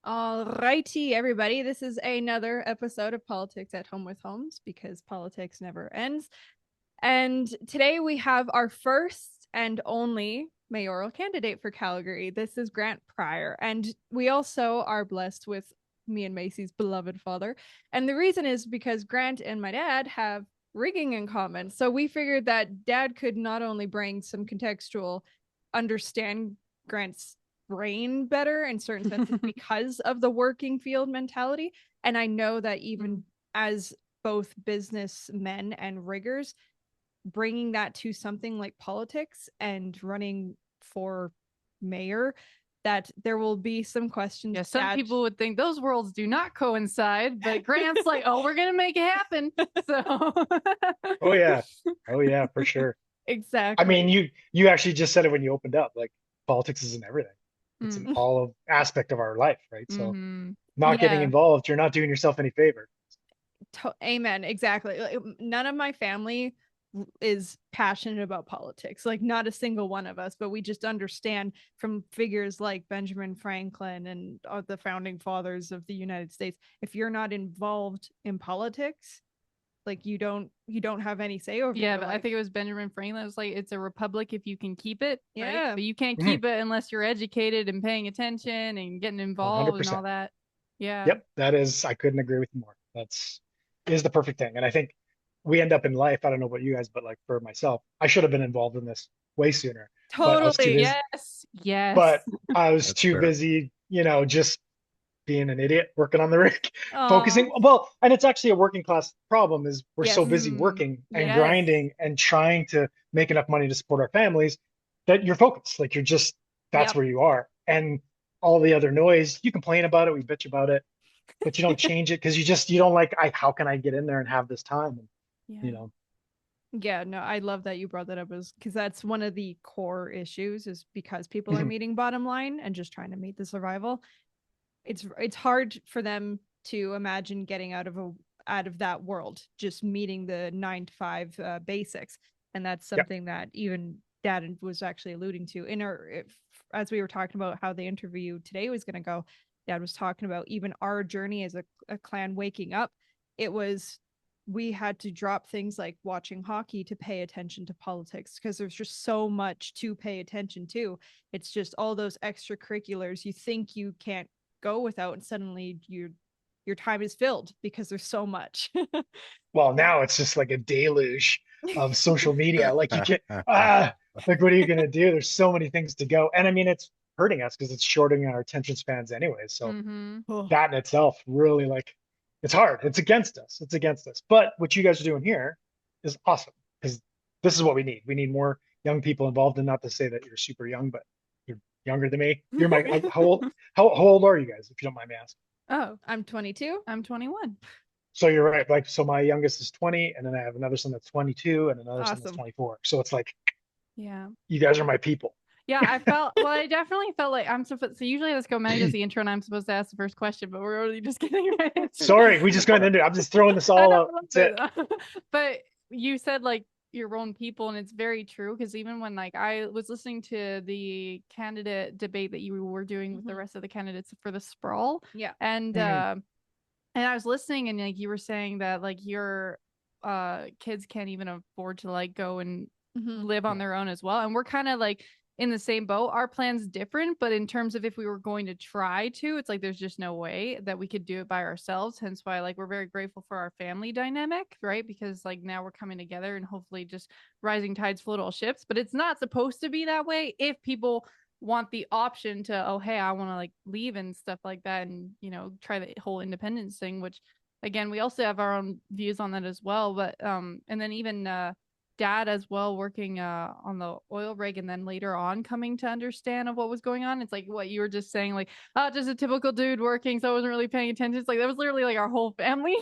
All righty, everybody. This is another episode of Politics at Home with Holmes because politics never ends. And today we have our first and only mayoral candidate for Calgary. This is Grant Pryor. And we also are blessed with me and MayCee's beloved father. And the reason is because Grant and my dad have rigging in common. So we figured that dad could not only bring some contextual understand Grant's brain better in certain senses because of the working field mentality. And I know that even as both businessmen and riggers, bringing that to something like politics and running for mayor, that there will be some questions. Yeah, some people would think those worlds do not coincide, but Grant's like, oh, we're going to make it happen. So, oh, yeah, for sure. Exactly. I mean, you actually just said it when you opened up, like politics isn't everything. It's an all of aspect of our life, right? So not getting involved, you're not doing yourself any favor. Amen. Exactly. None of my family is passionate about politics, like not a single one of us, but we just understand from figures like Benjamin Franklin and the founding fathers of the United States, if you're not involved in politics, like you don't have any say over but I think it was Benjamin Franklin. It was like, it's a republic if you can keep it. Yeah. Right? But you can't keep it unless you're educated and paying attention and getting involved 100%. And all that. Yeah. Yep. I couldn't agree with you more. Is the perfect thing. And I think we end up in life, I don't know about you guys, but like for myself, I should have been involved in this way sooner. Totally. Yes. But I was too busy, just being an idiot working on the rig, focusing. Well, and it's actually a working class problem is we're so busy working and grinding and trying to make enough money to support our families that you're focused. Like that's where you are. And all the other noise, you complain about it, we bitch about it, but you don't change it because you don't like, how can I get in there and have this time? And, Yeah, no, I love that you brought that up because that's one of the core issues is because people are meeting bottom line and just trying to meet the survival. It's hard for them to imagine getting out of that world, just meeting the 9 to 5 basics. And that's something that even Dad was actually alluding to as we were talking about how the interview today was going to go. Dad was talking about even our journey as a clan waking up. We had to drop things like watching hockey to pay attention to politics because there's just so much to pay attention to. It's just all those extracurriculars you think you can't go without, and suddenly your time is filled because there's so much. Well, now it's just like a deluge of social media. Like you can't, like what are you gonna do? There's so many things to go, and I mean it's hurting us because it's shortening our attention spans anyway. So that in itself really it's hard. It's against us. But what you guys are doing here is awesome because this is what we need. We need more young people involved, and not to say that you're super young, but you're younger than me. You're how old are you guys, if you don't mind me asking? Oh, I'm 22. I'm 21. So you're right. Like, so my youngest is 20, and then I have another son that's 22, and another son that's 24. So it's like, you guys are my people. Yeah, I definitely felt like I'm supposed. So usually let's go Meg as the intro, and I'm supposed to ask the first question, but we're already just getting right. Sorry, we just got into it. I'm just throwing this all out. That's it. But you said like your own people, and it's very true because even when like I was listening to the candidate debate that you were doing with the rest of the candidates for the Sprawl, and I was listening, and like you were saying that like your kids can't even afford to like go and live on their own as well, and we're kind of like in the same boat. Our plan's different, but in terms of if we were going to try to, it's like there's just no way that we could do it by ourselves. Hence why like we're very grateful for our family dynamic, right? Because like now we're coming together and hopefully just rising tides float all ships. But it's not supposed to be that way if people want the option to, oh hey, I want to like leave and stuff like that, and try the whole independence thing, which again we also have our own views on that as well. But and then even Dad as well working on the oil rig, and then later on coming to understand of what was going on. It's like what you were just saying, like, oh, just a typical dude working, so I wasn't really paying attention. It's like that was literally like our whole family.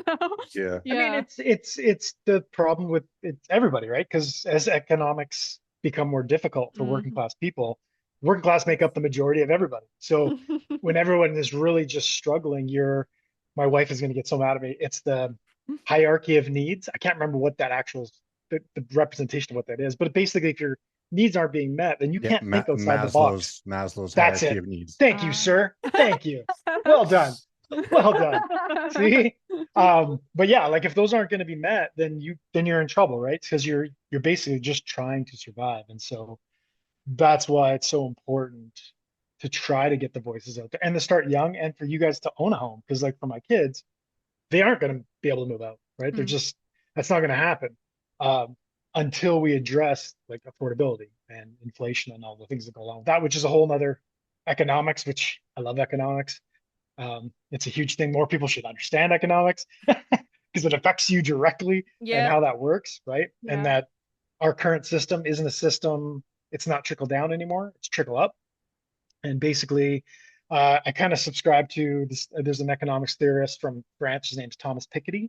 I mean it's the problem with everybody, right? Because as economics become more difficult for working class people, working class make up the majority of everybody. So when everyone is really just struggling, my wife is going to get so mad at me. It's the hierarchy of needs. I can't remember what that the representation of what that is, but basically if you're needs aren't being met, then you can't think outside the box. Maslow's That's hierarchy it. of needs. Thank you, sir. Thank you. Well done. Well done. See? But yeah, like if those aren't going to be met, then you're in trouble, right? Because you're basically just trying to survive. And so that's why it's so important to try to get the voices out there and to start young, and for you guys to own a home. Because like for my kids, they aren't going to be able to move out, right? They're just, that's not going to happen until we address like affordability and inflation and all the things that go along with that, which is a whole nother economics, which I love economics. It's a huge thing. More people should understand economics because it affects you directly and how that works, right? And that our current system isn't a system, it's not trickle down anymore, it's trickle up. And basically, I kind of subscribe to this. There's an economics theorist from France, his name's Thomas Piketty.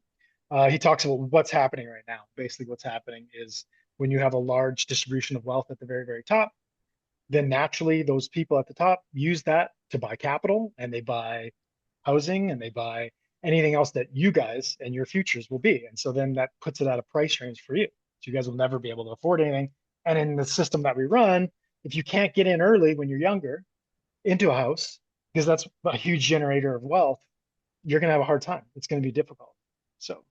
He talks about what's happening right now. Basically, what's happening is when you have a large distribution of wealth at the very, very top, then naturally those people at the top use that to buy capital, and they buy housing, and they buy anything else that you guys and your futures will be. And so then that puts it at a price range for you. So you guys will never be able to afford anything. And in the system that we run, if you can't get in early when you're younger into a house, because that's a huge generator of wealth, you're going to have a hard time. It's going to be difficult. So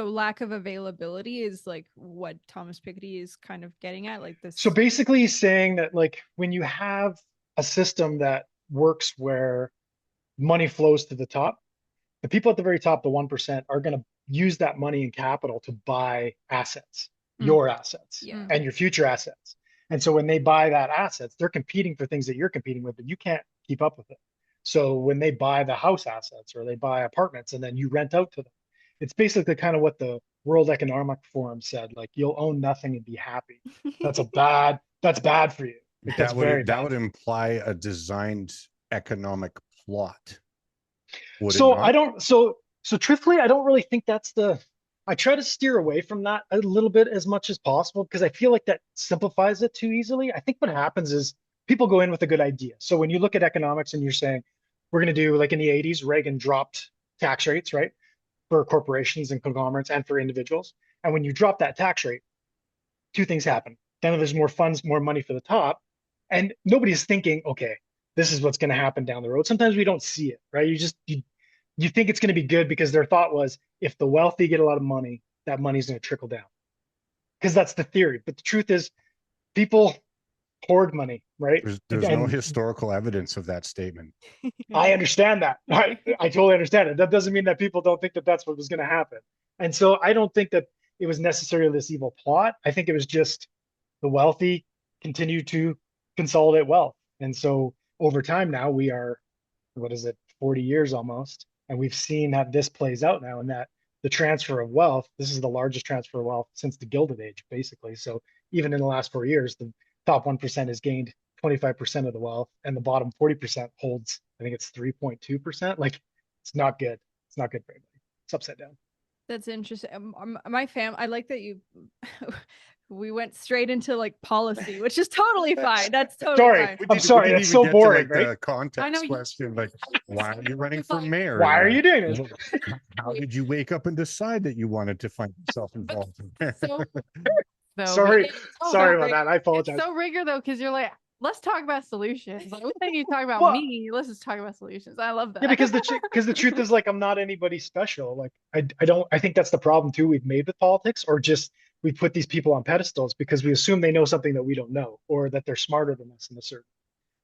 lack of availability is like what Thomas Piketty is kind of getting at, like this. So basically he's saying that like when you have a system that works where money flows to the top, the people at the very top, the 1%, are going to use that money and capital to buy assets, your assets and your future assets. And so when they buy that assets, they're competing for things that you're competing with, but you can't keep up with it. So when they buy the house assets or they buy apartments and then you rent out to them, it's basically kind of what the World Economic Forum said, like you'll own nothing and be happy. That's bad for you. That would imply a designed economic plot. So truthfully, I don't really think I try to steer away from that a little bit as much as possible, because I feel like that simplifies it too easily. I think what happens is people go in with a good idea. So when you look at economics and you're saying, we're going to do like in the 80s, Reagan dropped tax rates, right? For corporations and conglomerates and for individuals. And when you drop that tax rate, two things happen. Then there's more funds, more money for the top. And nobody's thinking, okay, this is what's going to happen down the road. Sometimes we don't see it, right? You think it's going to be good because their thought was, if the wealthy get a lot of money, that money's going to trickle down. Because that's the theory. But the truth is, people hoard money, right? There's no historical evidence of that statement. I understand that. I totally understand it. That doesn't mean that people don't think that that's what was going to happen. And so I don't think that it was necessarily this evil plot. I think it was just the wealthy continue to consolidate wealth. And so over time now, we are, 40 years almost. And we've seen that this plays out now, and that the transfer of wealth, this is the largest transfer of wealth since the Gilded Age, basically. So even in the last 4 years, the top 1% has gained 25% of the wealth, and the bottom 40% holds, I think it's 3.2%. Like, it's not good. It's not good for anybody. It's upside down. That's interesting. My I like that you we went straight into like policy, which is totally fine. That's totally fine. I'm sorry, it's so boring, right? The context question, like, why are you running for mayor? Why are you doing this? How did you wake up and decide that you wanted to find yourself involved in there? Sorry about that. I apologize. It's so rigor though, because you're like, let's talk about solutions. Like, we think you talk about me. Let's just talk about solutions. I love that. Yeah, because the truth is, like, I'm not anybody special. Like, I think that's the problem too we've made with politics, or just we put these people on pedestals because we assume they know something that we don't know, or that they're smarter than us in a certain.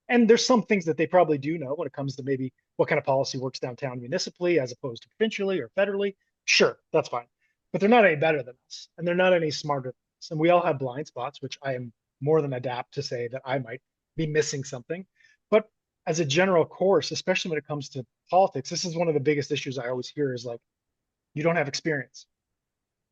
And there's some things that they probably do know when it comes to maybe what kind of policy works downtown municipally as opposed to provincially or federally. Sure, that's fine. But they're not any better than us, and they're not any smarter than us. And we all have blind spots, which I am more than adapt to say that I might be missing something. But as a general course, especially when it comes to politics, this is one of the biggest issues I always hear is like, you don't have experience.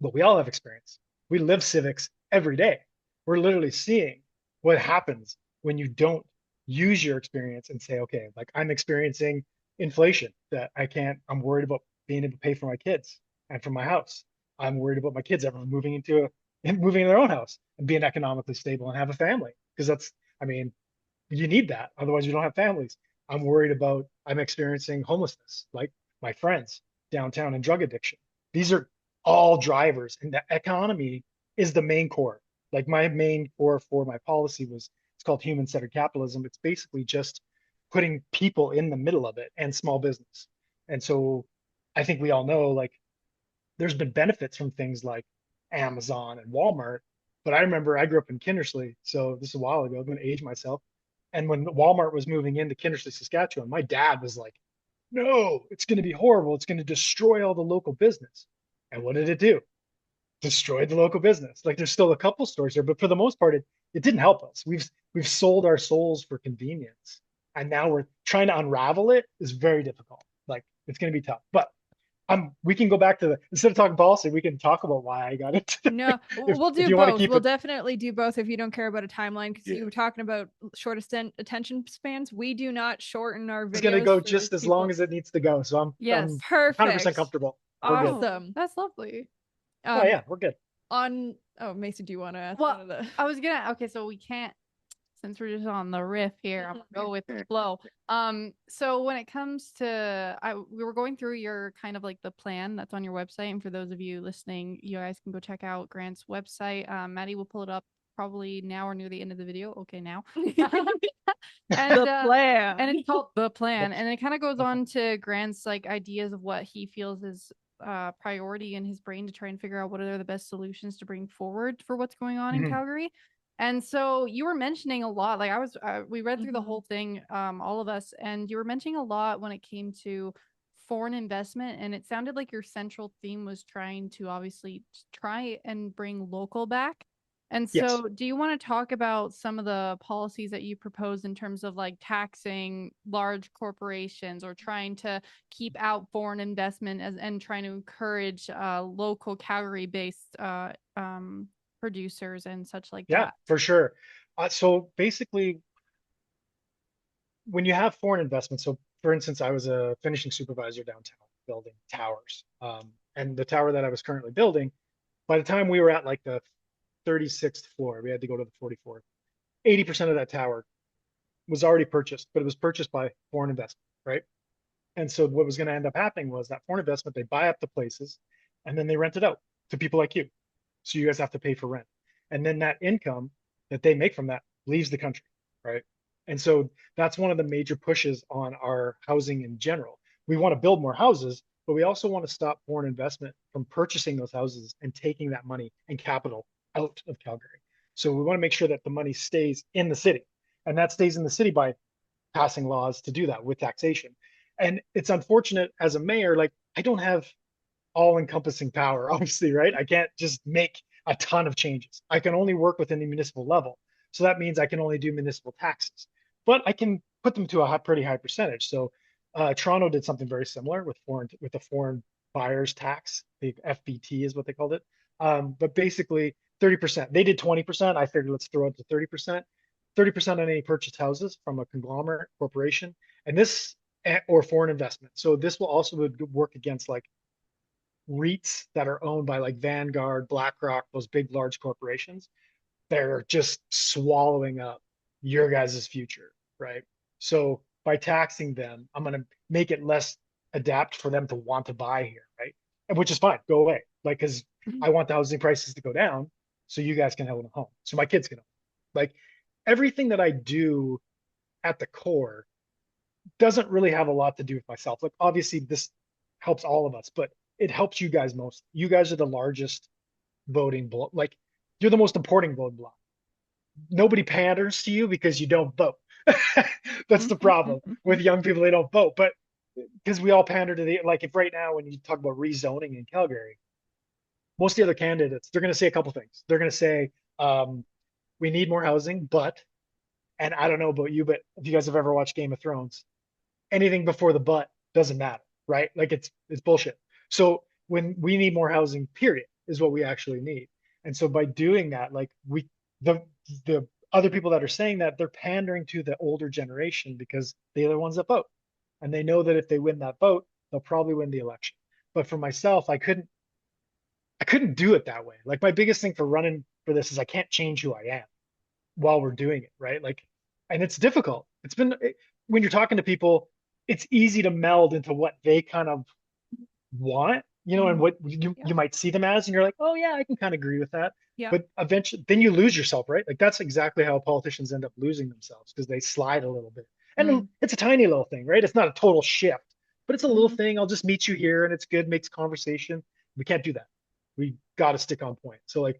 But we all have experience. We live civics every day. We're literally seeing what happens when you don't use your experience and say, okay, like, I'm experiencing inflation that I'm worried about being able to pay for my kids and for my house. I'm worried about my kids ever moving in their own house and being economically stable and have a family. Because you need that. Otherwise you don't have families. I'm experiencing homelessness, like my friends downtown, and drug addiction. These are all drivers, and the economy is the main core. Like my main core for my policy was, it's called human-centered capitalism. It's basically just putting people in the middle of it and small business. And so I think we all know, like, there's been benefits from things like Amazon and Walmart. But I remember I grew up in Kindersley, so this is a while ago. I'm going to age myself. And when Walmart was moving into Kindersley, Saskatchewan, my dad was like, no, it's going to be horrible. It's going to destroy all the local business. And what did it do? Destroyed the local business. Like, there's still a couple stores here, but for the most part, it didn't help us. We've sold our souls for convenience, and now we're trying to unravel it is very difficult. Like, it's going to be tough. But we can go back to instead of talking policy, we can talk about why I got it. No, we'll do both. We'll definitely do both if you don't care about a timeline, because you were talking about shortest attention spans. We do not shorten our videos. It's going to go just as long as it needs to go. So I'm perfect. 100% comfortable. Awesome. That's lovely. Oh yeah, we're good. MayCee, do you want to ask one of the... I was gonna, okay, so we can't, since we're just on the riff here, I'm gonna go with the flow. So when it comes to, we were going through your kind of like the plan that's on your website, and for those of you listening, you guys can go check out Grant's website. Maddie will pull it up probably now or near the end of the video. Okay, now. And the plan. And it's called The Plan, and it kind of goes on to Grant's like ideas of what he feels is priority in his brain to try and figure out what are the best solutions to bring forward for what's going on in Calgary. And so you were mentioning a lot, like we read through the whole thing, all of us, and you were mentioning a lot when it came to foreign investment, and it sounded like your central theme was trying to obviously try and bring local back. And so do you want to talk about some of the policies that you propose in terms of like taxing large corporations or trying to keep out foreign investment and trying to encourage local Calgary-based producers and such like that? Yeah, for sure. So basically, when you have foreign investment, so for instance, I was a finishing supervisor downtown building towers. And the tower that I was currently building, by the time we were at like the 36th floor, we had to go to the 44th. 80% of that tower was already purchased, but it was purchased by foreign investment, right? And so what was going to end up happening was that foreign investment, they buy up the places and then they rent it out to people like you. So you guys have to pay for rent. And then that income that they make from that leaves the country, right? And so that's one of the major pushes on our housing in general. We want to build more houses, but we also want to stop foreign investment from purchasing those houses and taking that money and capital out of Calgary. So we want to make sure that the money stays in the city, and that stays in the city by passing laws to do that with taxation. And it's unfortunate as a mayor, like I don't have all-encompassing power, obviously, right? I can't just make a ton of changes. I can only work within the municipal level. So that means I can only do municipal taxes, but I can put them to a pretty high percentage. So Toronto did something very similar with the foreign buyers tax. The FBT is what they called it. But basically 30%. They did 20%. I figured let's throw it to 30%. 30% on any purchased houses from a conglomerate corporation, and this or foreign investment. So this will also work against like REITs that are owned by like Vanguard, BlackRock, those big large corporations. They're just swallowing up your guys' future, right? So by taxing them, I'm going to make it less adapt for them to want to buy here, right? Which is fine, go away. Like, because I want the housing prices to go down so you guys can have a home, so my kids can have a home. Like, everything that I do at the core doesn't really have a lot to do with myself. Like, obviously this helps all of us, but it helps you guys most. You guys are the largest voting bloc. Like, you're the most important voting bloc. Nobody panders to you because you don't vote. That's the problem with young people. They don't vote, but because we all pander to like, if right now, when you talk about rezoning in Calgary, most of the other candidates, they're going to say a couple things. They're going to say, we need more housing, but, and I don't know about you, but if you guys have ever watched Game of Thrones, anything before the but doesn't matter, right? Like, it's bullshit. So when we need more housing, period, is what we actually need. And so by doing that, like the other people that are saying that, they're pandering to the older generation because they're the ones that vote. And they know that if they win that vote, they'll probably win the election. But for myself, I couldn't do it that way. Like, my biggest thing for running for this is I can't change who I am while we're doing it, right? Like, and it's difficult. When you're talking to people, it's easy to meld into what they kind of want you know, and what you might see them as, and you're like, oh yeah, I can kind of agree with that. Yeah. But eventually, then you lose yourself, right? Like that's exactly how politicians end up losing themselves because they slide a little bit. And it's a tiny little thing, right? It's not a total shift, but it's a little thing. I'll just meet you here, and it's good, makes conversation. We can't do that. We got to stick on point. So like,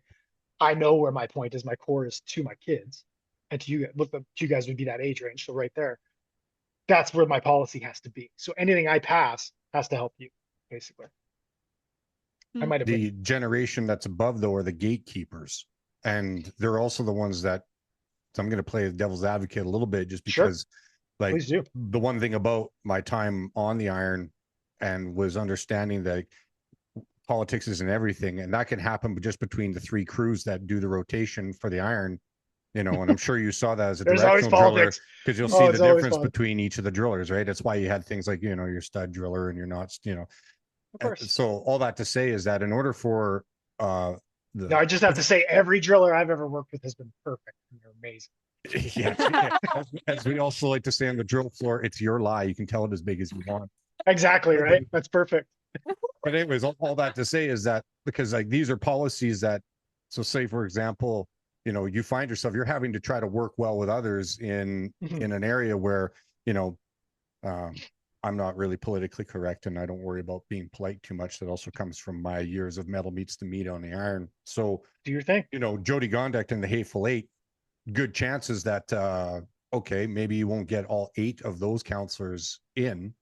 I know where my point is. My core is to my kids, and to you. Look, you guys would be that age range. So right there, that's where my policy has to be. So anything I pass has to help you, basically. I might have the generation that's above though are the gatekeepers, and they're also the ones that, so I'm going to play the devil's advocate a little bit just because like the one thing about my time on the iron and was understanding that politics isn't everything, and that can happen just between the three crews that do the rotation for the iron, you know. And I'm sure you saw that as a directional driller, because you'll see the difference between each of the drillers, right? That's why you had things like, you know, your stud driller and your not, you know. Of course. So all that to say is that in order for no, I just have to say every driller I've ever worked with has been perfect. They're amazing. Yeah. As we also like to say on the drill floor, it's your lie. You can tell it as big as you want. Exactly, right? That's perfect. But anyways, all that to say is that because like these are policies that, so say for example, you know, you find yourself, you're having to try to work well with others in an area where, you know, I'm not really politically correct, and I don't worry about being polite too much. That also comes from my years of metal meets the meat on the iron. So do your thing. You know, Jody Gondek and the Hateful Eight, good chances that, okay, maybe you won't get all 8 of those counselors in,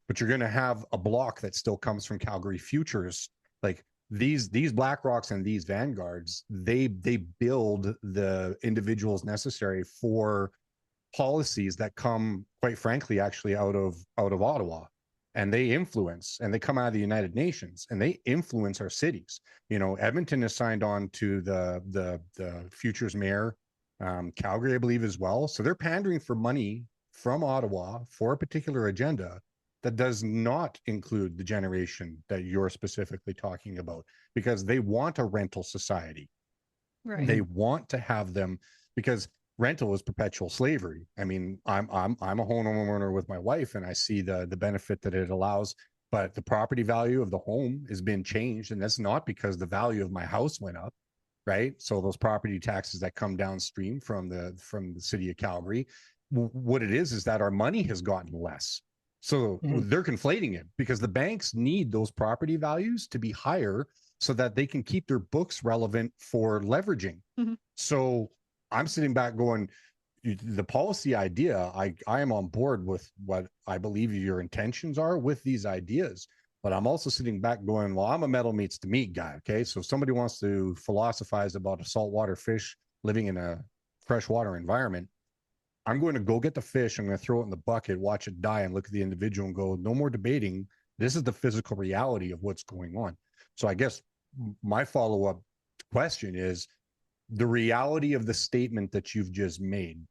but you're going to have a block that still comes from Calgary futures. Like these Black Rocks and these Vanguards, they build the individuals necessary for policies that come, quite frankly, actually out of Ottawa, and they influence, and they come out of the United Nations, and they influence our cities. You know, Edmonton has signed on to the futures mayor, Calgary, I believe, as well. So they're pandering for money from Ottawa for a particular agenda that does not include the generation that you're specifically talking about, because they want a rental society. Right. They want to have them, because rental is perpetual slavery. I mean, I'm a homeowner with my wife, and I see the benefit that it allows, but the property value of the home has been changed, and that's not because the value of my house went up, right? So those property taxes that come downstream from the city of Calgary, what it is that our money has gotten less. So they're conflating it, because the banks need those property values to be higher so that they can keep their books relevant for leveraging. So I'm sitting back going, the policy idea, I am on board with what I believe your intentions are with these ideas, but I'm also sitting back going, well, I'm a metal meets the meat guy. Okay. So if somebody wants to philosophize about a saltwater fish living in a freshwater environment, I'm going to go get the fish. I'm going to throw it in the bucket, watch it die, and look at the individual and go, no more debating. This is the physical reality of what's going on. So I guess my follow-up question is, the reality of the statement that you've just made,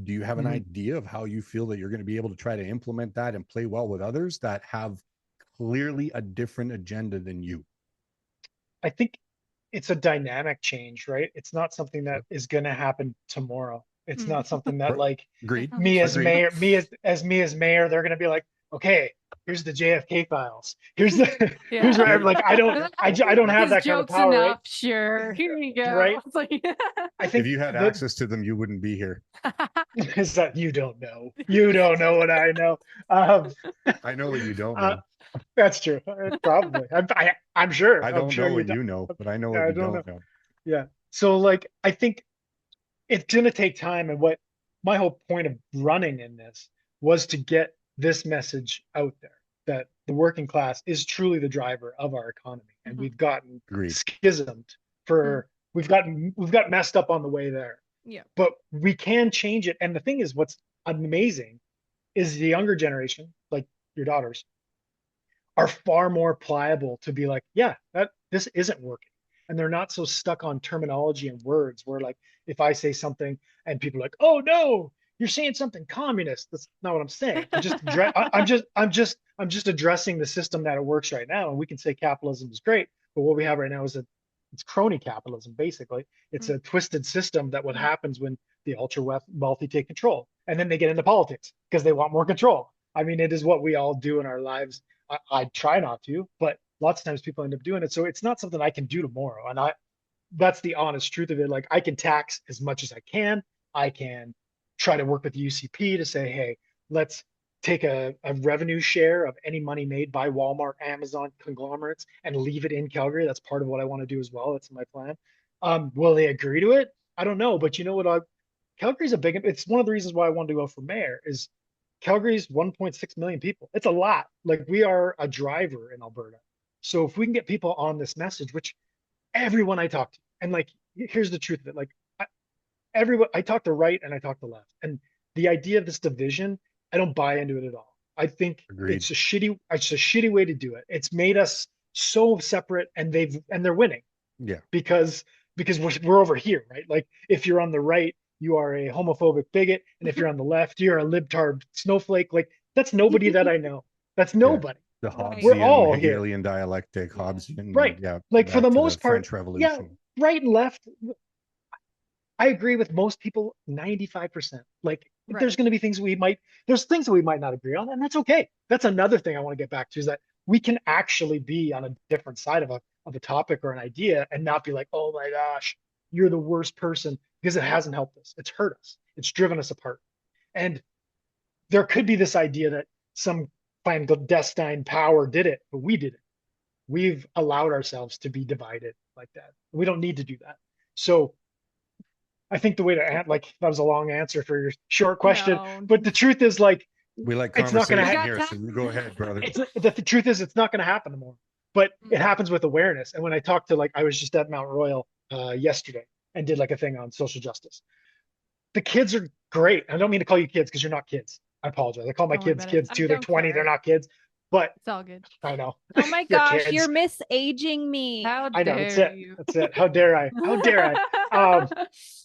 do you have an idea of how you feel that you're going to be able to try to implement that and play well with others that have clearly a different agenda than you? I think it's a dynamic change, right? It's not something that is going to happen tomorrow. It's not something that like me as mayor, they're going to be like, okay, here's the JFK files. Here's the here's where I'm like, I don't have that kind of power. Enough, right? Sure, here you go. Right. Like, I think if you had access to them, you wouldn't be here. Is that you don't know? You don't know what I know. I know what you don't know. That's true. Probably. I'm sure. I don't sure know what you know, but I know what you don't know. Yeah. So like, I think it's going to take time. And what my whole point of running in this was to get this message out there, that the working class is truly the driver of our economy. And we've gotten schismed we've got messed up on the way there. Yeah. But we can change it. And the thing is, what's amazing is the younger generation, like your daughters, are far more pliable to be like, yeah, this isn't working. And they're not so stuck on terminology and words where, like, if I say something and people are like, oh no, you're saying something communist. That's not what I'm saying. I'm just addressing the system that it works right now. And we can say capitalism is great, but what we have right now is it's crony capitalism, basically. It's a twisted system that what happens when the ultra wealthy take control, and then they get into politics because they want more control. I mean, it is what we all do in our lives. I try not to, but lots of times people end up doing it. So it's not something I can do tomorrow. And that's the honest truth of it. Like I can tax as much as I can. I can try to work with the UCP to say, hey, let's take a revenue share of any money made by Walmart, Amazon conglomerates and leave it in Calgary. That's part of what I want to do as well. That's my plan. Will they agree to it? I don't know. But you know what? Calgary's it's one of the reasons why I wanted to go for mayor is Calgary's 1.6 million people. It's a lot. Like we are a driver in Alberta. So if we can get people on this message, which everyone I talk to, and like, here's the truth of it. Like I talk to right and I talk to left. And the idea of this division, I don't buy into it at all. I think it's a shitty way to do it. It's made us so separate and they're winning. Yeah. Because we're over here, right? Like if you're on the right, you are a homophobic bigot. And if you're on the left, you're a libtard snowflake. Like that's nobody that I know. That's nobody. Yeah. The Hobbesian, we're all Hegelian dialectic, Hobbesian. Right. Yeah. Like for the most part, French Revolution. Yeah, right and left. I agree with most people 95%. Like there's going to be things there's things that we might not agree on, and that's okay. That's another thing I want to get back to is that we can actually be on a different side of a topic or an idea and not be like, oh my gosh, you're the worst person, because it hasn't helped us. It's hurt us. It's driven us apart. And there could be this idea that some clandestine power did it, but we did it. We've allowed ourselves to be divided like that. We don't need to do that. So I think the way to like that was a long answer for your short question, but the truth is like we like it's not going to happen here. So you go ahead, brother. The truth is it's not going to happen anymore, but it happens with awareness. And when I talked to I was just at Mount Royal yesterday and did like a thing on social justice. The kids are great. I don't mean to call you kids because you're not kids. I apologize. I call my kids too. They're 20. They're not kids. But it's all good. I know. Oh my gosh, you're misaging me. How I know. dare you? That's it. How dare I? How dare I?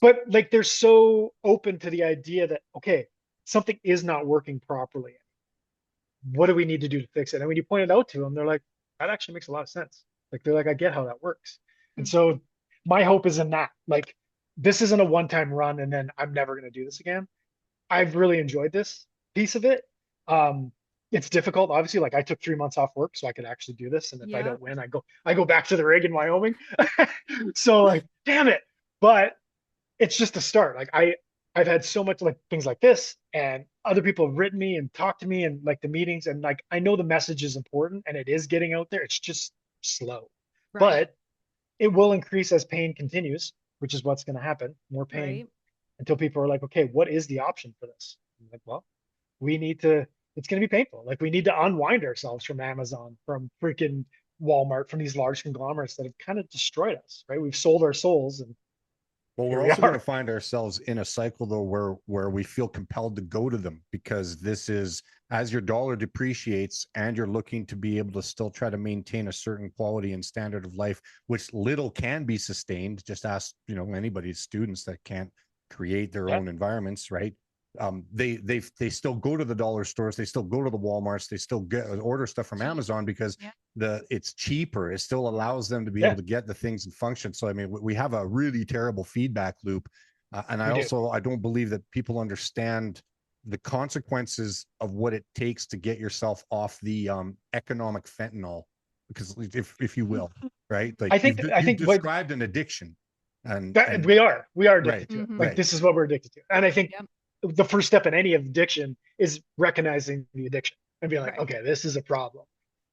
But like they're so open to the idea that, okay, something is not working properly. What do we need to do to fix it? And when you point it out to them, they're like, that actually makes a lot of sense. Like they're like, I get how that works. And so my hope is in that. Like this isn't a one-time run and then I'm never going to do this again. I've really enjoyed this piece of it. It's difficult, obviously. Like I took 3 months off work so I could actually do this. And if I don't win, I go back to the rig in Wyoming. So like, damn it. But it's just a start. Like I've had so much like things like this, and other people have written me and talked to me and like the meetings, and like I know the message is important and it is getting out there. It's just slow. But it will increase as pain continues, which is what's going to happen. More pain until people are like, okay, what is the option for this? I'm like, well, it's going to be painful. Like we need to unwind ourselves from Amazon, from freaking Walmart, from these large conglomerates that have kind of destroyed us, right? We've sold our souls. And well, we're also going to find ourselves in a cycle though, where we feel compelled to go to them, because this is, as your dollar depreciates and you're looking to be able to still try to maintain a certain quality and standard of life, which little can be sustained. Just ask, anybody's students that can't create their own environments, right? They still go to the dollar stores, they still go to the Walmarts, they still order stuff from Amazon because it's cheaper. It still allows them to be able to get the things and function. So I mean, we have a really terrible feedback loop, and I don't believe that people understand the consequences of what it takes to get yourself off the economic fentanyl, because if you will, right? Like I think you've described an addiction, and we are addicted to it. Like this is what we're addicted to, and I think. The first step in any addiction is recognizing the addiction and being like, okay, this is a problem.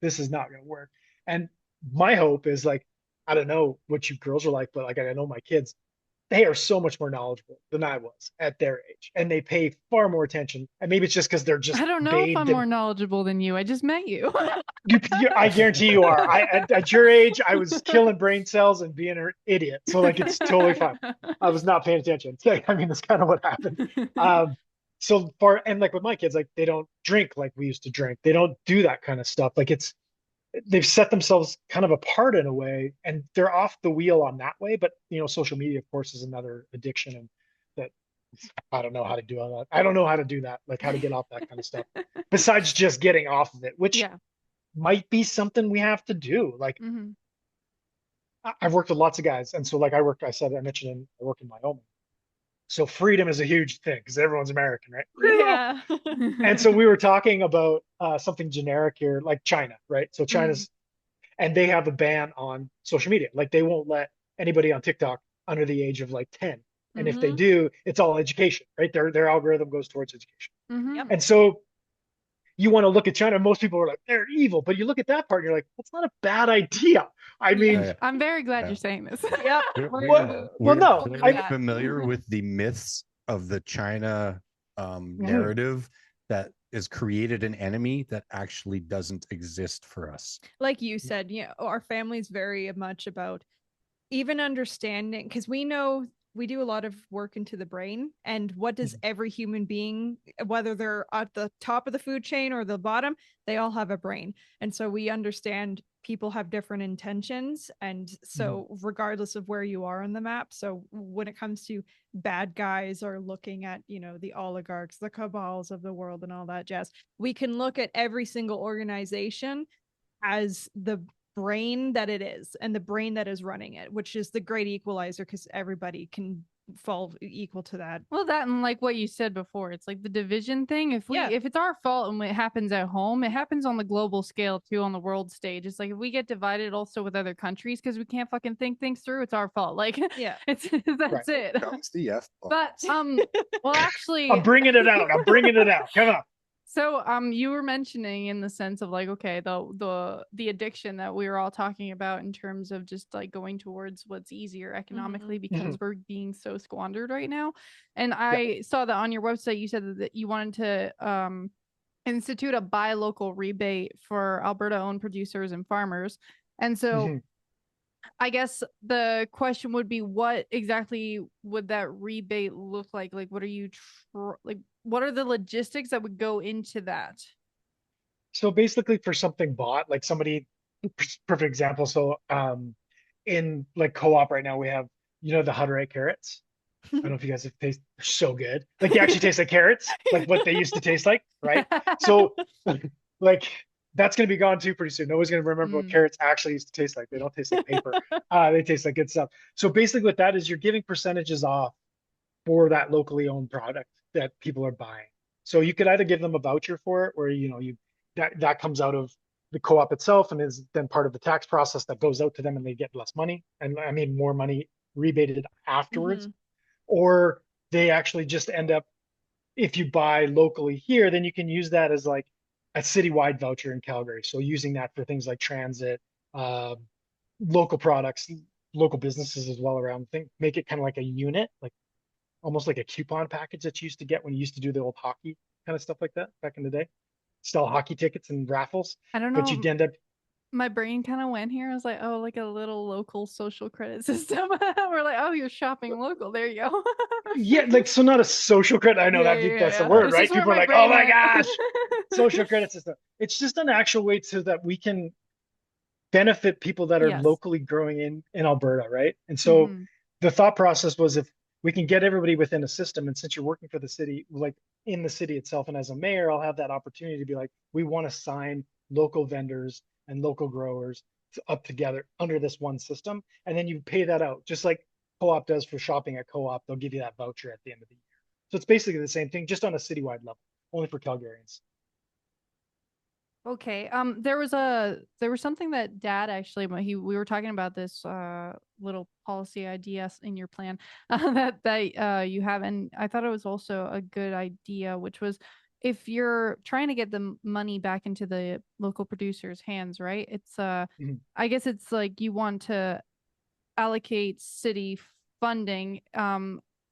This is not going to work. And my hope is like, I don't know what you girls are like, but like, I know my kids, they are so much more knowledgeable than I was at their age, and they pay far more attention. And maybe it's just because they're just. I don't know if I'm more knowledgeable than you. I just met you. I guarantee you are. At your age, I was killing brain cells and being an idiot. So like, it's totally fine. I was not paying attention. I mean, that's kind of what happened. So far, and like with my kids, like they don't drink like we used to drink. They don't do that kind of stuff. Like they've set themselves kind of apart in a way, and they're off the wheel on that way. But social media, of course, is another addiction, and that I don't know how to do all that. I don't know how to do that, like how to get off that kind of stuff, besides just getting off of it, which might be something we have to do. Like I've worked with lots of guys, and so like I work in Wyoming. So freedom is a huge thing because everyone's American, right? Yeah. And so we were talking about something generic here, like China, right? So China's and they have a ban on social media. Like they won't let anybody on TikTok under the age of like 10. And if they do, it's all education, right? Their algorithm goes towards education. Yep. And so you want to look at China, and most people are like, they're evil. But you look at that part, and you're like, that's not a bad idea. I mean, I'm very glad you're saying this. Yeah. Well, no, I'm familiar with the myths of the China narrative that is created an enemy that actually doesn't exist for us. Like you said, our family's very much about even understanding, because we know we do a lot of work into the brain, and what does every human being, whether they're at the top of the food chain or the bottom, they all have a brain. And so we understand people have different intentions, and so regardless of where you are on the map. So when it comes to bad guys or looking at the oligarchs, the cabals of the world and all that jazz, we can look at every single organization as the brain that it is, and the brain that is running it, which is the great equalizer, because everybody can fall equal to that. Well, that, and like what you said before, it's like the division thing. If it's our fault and it happens at home, it happens on the global scale too, on the world stage. It's like if we get divided also with other countries because we can't fucking think things through, it's our fault. Like that's it. Comes the F. But well, actually, I'm bringing it out. Come on. So you were mentioning in the sense of like, okay, the addiction that we were all talking about in terms of just like going towards what's easier economically because we're being so squandered right now. And I saw that on your website you said that you wanted to institute a buy local rebate for Alberta owned producers and farmers. And so I guess the question would be, what exactly would that rebate look like? Like, what are you what are the logistics that would go into that? So basically for something bought, like somebody, perfect example. So in like co-op right now, we have, the Hutterite carrots. I don't know if you guys have tasted, they're so good. Like they actually taste like carrots, like what they used to taste like, right? So like that's going to be gone too pretty soon. Nobody's going to remember what carrots actually used to taste like. They don't taste like paper. They taste like good stuff. So basically what that is, you're giving percentages off for that locally owned product that people are buying. So you could either give them a voucher for it, or that comes out of the co-op itself and is then part of the tax process that goes out to them, and they get less money, and I mean more money rebated afterwards. Or they actually just end up, if you buy locally here, then you can use that as like a citywide voucher in Calgary. So using that for things like transit, local products, local businesses as well around. Make it kind of like a unit, like almost like a coupon package that you used to get when you used to do the old hockey kind of stuff like that back in the day. Sell hockey tickets and raffles. I don't know. But you'd end up. My brain kind of went here. I was like, oh, like a little local social credit system. We're like, oh, you're shopping local. There you go. Yeah, like, so not a social credit. I know that's the word, right? People are like, oh my gosh, social credit system. It's just an actual way so that we can benefit people that are locally growing in Alberta, right? And so the thought process was, if we can get everybody within a system, and since you're working for the city, like in the city itself, and as a mayor, I'll have that opportunity to be like, we want to sign local vendors and local growers up together under this one system, and then you pay that out just like co-op does for shopping at co-op. They'll give you that voucher at the end of the year. So it's basically the same thing, just on a citywide level, only for Calgarians. Okay. There was something that Dad actually, we were talking about this little policy idea in your plan that you have, and I thought it was also a good idea, which was, if you're trying to get the money back into the local producers' hands, right? It's I guess it's like you want to allocate city funding.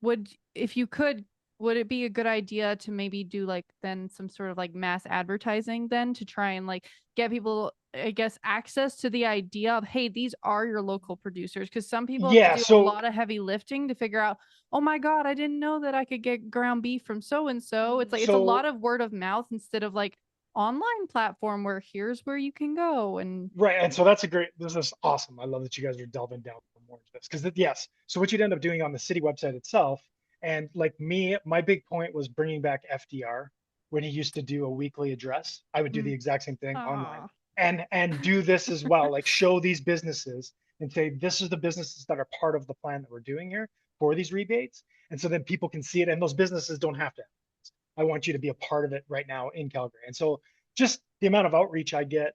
Would it be a good idea to maybe do like then some sort of like mass advertising then to try and like get people, I guess, access to the idea of, hey, these are your local producers? Because some people have to do a lot of heavy lifting to figure out, oh my God, I didn't know that I could get ground beef from so and so. It's like it's a lot of word of mouth instead of like online platform where here's where you can go. And right. And so this is awesome. I love that you guys are delving down more into this, because so what you'd end up doing on the city website itself. And like me, my big point was bringing back FDR when he used to do a weekly address. I would do the exact same thing online, and do this as well, like show these businesses and say, this is the businesses that are part of the plan that we're doing here for these rebates. And so then people can see it, and those businesses don't have to. I want you to be a part of it right now in Calgary. And so just the amount of outreach I get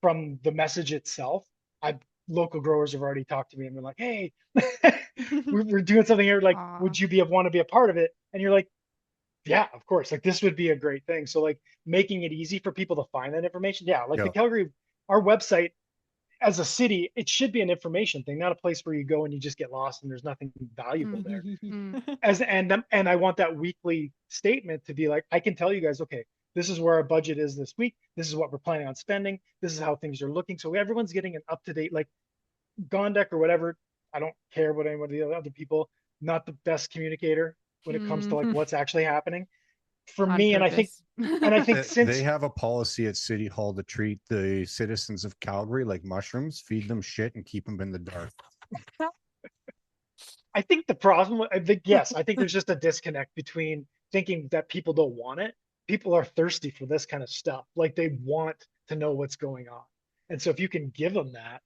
from the message itself, local growers have already talked to me and been like, hey, we're doing something here. Like, would you want to be a part of it? And you're like, yeah, of course. Like, this would be a great thing. So like making it easy for people to find that information. Yeah. Like the Calgary, our website as a city, it should be an information thing, not a place where you go and you just get lost and there's nothing valuable there. And I want that weekly statement to be like, I can tell you guys, okay, this is where our budget is this week. This is what we're planning on spending. This is how things are looking. So everyone's getting an up-to-date, like Gondek or whatever. I don't care what anybody, the other people, not the best communicator when it comes to like what's actually happening for me. Purpose. And I think since they have a policy at City Hall to treat the citizens of Calgary like mushrooms, feed them shit and keep them in the dark. I think the problem, I think there's just a disconnect between thinking that people don't want it. People are thirsty for this kind of stuff. Like they want to know what's going on. And so if you can give them that,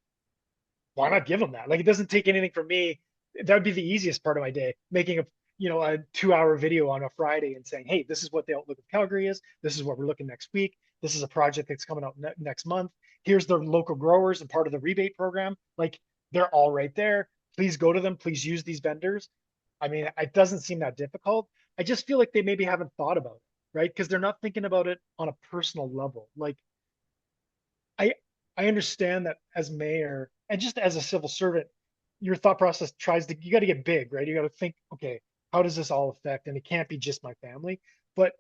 why not give them that? Like it doesn't take anything from me. That would be the easiest part of my day, making a 2-hour video on a Friday and saying, hey, this is what the outlook of Calgary is. This is what we're looking next week. This is a project that's coming out next month. Here's the local growers and part of the rebate program. Like they're all right there. Please go to them. Please use these vendors. I mean, it doesn't seem that difficult. I just feel like they maybe haven't thought about it, right? Because they're not thinking about it on a personal level. Like I understand that as mayor and just as a civil servant, your thought process you got to get big, right? You got to think, okay, how does this all affect? And it can't be just my family, but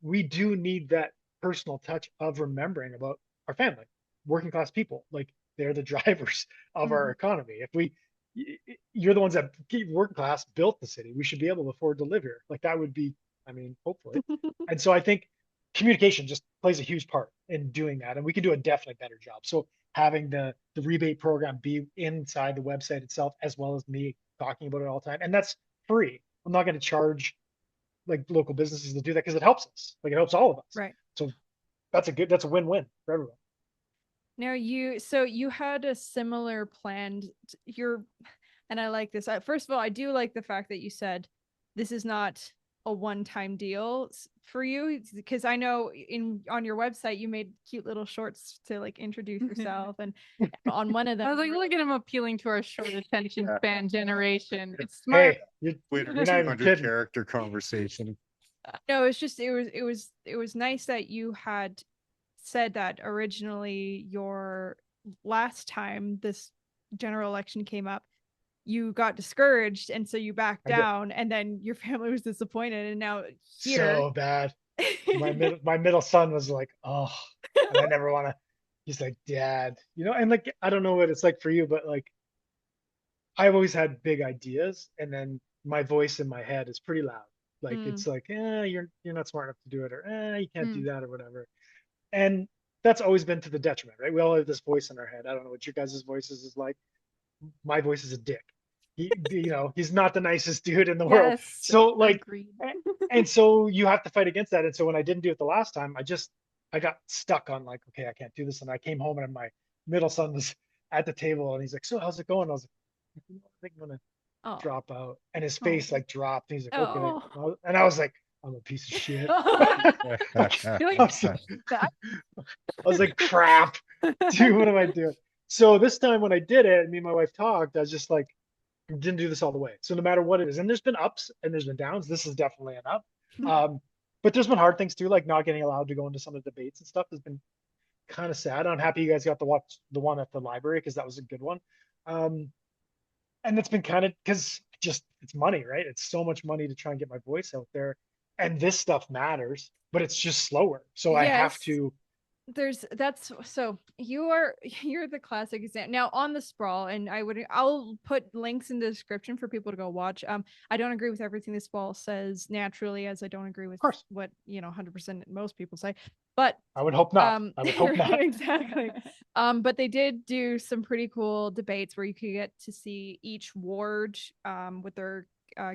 we do need that personal touch of remembering about our family, working class people. Like they're the drivers of our economy. You're the ones that working class built the city. We should be able to afford to live here. Like that would be, I mean, hopefully. And so I think communication just plays a huge part in doing that. And we can do a definitely better job. So having the rebate program be inside the website itself, as well as me talking about it all the time. And that's free. I'm not going to charge like local businesses to do that because it helps us. Like it helps all of us. Right. So that's a win-win for everyone. Now you had a similar plan. And I like this. First of all, I do like the fact that you said this is not a one-time deal for you, because I know on your website you made cute little shorts to like introduce yourself, and on one of them I was like, look at him appealing to our short attention span generation. It's smart. Hey, you're not even character conversation. No, it's just it was nice that you had said that originally your last time this general election came up, you got discouraged and so you backed down, and then your family was disappointed, and now here so bad. My middle son was like, oh, and I never want to. He's like, Dad, and like I don't know what it's like for you, but like I've always had big ideas, and then my voice in my head is pretty loud. Like it's like, you're not smart enough to do it, or you can't do that, or whatever. And that's always been to the detriment, right? We all have this voice in our head. I don't know what your guys' voices is like. My voice is a dick. He's not the nicest dude in the world. So like, and so you have to fight against that. And so when I didn't do it the last time, I got stuck on like, okay, I can't do this. And I came home and my middle son was at the table and he's like, so how's it going? I was like, I think I'm gonna drop out. And his face like dropped. And he's like, okay. And I was like, I'm a piece of shit. I was like, crap, dude, what am I doing? So this time when I did it, me and my wife talked, I was just like, didn't do this all the way. So no matter what it is, and there's been ups and there's been downs. This is definitely an up. But there's been hard things too, like not getting allowed to go into some of the debates and stuff has been kind of sad. I'm happy you guys got to watch the one at the library because that was a good one. And it's been kind of because it's money, right? It's so much money to try and get my voice out there. And this stuff matters, but it's just slower. So I have to. You're the classic example. Now on the Sprawl, and I'll put links in the description for people to go watch. I don't agree with everything the Sprawl says naturally, as I don't agree with what 100% most people say. But I would hope not. I would hope not. Exactly. But they did do some pretty cool debates where you could get to see each ward with their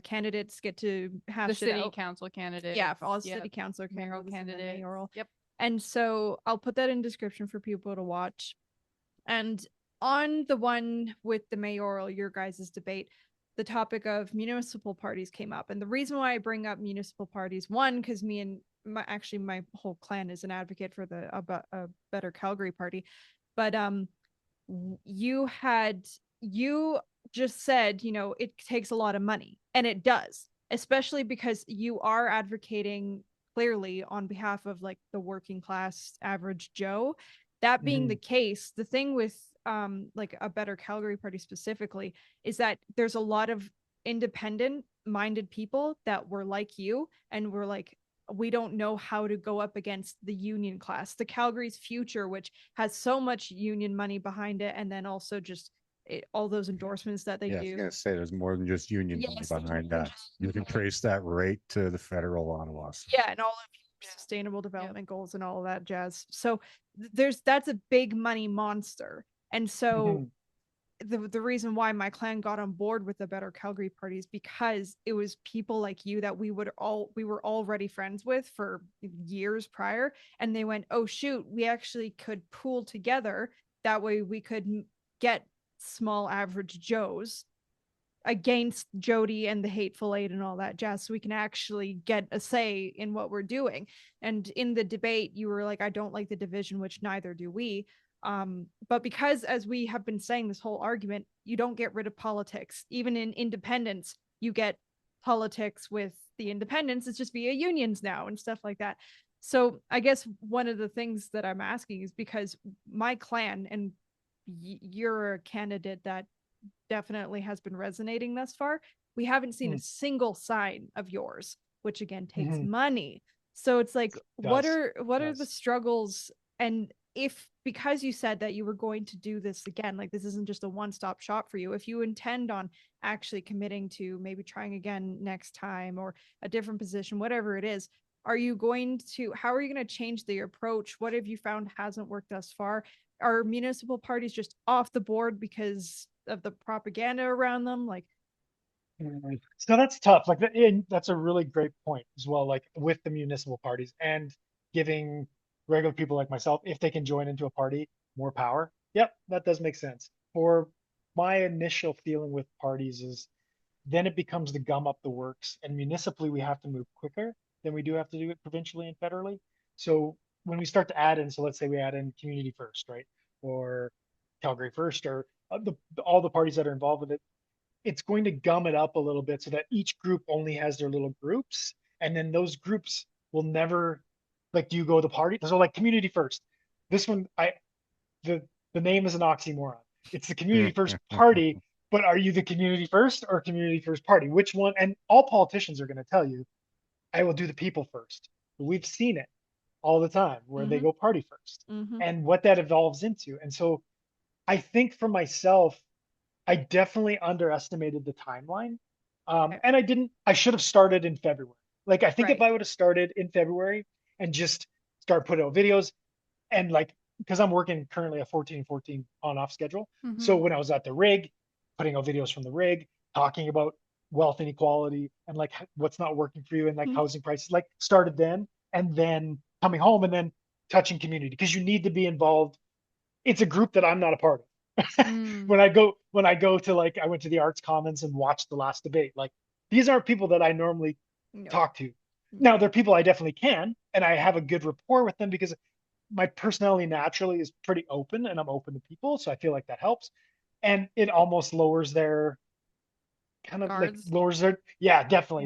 candidates get to hash the it city out. council candidates. Yeah, for all city council mayoral candidates. Mayoral. Yep. And so I'll put that in description for people to watch. And on the one with the mayoral, your guys' debate, the topic of municipal parties came up. And the reason why I bring up municipal parties, one, because me and my whole clan is an advocate for a better Calgary party. but you just said, it takes a lot of money, and it does, especially because you are advocating clearly on behalf of like the working class average Joe. That being the case, the thing with like a Better Calgary Party specifically is that there's a lot of independent minded people that were like you, and were like, we don't know how to go up against the union class, the Calgary's future, which has so much union money behind it, and then also just all those endorsements that they do. I was gonna say there's more than just union money behind that. You can trace that right to the federal Ottawas. Yeah, and all of sustainable development goals and all of that jazz. So that's a big money monster. And so the reason why my clan got on board with the Better Calgary Party is because it was people like you that we were already friends with for years prior, and they went, oh shoot, we actually could pool together, that way we could get small average Joes against Jody and the Hateful Eight and all that jazz, so we can actually get a say in what we're doing. And in the debate, you were like, I don't like the division, which neither do we. But because, as we have been saying this whole argument, you don't get rid of politics. Even in independence, you get politics with the independents. It's just via unions now and stuff like that. So I guess one of the things that I'm asking is because my clan, and you're a candidate that definitely has been resonating thus far, we haven't seen a single sign of yours, which again takes money. So it's like, what are the struggles? And if, because you said that you were going to do this again, like this isn't just a one-stop shop for you, if you intend on actually committing to maybe trying again next time or a different position, whatever it is, how are you going to change the approach? What have you found hasn't worked thus far? Are municipal parties just off the board because of the propaganda around them? Like, so that's tough. Like that's a really great point as well, like with the municipal parties and giving regular people like myself, if they can join into a party, more power. Yep, that does make sense. For my initial feeling with parties is then it becomes the gum up the works, and municipally we have to move quicker than we do have to do it provincially and federally. So when we start to add in, so let's say we add in Community First, right? Or Calgary First, or all the parties that are involved with it, it's going to gum it up a little bit so that each group only has their little groups. And then those groups will never, like, do you go to the party? So like Community First, this one, the name is an oxymoron. It's the Community First Party, but are you the Community First or Community First Party? Which one? And all politicians are going to tell you, I will do the people first. But we've seen it all the time where they go party first, and what that evolves into. And so I think for myself, I definitely underestimated the timeline. And I should have started in February. Like, I think if I would have started in February and just start putting out videos, and like, because I'm working currently a 14-14 on-off schedule. So when I was at the rig, putting out videos from the rig, talking about wealth inequality and like what's not working for you and like housing prices, like started then, and then coming home and then touching community, because you need to be involved. It's a group that I'm not a part of. When I go to, like, I went to the Arts Commons and watched the last debate. Like, these aren't people that I normally talk to. Now, they're people I definitely can, and I have a good rapport with them because my personality naturally is pretty open, and I'm open to people. So I feel like that helps. And it almost lowers their definitely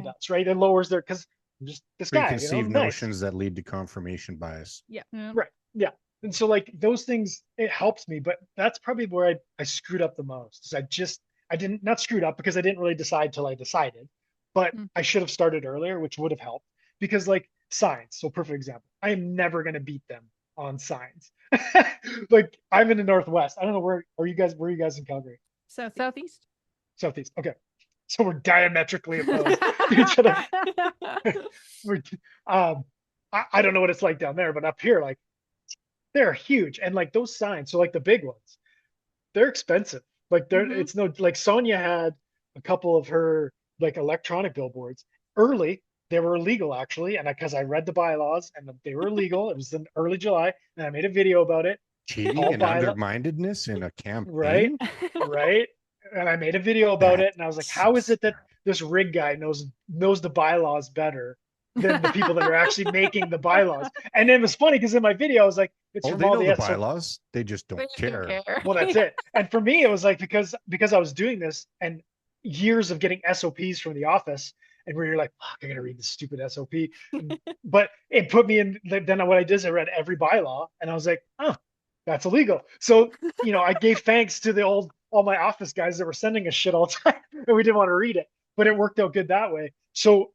does, right? It lowers their, because I'm just this guy, preconceived notions that lead to confirmation bias. Right. Yeah. And so like those things, it helps me, but that's probably where I screwed up the most. Is I didn't, not screwed up because I didn't really decide till I decided, but I should have started earlier, which would have helped. Because like signs, so perfect example, I am never going to beat them on signs. Like, I'm in the Northwest. I don't know where are you guys in Calgary? Southeast. Okay. So we're diametrically opposed to each other. I don't know what it's like down there, but up here, like, they're huge. And like those signs, so like the big ones, they're expensive. Like it's no, like Sonia had a couple of her like electronic billboards early. They were illegal actually, and because I read the bylaws and they were illegal. It was in early July, and I made a video about it. Cheating and undermindedness in a campaign. Right. And I made a video about it, and I was like, how is it that this rig guy knows the bylaws better than the people that are actually making the bylaws. And it was funny because in my video, I was like, it's from they all know the the bylaws. They just don't care. Well, that's it. And for me, it was like because I was doing this and years of getting SOPs from the office, and where you're like, fuck, I gotta read this stupid SOP. But it put me in. Then what I did is I read every bylaw, and I was like, oh, that's illegal. So I gave thanks to all my office guys that were sending us shit all the time, and we didn't want to read it, but it worked out good that way. So.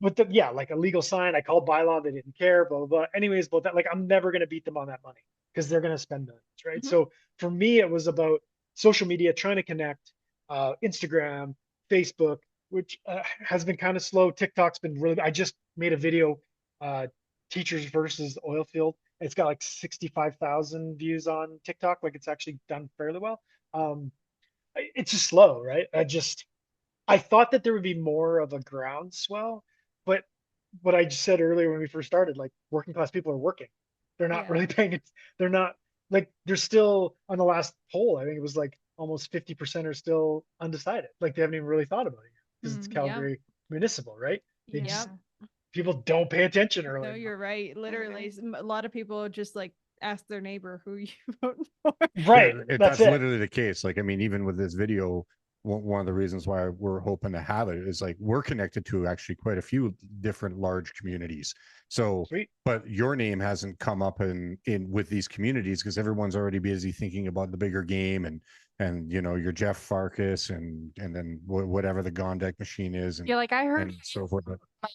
But like a legal sign, I called bylaw, they didn't care, blah, blah, blah. Anyways, but that, like, I'm never going to beat them on that money because they're going to spend millions, right? Mm-hmm. So for me, it was about social media, trying to connect, Instagram, Facebook, which has been kind of slow. TikTok's been really, I just made a video, teachers versus oil field. It's got like 65,000 views on TikTok. Like it's actually done fairly well. It's just slow, right? I thought that there would be more of a groundswell. But what I just said earlier when we first started, like working class people are working. They're not really paying it. They're not like they're still on the last poll. I think it was like almost 50% are still undecided. Like they haven't even really thought about it because it's Calgary municipal, right? People don't pay attention early. No, you're right. Literally, a lot of people just like ask their neighbor who you vote for. Right. That's literally the case. Like, I mean, even with this video, one of the reasons why we're hoping to have it is like we're connected to actually quite a few different large communities. So, Sweet. But your name hasn't come up in with these communities because everyone's already busy thinking about the bigger game and your Jeff Farkas and then whatever the Gondek machine is. And, like I heard and so forth. My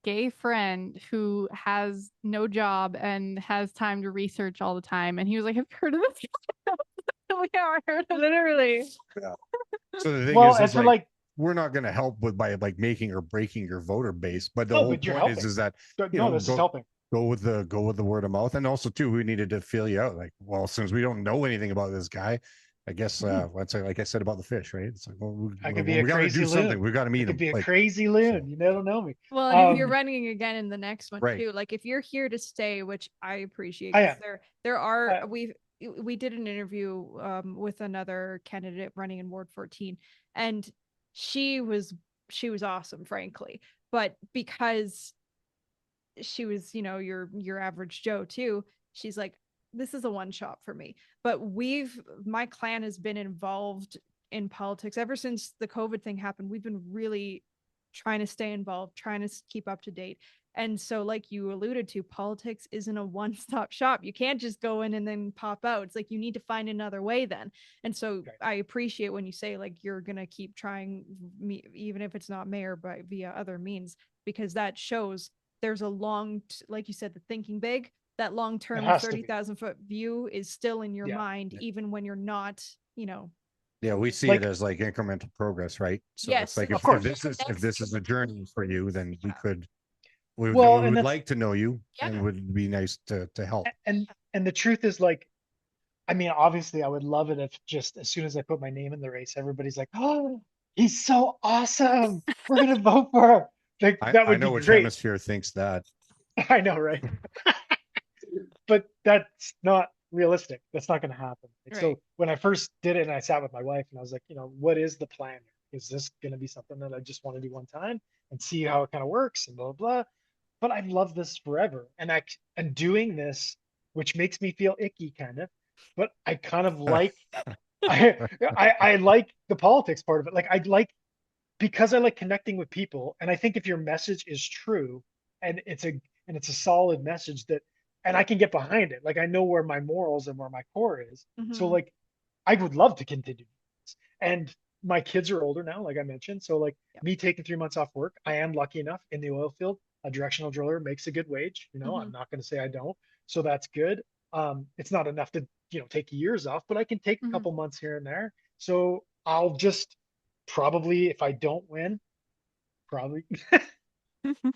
gay friend who has no job and has time to research all the time, and he was like, "Have you heard of this?" Yeah, I heard of it. Literally. Yeah. So the thing is like we're not going to help by like making or breaking your voter base, but the whole point is that this is helping. Go with the word of mouth, and also too, we needed to feel you out. Like, well, since we don't know anything about this guy, I guess let's say, like I said about the fish, right? It's like, well, we got to do something. We got to meet him. Could be a crazy loon. You don't know me. Well, and if you're running again in the next one too, like if you're here to stay, which I appreciate, there are we did an interview with another candidate running in Ward 14, and she was awesome, frankly, but because she was your average Joe too, she's like, this is a one shot for me. But my clan has been involved in politics ever since the COVID thing happened. We've been really trying to stay involved, trying to keep up to date. And so, like you alluded to, politics isn't a one-stop shop. You can't just go in and then pop out. It's like you need to find another way then. And so I appreciate when you say like you're going to keep trying, even if it's not mayor, but via other means, because that shows there's a like you said, the thinking big, that long-term 30,000 foot view is still in your mind, even when you're not, Yeah, we see it as like incremental progress, right? So it's like if this is a journey for you, then we would like to know you, and it would be nice to help. And the truth is, like, I mean, obviously I would love it if just as soon as I put my name in the race, everybody's like, oh, he's so awesome, we're gonna vote for him. Like, that would be great. I know which hemisphere thinks that. I know, right? But that's not realistic. That's not going to happen. Right. So when I first did it, and I sat with my wife, and I was like, what is the plan? Is this going to be something that I just want to do one time and see how it kind of works and blah, blah, blah? But I've loved this forever. And doing this, which makes me feel icky kind of, but I kind of like, I like the politics part of it. Because I like connecting with people. And I think if your message is true and it's a solid message and I can get behind it. Like, I know where my morals and where my core is. Mm-hmm. So like, I would love to continue this. And my kids are older now, like I mentioned. So like me taking 3 months off work, I am lucky enough in the oil field. A directional driller makes a good wage. I'm not going to say I don't. So that's good. It's not enough to, take years off, but I can take a couple months here and there. So I'll just probably, if I don't win,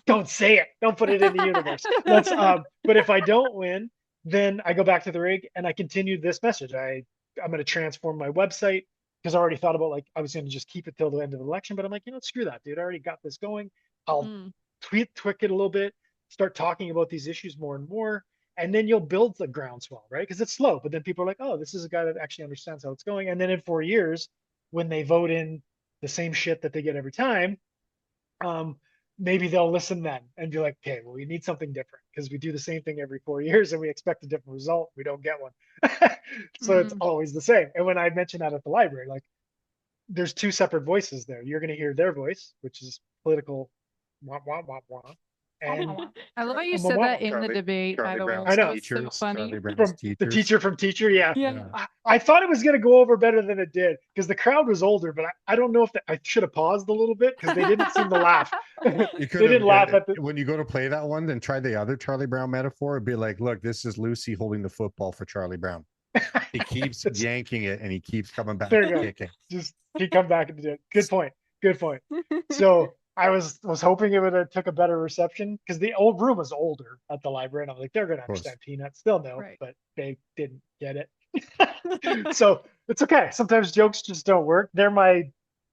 don't say it. Don't put it in the universe. But if I don't win, then I go back to the rig and I continue this message. I'm going to transform my website because I already thought about, like, I was going to just keep it till the end of the election, but I'm like, screw that, dude. I already got this going. I'll tweak it a little bit, start talking about these issues more and more, and then you'll build the groundswell, right? Because it's slow, but then people are like, oh, this is a guy that actually understands how it's going. And then in 4 years, when they vote in the same shit that they get every time, maybe they'll listen then and be like, okay, well, we need something different because we do the same thing every 4 years and we expect a different result. We don't get one. So it's always the same. And when I mentioned that at the library, like there's two separate voices there. You're going to hear their voice, which is political, wah, wah, wah, wah. And I love how you said that in the debate, by the way. I know. So funny. From the teacher from teacher, yeah. Yeah. I thought it was going to go over better than it did because the crowd was older, but I don't know if I should have paused a little bit because they didn't seem to laugh. They didn't laugh at the. When you go to play that one, then try the other Charlie Brown metaphor. It'd be like, look, this is Lucy holding the football for Charlie Brown. He keeps yanking it and he keeps coming back. There you go. Kicking. Just he come back and do it. Good point. Good point. So I was hoping it would have took a better reception because the old room was older at the library, and I'm like, they're gonna understand Peanuts. Still no, Right. but they didn't get it. So it's okay. Sometimes jokes just don't work. They're my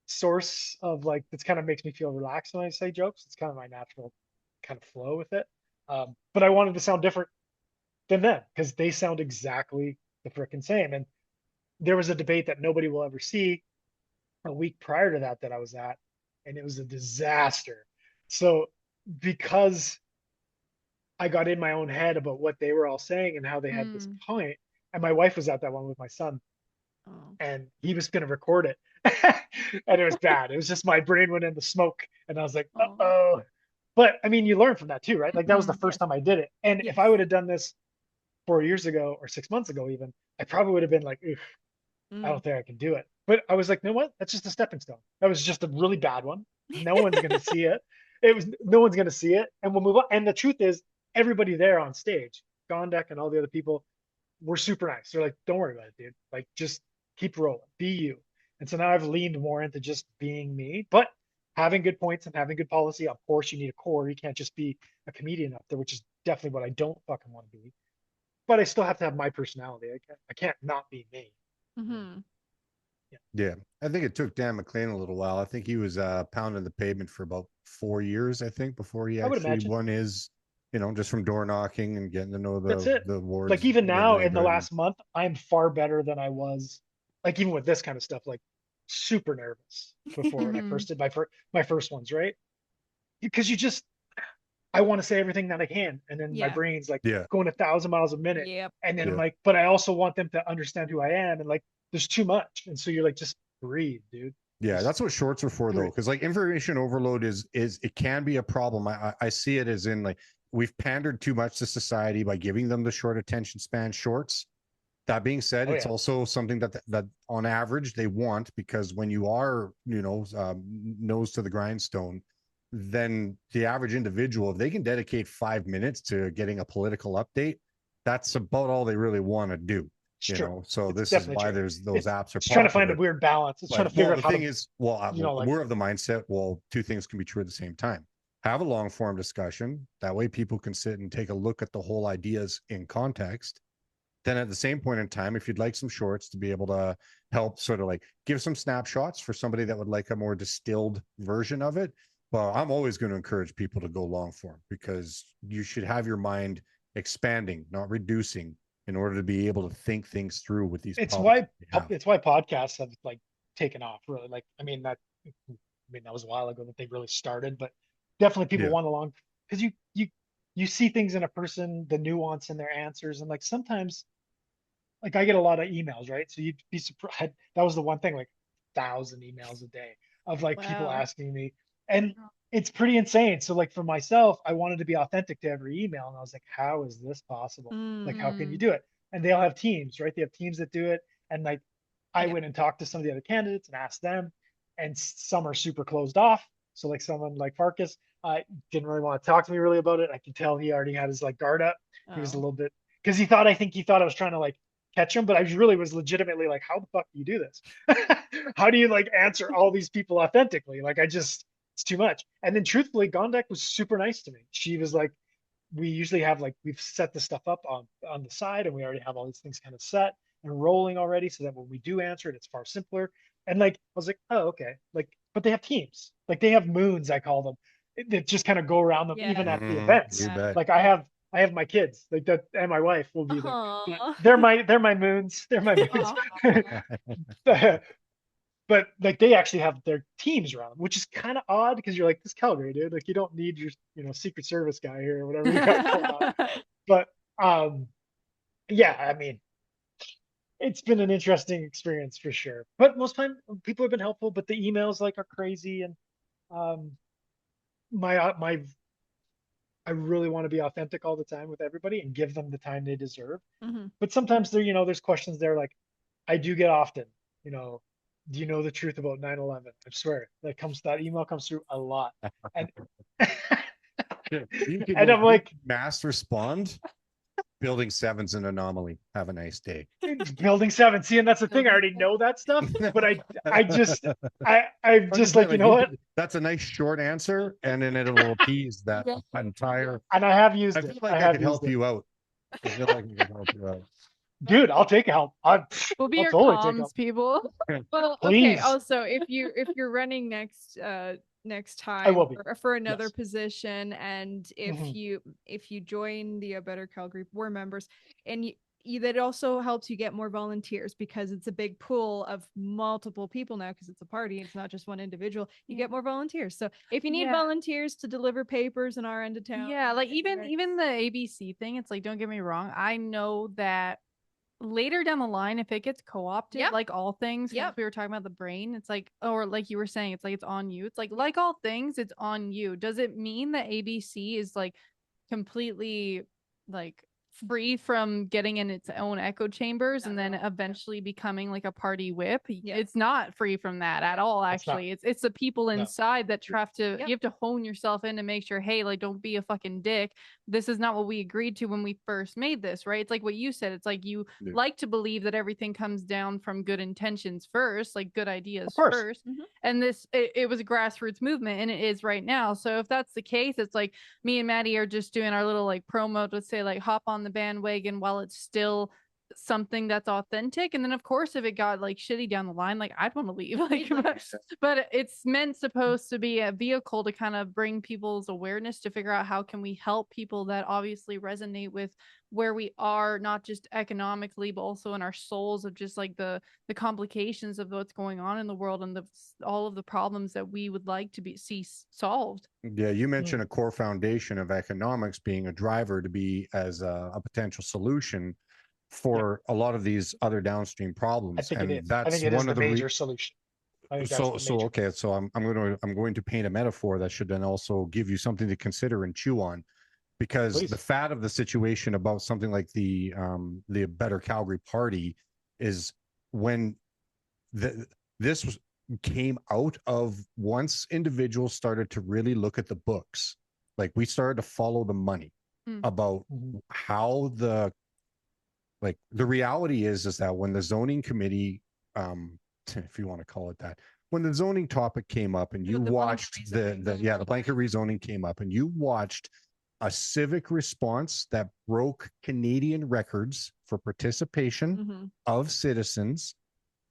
source of like this kind of makes me feel relaxed when I say jokes. It's kind of my natural kind of flow with it. But I wanted to sound different than them because they sound exactly the frickin' same. And there was a debate that nobody will ever see a week prior to that I was at, and it was a disaster. So because I got in my own head about what they were all saying and how they had this point, and my wife was at that one with my son, and he was going to record it, and it was bad. It was just my brain went into smoke, and I was like, uh-oh. But I mean, you learn from that too, right? Like that was the first time I did it, and if I would have done this 4 years ago or 6 months ago, even, I probably would have been like, oof, I don't think I can do it. But I was like, you know what? That's just a stepping stone. That was just a really bad one. No one's going to see it. No one's going to see it. And we'll move on. And the truth is, everybody there on stage, Gondek and all the other people, were super nice. They're like, don't worry about it, dude. Like, just keep rolling. Be you. And so now I've leaned more into just being me. But having good points and having good policy, of course, you need a core. You can't just be a comedian up there, which is definitely what I don't fucking want to be. But I still have to have my personality. I can't not be me. Yeah, I think it took Dan McLean a little while. I think he was pounding the pavement for about 4 years, I think, before he actually won his, just from door knocking and getting to know the wards. Like even now in the last month, I'm far better than I was, like even with this kind of stuff, like super nervous before when I first did my first ones, right? Because I want to say everything that I can. And then my brain's like going 1,000 miles a minute. And then I'm like, but I also want them to understand who I am. And like, there's too much. And so you're like, just breathe, dude. Yeah, that's what shorts are for though. Cause like information overload is it can be a problem. I see it as in like, we've pandered too much to society by giving them the short attention span shorts. That being said, it's also something that on average they want, because when you are, nose to the grindstone, then the average individual, if they can dedicate 5 minutes to getting a political update, that's about all they really want to do. So this is why there's those apps are trying to find a weird balance. It's trying to figure out how we're of the mindset, two things can be true at the same time. Have a long form discussion. That way people can sit and take a look at the whole ideas in context. Then at the same point in time, if you'd like some shorts to be able to help sort of like give some snapshots for somebody that would like a more distilled version of it. Well, I'm always going to encourage people to go long form, because you should have your mind expanding, not reducing, in order to be able to think things through with these. It's why podcasts have like taken off, really. Like, I mean, that was a while ago that they really started, but definitely people want along, because you see things in a person, the nuance in their answers. And like, sometimes like I get a lot of emails, right? So you'd be surprised. That was the one thing, like 1,000 emails a day of like people asking me, and it's pretty insane. So like for myself, I wanted to be authentic to every email. And I was like, how is this possible? Like, how can you do it? And they all have teams, right? They have teams that do it. And like, I went and talked to some of the other candidates and asked them, and some are super closed off. So like someone like Farkas, didn't really want to talk to me really about it. I could tell he already had his like guard up. He was a little bit, because he thought I was trying to like catch him, but I really was legitimately like, how the fuck do you do this? How do you like answer all these people authentically? Like, it's too much. And then truthfully, Gondek was super nice to me. She was like, we usually have like, we've set the stuff up on the side, and we already have all these things kind of set and rolling already, so that when we do answer it, it's far simpler. And like, I was like, oh, okay. Like, but they have teams, like they have moons, I call them, that just kind of go around them, even at the events. Like I have my kids like that, and my wife will be there. They're my moons. They're my moons. but like they actually have their teams around, which is kind of odd because you're like, this Calgary, dude, like you don't need your, Secret Service guy here or whatever you got going on. But yeah, I mean, it's been an interesting experience for sure. But most time people have been helpful, but the emails like are crazy, and my I really want to be authentic all the time with everybody and give them the time they deserve. But sometimes there's questions there like I do get often, do you know the truth about 9/11? I swear that email comes through a lot. And and I'm like, mass respond. Building 7's an anomaly. Have a nice day. Building 7. See, and that's the thing. I already know that stuff, but I'm just like, you know what? That's a nice short answer, and then it'll appease that entire. And I have used it. I feel like I could help you out. I feel like I could help you out. Dude, I'll take help. We'll be your comms people. Well, okay. Also, if you're running next time I will be. for another position, and if you join the Better Calgary board members, and that also helps you get more volunteers because it's a big pool of multiple people now because it's a party. It's not just one individual. You get more volunteers. So if you need volunteers to deliver papers in our end of town. Yeah, like even the ABC thing, it's like, don't get me wrong. I know that later down the line, if it gets co-opted, like all things, we were talking about the brain, it's like, or like you were saying, it's like it's on you. It's like all things, it's on you. Does it mean that ABC is like completely like free from getting in its own echo chambers and then eventually becoming like a party whip? It's not free from that at all. Actually, it's the people inside that have to you have to hone yourself in to make sure, hey, like, don't be a fucking dick. This is not what we agreed to when we first made this, right? It's like what you said. It's like you like to believe that everything comes down from good intentions first, like good ideas first. And it was a grassroots movement, and it is right now. So if that's the case, it's like me and Maddie are just doing our little like promo to say like hop on the bandwagon while it's still something that's authentic. And then of course if it got like shitty down the line, like I'd want to leave, like but it's supposed to be a vehicle to kind of bring people's awareness to figure out how can we help people that obviously resonate with where we are, not just economically but also in our souls, of just like the complications of what's going on in the world and all of the problems that we would like to see solved. Yeah, you mentioned a core foundation of economics being a driver to be as a potential solution for a lot of these other downstream problems. I think and it is. that's I think it one is of the the major solution. Okay, so I'm going to paint a metaphor that should then also give you something to consider and chew on, because the fat of the situation about something like the Better Calgary Party is when this came out of once individuals started to really look at the books, like we started to follow the money about how the reality is that when the zoning committee, if you want to call it that, when the zoning topic came up and you watched the blanket rezoning came up and you watched a civic response that broke Canadian records for participation of citizens,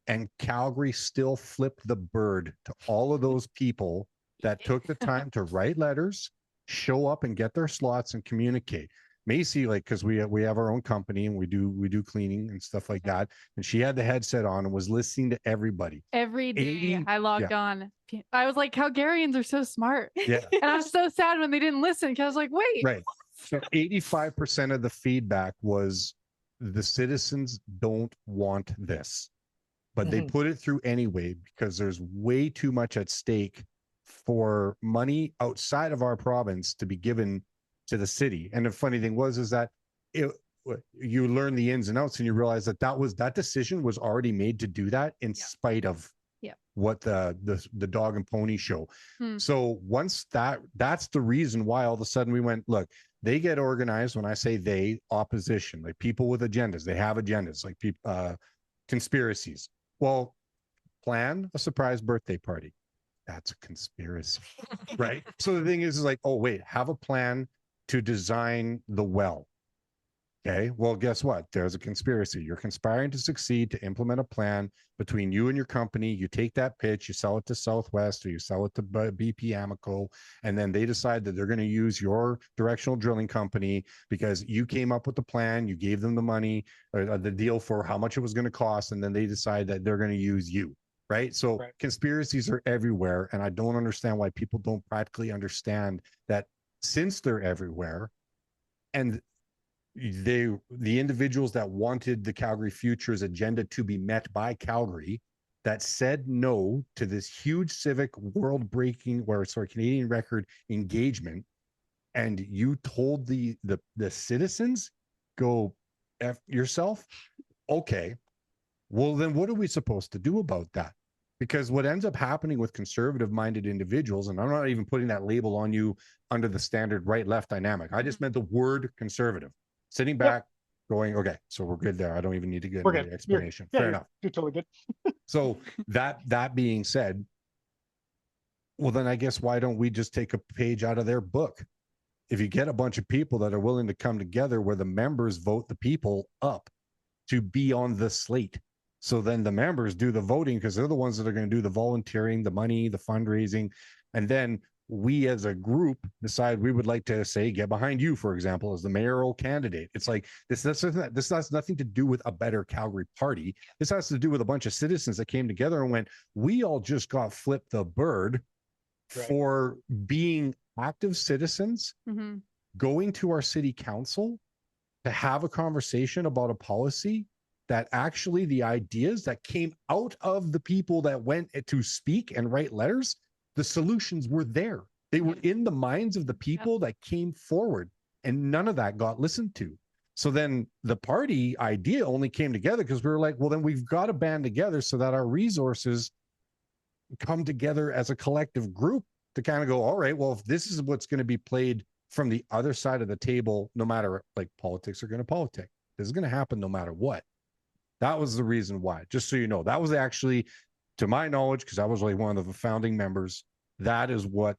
and Calgary still flipped the bird to all of those people that took the time to write letters, show up and get their slots and communicate. MayCee, like, because we have our own company and we do cleaning and stuff like that, and she had the headset on and was listening to everybody every day. I logged on. I was like, Calgarians are so smart. And I was so sad when they didn't listen, because I was like, wait. Right. So 85% of the feedback was the citizens don't want this, but they put it through anyway because there's way too much at stake for money outside of our province to be given to the city. And the funny thing is that you learn the ins and outs and you realize that decision was already made to do that in spite of what the dog and pony show. So once that's the reason why all of a sudden we went, look, they get organized. When I say they, opposition, like people with agendas, they have agendas, like people, conspiracies. Well, plan a surprise birthday party. That's a conspiracy, right? So the thing is like, oh wait, have a plan to design the well. Okay, well, guess what? There's a conspiracy. You're conspiring to succeed, to implement a plan between you and your company. You take that pitch, you sell it to Southwest or you sell it to BP Amico, and then they decide that they're going to use your directional drilling company because you came up with the plan, you gave them the money, or the deal for how much it was going to cost, and then they decide that they're going to use you. right? So conspiracies are everywhere. And I don't understand why people don't practically understand that since they're everywhere, and the individuals that wanted the Calgary Futures agenda to be met by Calgary, that said no to this huge civic Canadian record engagement, and you told the citizens, go F yourself. Okay, well then what are we supposed to do about that? Because what ends up happening with conservative minded individuals, and I'm not even putting that label on you under the standard right left dynamic, I just meant the word conservative, sitting back going, okay, so we're good there. I don't even need to get into the explanation. Fair enough. You're totally good. So that being said, well, then I guess why don't we just take a page out of their book? If you get a bunch of people that are willing to come together where the members vote the people up to be on the slate. So then the members do the voting because they're the ones that are going to do the volunteering, the money, the fundraising. And then we as a group decide we would like to say, get behind you, for example, as the mayoral candidate. It's like this has nothing to do with a better Calgary party. This has to do with a bunch of citizens that came together and went, we all just got flipped the bird for being active citizens, going to our city council to have a conversation about a policy that actually the ideas that came out of the people that went to speak and write letters, the solutions were there. They were in the minds of the people that came forward, and none of that got listened to. So then the party idea only came together because we were like, well, then we've got to band together so that our resources come together as a collective group to kind of go, all right, well, if this is what's going to be played from the other side of the table, no matter, like, politics are going to politic. This is going to happen no matter what. That was the reason why, just so you know. That was actually, to my knowledge, because I was like one of the founding members, that is what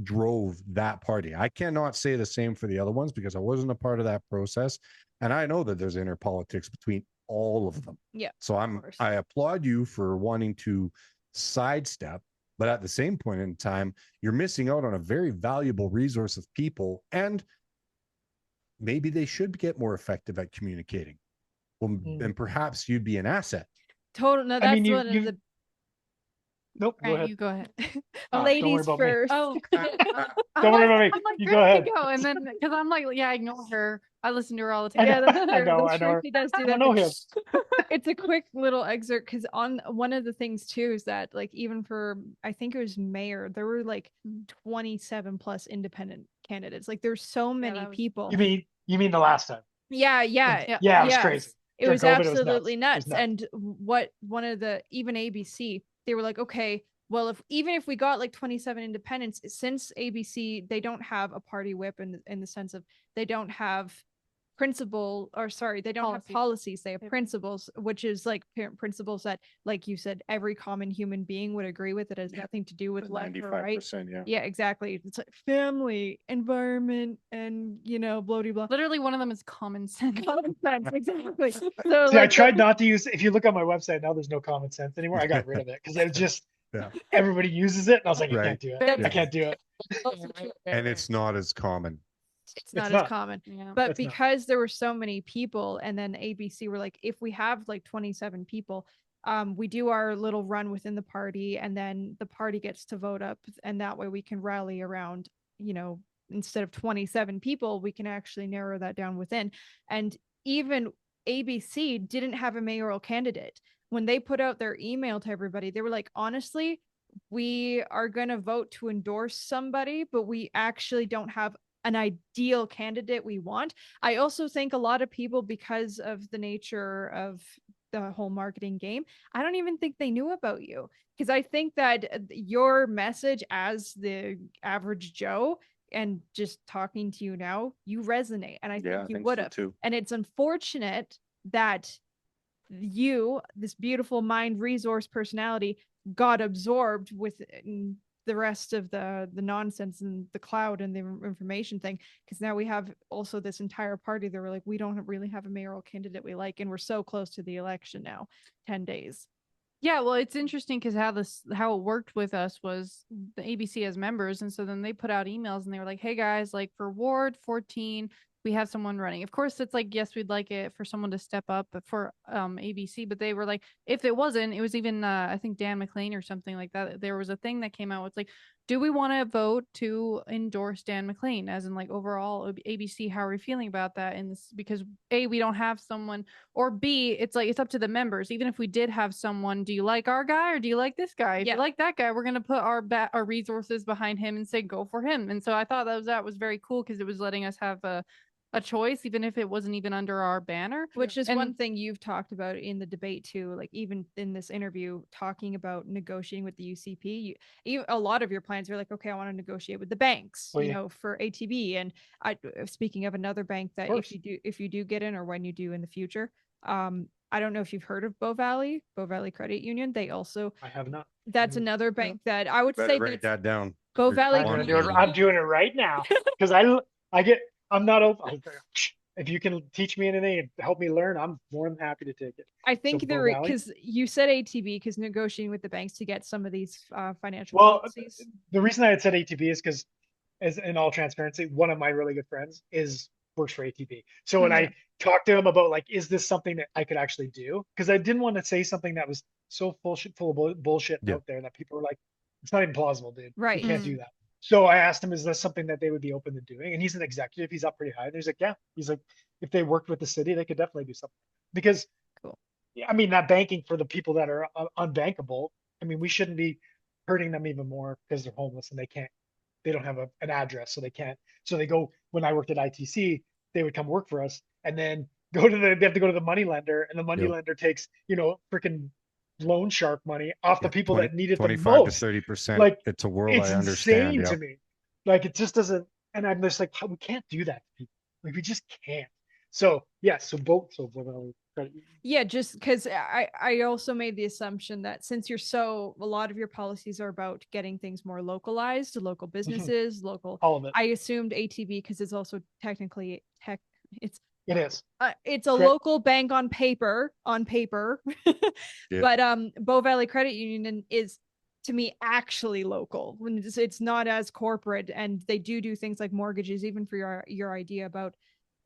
drove that party. I cannot say the same for the other ones because I wasn't a part of that process. And I know that there's inner politics between all of them. Yeah. So I applaud you for wanting to sidestep, but at the same point in time, you're missing out on a very valuable resource of people, and maybe they should get more effective at communicating. Well, then perhaps you'd be an asset. Total. No, that's one of the. Nope. Go ahead. You go ahead. Ladies first. Oh, don't worry about me. Like, you go ahead. Go. And then, because I'm like, yeah, ignore her. I listen to her all the time. Yeah, that's true. I know. He does do that. I know him. It's a quick little excerpt because on one of the things too is that, like, even for, I think it was mayor, there were like 27 plus independent candidates. Like, there's so many people. You mean the last time? Yeah. It was crazy. It was absolutely nuts. And what one of the, even ABC, they were like, okay, well, even if we got like 27 independents, since ABC, they don't have a party whip in the sense of they don't have they don't have policies, they have principles, which is like principles that, like you said, every common human being would agree with. It has nothing to do with left or right. Yeah, exactly. It's like family, environment, and blah blah blah. Literally, one of them is common sense. Common sense, exactly. So see, I tried not to use. If you look on my website now, there's no common sense anymore. I got rid of it because it just everybody uses it, and I was like, I can't do it. I can't do it. And it's not as common. It's not as common. Yeah. But because there were so many people, and then ABC were like, if we have like 27 people, we do our little run within the party, and then the party gets to vote up, and that way we can rally around, instead of 27 people, we can actually narrow that down within. And even ABC didn't have a mayoral candidate. When they put out their email to everybody, they were like, honestly, we are going to vote to endorse somebody, but we actually don't have an ideal candidate we want. I also think a lot of people, because of the nature of the whole marketing game, I don't even think they knew about you, because I think that your message as the average Joe, and just talking to you now, you resonate, and I think you would have. So, and it's unfortunate that you, this beautiful mind resource personality, got absorbed with the rest of the nonsense and the cloud and the information thing, because now we have also this entire party that we're like, we don't really have a mayoral candidate we like, and we're so close to the election now, 10 days. Yeah, well, it's interesting because how it worked with us was the ABC has members, and so then they put out emails and they were like, hey guys, like for Ward 14, we have someone running. Of course, it's like, yes, we'd like it for someone to step up for ABC, but they were like, if it wasn't, it was even I think Dan McLean or something like that. There was a thing that came out with like, do we want to vote to endorse Dan McLean, as in like overall ABC? How are we feeling about that? And this, because A, we don't have someone, or B, it's like it's up to the members. Even if we did have someone, do you like our guy or do you like this guy? If you like that guy, we're gonna put our resources behind him and say go for him. And so I thought that was very cool because it was letting us have a choice, even if it wasn't even under our banner. Which is one thing you've talked about in the debate too, like even in this interview, talking about negotiating with the UCP. A lot of your plans are like, okay, I want to negotiate with the banks, you know, for ATB. And speaking of another bank that if you do get in, or when you do in the future, I don't know if you've heard of Bow Valley Credit Union. They also, I have not. That's another bank that I would say write that down. Bow Valley. I'm doing it right now because I'm not open. If you can teach me anything and help me learn, I'm more than happy to take it. I think because you said ATB, because negotiating with the banks to get some of these financial policies. The reason I had said ATB is because, as in all transparency, one of my really good friends works for ATB. So when I talked to him about like, is this something that I could actually do? Because I didn't want to say something that was so full of bullshit out there that people were like, it's not even plausible, dude. Right. You can't do that. So I asked him, is this something that they would be open to doing? And he's an executive. He's up pretty high. And he's like, yeah. He's like, if they worked with the city, they could definitely do something. Because, I mean, that banking for the people that are unbankable, I mean, we shouldn't be hurting them even more because they're homeless and they don't have an address, so they can't. So they go, when I worked at ITC, they would come work for us and then they have to go to the money lender, and the money lender takes, freaking loan shark money off the people that need it the most. 25 to 30%. Like, it's a world I understand. It's insane to me. Like, it just doesn't, and I'm just like, we can't do that to people. Like, we just can't. So yeah, just because I also made the assumption that since a lot of your policies are about getting things more localized to local businesses, local, all of it. I assumed ATB, because it's also technically it is. It's a local bank on paper, but Bow Valley Credit Union is, to me, actually local. When it's not as corporate, and they do things like mortgages, even for your idea about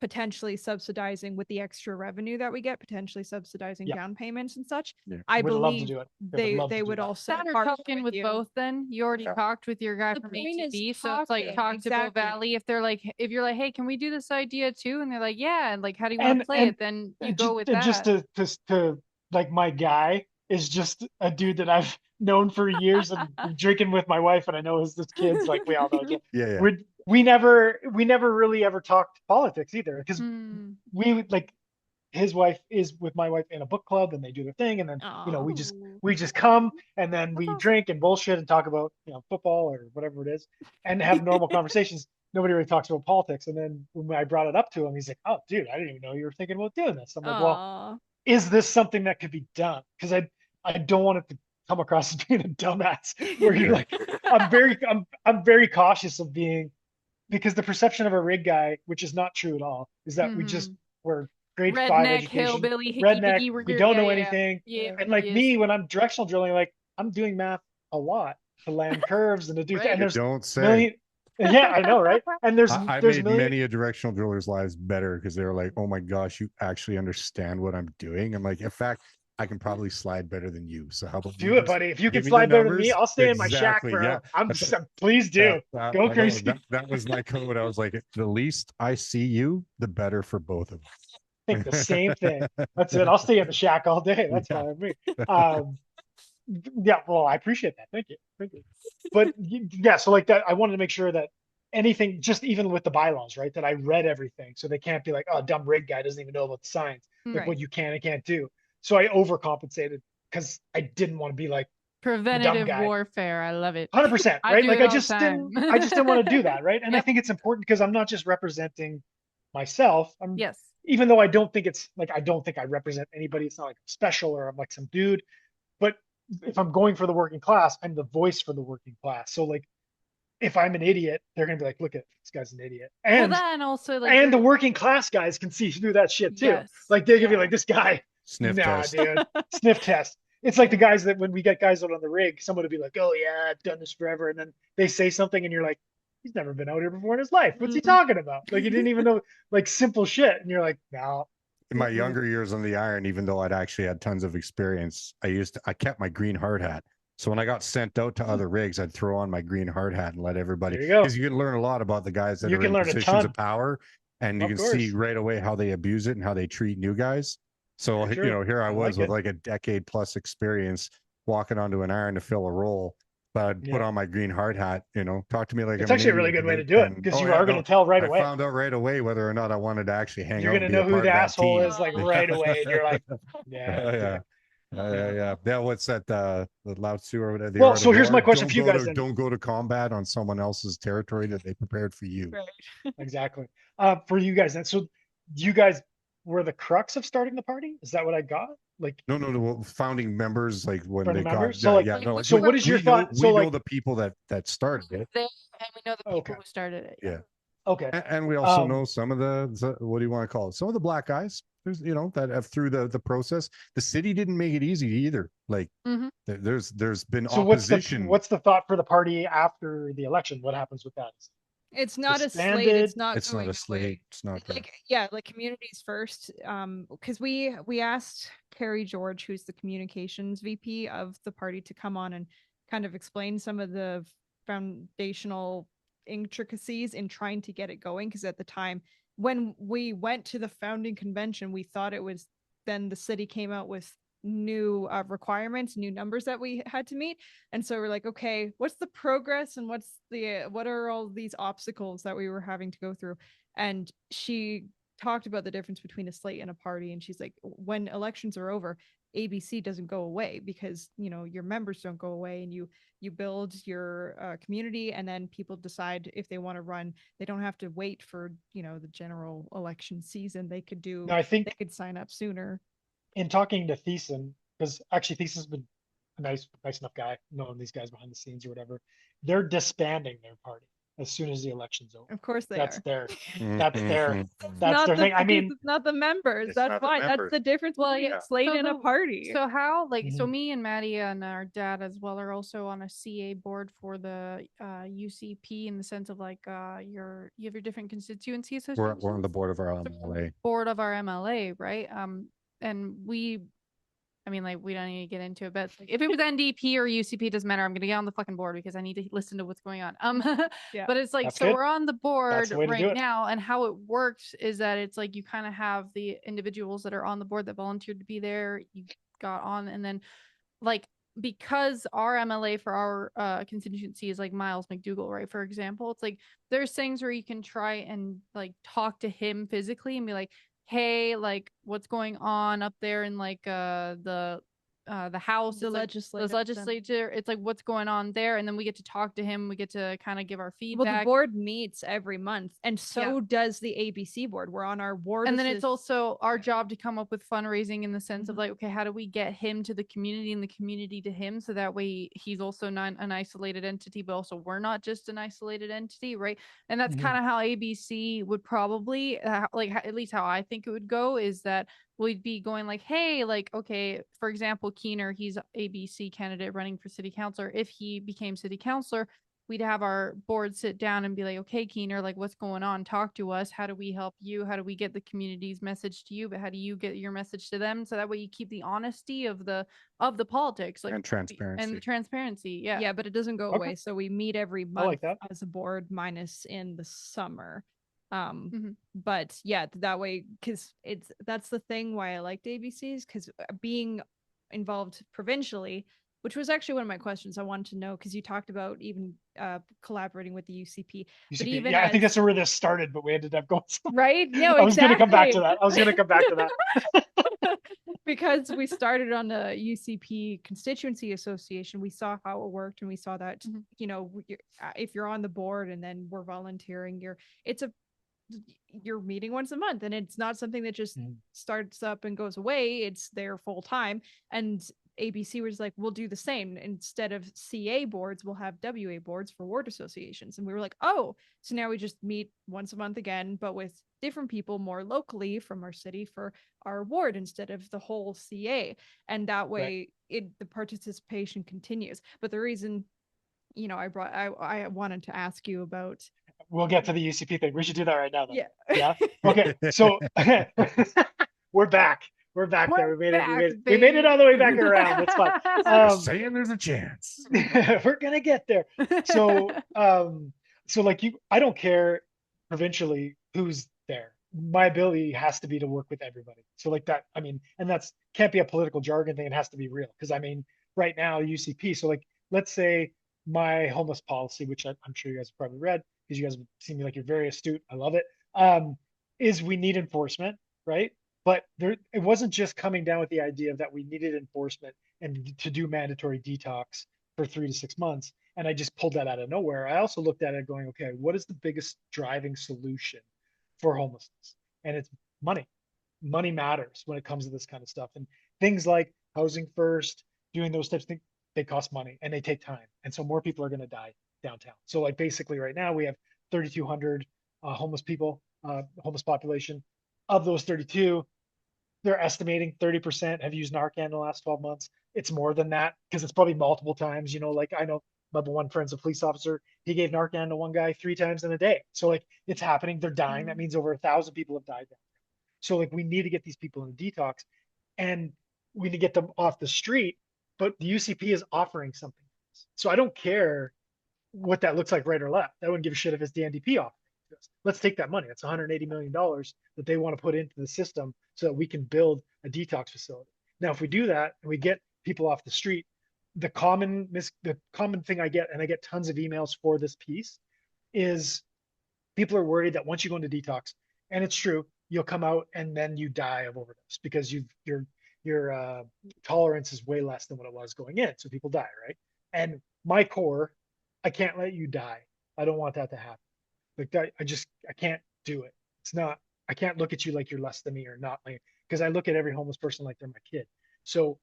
potentially subsidizing with the extra revenue that we get, potentially subsidizing down payments and such. I believe they would also talking with both. Then you already talked with your guy from ATB, so it's like talk to Bow Valley. If you're like, hey, can we do this idea too? And they're like, yeah, and like, how do you want to play it? Then you go with that. Just to like, my guy is just a dude that I've known for years and drinking with my wife, and I know his kids, like, we all know. We never really ever talked politics either, because we, like, his wife is with my wife in a book club and they do their thing, and then we just come and then we drink and bullshit and talk about football or whatever it is and have normal conversations. Nobody really talks about politics. And then when I brought it up to him, he's like, oh dude, I didn't even know you were thinking about doing this. I'm like, well, is this something that could be done? Because I don't want it to come across as being a dumbass where you're like, I'm very cautious of being, because the perception of a rig guy, which is not true at all, is that we're grade 5 education, hillbilly, redneck, we don't know anything. And like me, when I'm directional drilling, like, I'm doing math a lot to land curves and to do and there's don't say I know, right? And there's made many a directional driller's lives better because they were like, oh my gosh, you actually understand what I'm doing. I'm like, in fact, I can probably slide better than you. So how about do it, buddy? If you can slide better than me, I'll stay in my shack, bro. Yeah. Please do. Go crazy. That was my code. I was like, the least I see you, the better for both of us. I think the same thing. That's it. I'll stay in the shack all day. That's fine with me. Well, I appreciate that. Thank you. But so like that, I wanted to make sure that anything, just even with the bylaws, right, that I read everything, so they can't be like, oh, dumb rig guy doesn't even know about the signs, like what you can and can't do. So I overcompensated because I didn't want to be like preventative warfare. I love it. 100%, right? Like, I just didn't want to do that, right? And I think it's important because I'm not just representing myself. Even though I don't think I represent anybody. It's not like I'm special or I'm like some dude. But if I'm going for the working class, I'm the voice for the working class. So like, if I'm an idiot, they're gonna be like, look at this guy's an idiot. And also like, and the working class guys can see through that shit too. Like, they're gonna be like, this guy. Sniff test. Dude. Sniff test. It's like the guys that when we get guys out on the rig, someone would be like, oh yeah, I've done this forever. And then they say something and you're like, he's never been out here before in his life. What's he talking about? Like, he didn't even know like simple shit. And you're like, no. In my younger years on the iron, even though I'd actually had tons of experience, I kept my green hard hat. So when I got sent out to other rigs, I'd throw on my green hard hat and let everybody, because you can learn a lot about the guys that are in positions of power, and you can see right away how they abuse it and how they treat new guys. So, you know, here I was with like a decade plus experience walking onto an iron to fill a role, but I'd put on my green hard hat, you know, talk to me like it's actually a really good way to do it, because you are going to tell right away. I found out right away whether or not I wanted to actually hang out. You're going to know who the asshole is like right away. And you're like, yeah. What's that? The Lao Tzu or whatever. Well, so here's my question for you guys. Don't go to combat on someone else's territory that they prepared for you. Right. Exactly. For you guys, then, so you guys were the crux of starting the party? Is that what I got? Like, no, founding members, like when they members? got, so so what is your thought? We know the people that started it, and we know the people who started it. Yeah. Okay. And we also know some of the what do you want to call it? Some of the black guys, you know, that have through the process. The city didn't make it easy either. Like, there's been opposition. What's the thought for the party after the election? What happens with that? It's not a slate. It's not a slate. It's not like like communities first. Because we asked Carrie George, who's the communications VP of the party, to come on and kind of explain some of the foundational intricacies in trying to get it going. Because at the time when we went to the founding convention, we thought it was then the city came out with new requirements, new numbers that we had to meet, and so we're like, okay, what's the progress and what are all these obstacles that we were having to go through? And she talked about the difference between a slate and a party, and she's like, when elections are over, ABC doesn't go away, because you know your members don't go away, and you build your community, and then people decide if they want to run. They don't have to wait for, you know, the general election season. They could do, I think they could sign up sooner. In talking to Thiessen, because actually Thiessen's been a nice enough guy, knowing these guys behind the scenes or whatever, they're disbanding their party as soon as the election's over. Of course that's are. That's their thing. I mean, it's not the members. That's fine. That's the difference. Well, slate in a party. So how, like, so me and Maddie and our dad as well are also on a CA board for the UCP, in the sense of like you have your different constituency associations. We're on the board of our MLA. Board of our MLA, right? And we don't need to get into it, but if it was NDP or UCP, it doesn't matter. I'm gonna get on the fucking board because I need to listen to what's going on. But it's like, so we're on the board right now, and how it works is that it's like you kind of have the individuals that are on the board that volunteered to be there, you got on, and then like, because our MLA for our constituency is like Miles McDougall, right? For example, it's like there's things where you can try and like talk to him physically and be like, hey, like, what's going on up there in like the house, the legislature, it's like, what's going on there? And then we get to talk to him, we get to kind of give our feedback. Well, the board meets every month, and so does the ABC board. We're on our board, and then it's also our job to come up with fundraising, in the sense of like, okay, how do we get him to the community and the community to him, so that way he's also not an isolated entity, but also we're not just an isolated entity, right? And that's kind of how ABC would probably like, at least how I think it would go, is that we'd be going like, hey, like, okay, for example, Keener, he's ABC candidate running for city councilor. If he became city councilor, we'd have our board sit down and be like, okay, Keener, like, what's going on? Talk to us. How do we help you? How do we get the community's message to you? But how do you get your message to them? So that way you keep the honesty of the politics, like, and transparency. And the transparency. Yeah, but it doesn't go away. So we meet every month as a board, minus in the summer. But yeah, that way, because that's the thing why I liked ABCs, because being involved provincially, which was actually one of my questions I wanted to know, because you talked about even collaborating with the UCP. But even I think that's where this started, but we ended up going right. No, I was going to come back to that. Because we started on the UCP Constituency Association, we saw how it worked, and we saw that you know, if you're on the board and then we're volunteering, you're meeting once a month, and it's not something that just starts up and goes away. It's there full time. And ABC was like, we'll do the same. Instead of CA boards, we'll have WA boards for ward associations. And we were like, oh, so now we just meet once a month again, but with different people more locally from our city for our ward instead of the whole CA. And that way the participation continues. But the reason you know, I wanted to ask you about. We'll get to the UCP thing. We should do that right now, then. Yeah. Yeah. Okay. So we're back. We're back there. We made it all the way back around. That's fine. Saying there's a chance. We're gonna get there. So like I don't care provincially who's there. My ability has to be to work with everybody. So like that, I mean, and that's can't be a political jargon thing. It has to be real. Because I mean, right now UCP. So like, let's say my homeless policy, which I'm sure you guys have probably read because you guys seem like you're very astute. I love it. Is we need enforcement, right? But it wasn't just coming down with the idea of that we needed enforcement and to do mandatory detox for 3 to 6 months. And I just pulled that out of nowhere. I also looked at it going, okay, what is the biggest driving solution for homelessness? And it's money. Money matters when it comes to this kind of stuff. And things like housing first, doing those types of things, they cost money and they take time. And so more people are going to die downtown. So like basically right now we have 3,200 homeless people, homeless population. Of those 32, they're estimating 30% have used Narcan in the last 12 months. It's more than that because it's probably multiple times. You know, like I know my one friend's a police officer. He gave Narcan to one guy 3 times in a day. So like it's happening. They're dying. That means over 1,000 people have died. So like we need to get these people in a detox and we need to get them off the street. But the UCP is offering something. So I don't care what that looks like, right or left. I wouldn't give a shit if it's the NDP offering. Let's take that money. That's $180 million that they want to put into the system so that we can build a detox facility. Now, if we do that and we get people off the street, the common thing I get, and I get tons of emails for this piece, is people are worried that once you go into detox, and it's true, you'll come out and then you die of overdose because your tolerance is way less than what it was going in. So people die, right? And my core, I can't let you die. I don't want that to happen. Like that, I can't do it. It's not, I can't look at you like you're less than me or not, because I look at every homeless person like they're my kid. So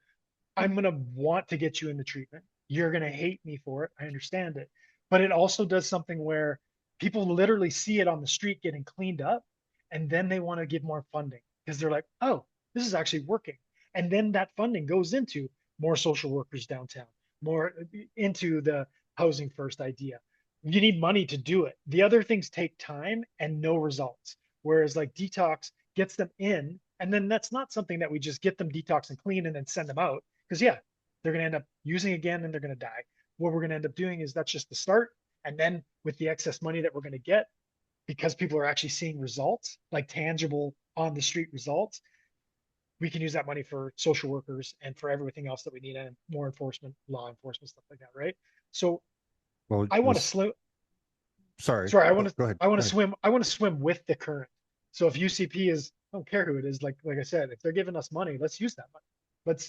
I'm going to want to get you into treatment. You're going to hate me for it. I understand it. But it also does something where people literally see it on the street getting cleaned up, and then they want to give more funding because they're like, oh, this is actually working. And then that funding goes into more social workers downtown, more into the housing first idea. You need money to do it. The other things take time and no results. Whereas like detox gets them in, and then that's not something that we just get them detox and clean and then send them out. Because yeah, they're going to end up using again and they're going to die. What we're going to end up doing is that's just the start. And then with the excess money that we're going to get, because people are actually seeing results, like tangible on the street results, we can use that money for social workers and for everything else that we need, and more enforcement, law enforcement, stuff like that, right? So well, I want to swim. Sorry, I want to. Go ahead. I want to swim. I want to swim with the current. So if UCP is, I don't care who it is. Like I said, if they're giving us money, let's use that money.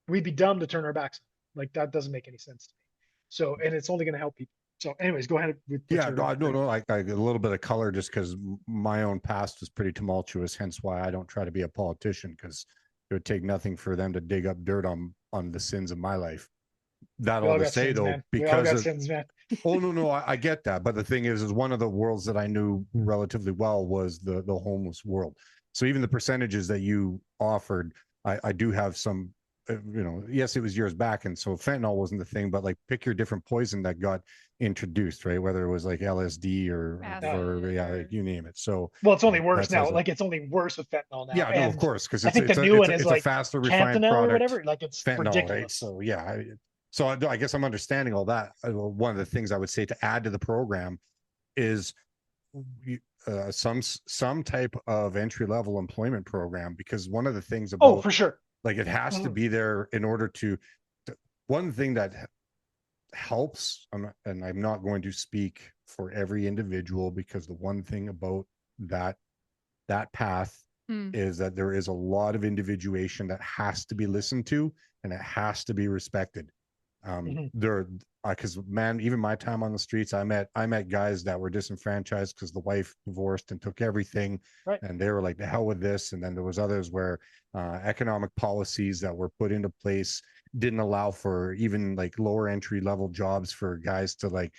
We'd be dumb to turn our backs on. Like that doesn't make any sense to me. So, and it's only going to help people. So, anyways, go ahead. Yeah, no, I a little bit of color just because my own past was pretty tumultuous. Hence why I don't try to be a politician, because it would take nothing for them to dig up dirt on the sins of my life. That all to say sins, though, man. Because of sins, man. Oh no, I get that, but the thing is one of the worlds that I knew relatively well was the homeless world. So even the percentages that you offered, I do have some. Yes, it was years back, and so fentanyl wasn't the thing, but like pick your different poison that got introduced, right? Whether it was like LSD or you name it. So well, it's only worse now. Like it's only worse with fentanyl now. Yeah, no, of course, because I think the new one is like a faster refined product or whatever. Like it's fentanyl, ridiculous. Right? So yeah, so I guess I'm understanding all that. One of the things I would say to add to the program is some type of entry level employment program, because one of the things about for sure. Like it has to be there in order to one thing that helps, and I'm not going to speak for every individual, because the one thing about that path is that there is a lot of individuation that has to be listened to, and it has to be respected. Because man, even my time on the streets, I met guys that were disenfranchised because the wife divorced and took everything, right. And they were like, the hell with this. And then there was others where economic policies that were put into place didn't allow for even like lower entry level jobs for guys to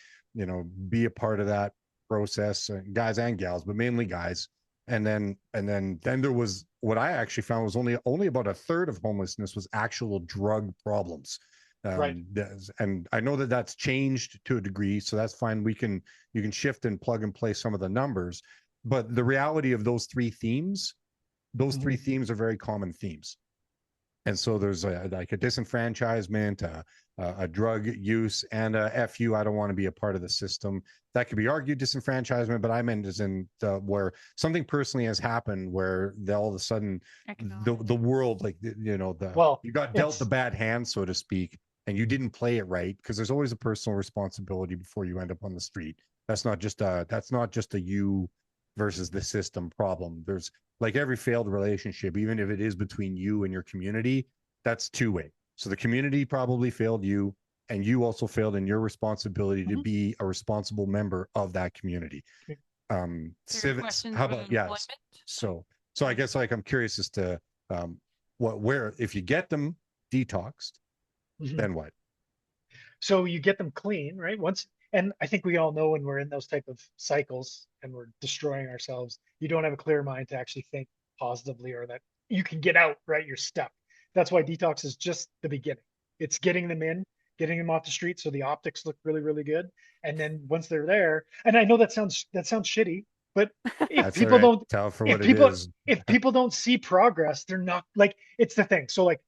be a part of that process, guys and gals, but mainly guys. And then there was, what I actually found was only about a third of homelessness was actual drug problems. Right. And I know that that's changed to a degree, so that's fine. You can shift and plug and play some of the numbers, but the reality of those three themes are very common themes. And so there's like a disenfranchisement, a drug use, and a FU, I don't want to be a part of the system. That could be argued disenfranchisement, but I meant as in where something personally has happened where all of a sudden the world, like, you know, you got dealt the bad hand, so to speak, and you didn't play it right, because there's always a personal responsibility before you end up on the street. That's not just a you versus the system problem. There's, like, every failed relationship, even if it is between you and your community, that's two-way. So the community probably failed you, and you also failed in your responsibility to be a responsible member of that community. Civics, how about, yes. So I guess, like, I'm curious as to where, if you get them detoxed, then what? So you get them clean, right? And I think we all know when we're in those type of cycles and we're destroying ourselves, you don't have a clear mind to actually think positively, or that you can get out, right? You're stuck. That's why detox is just the beginning. It's getting them in, getting them off the street so the optics look really, really good. And then once they're there, and I know that sounds shitty, but if people don't see progress, they're not, like, it's the thing. So, like,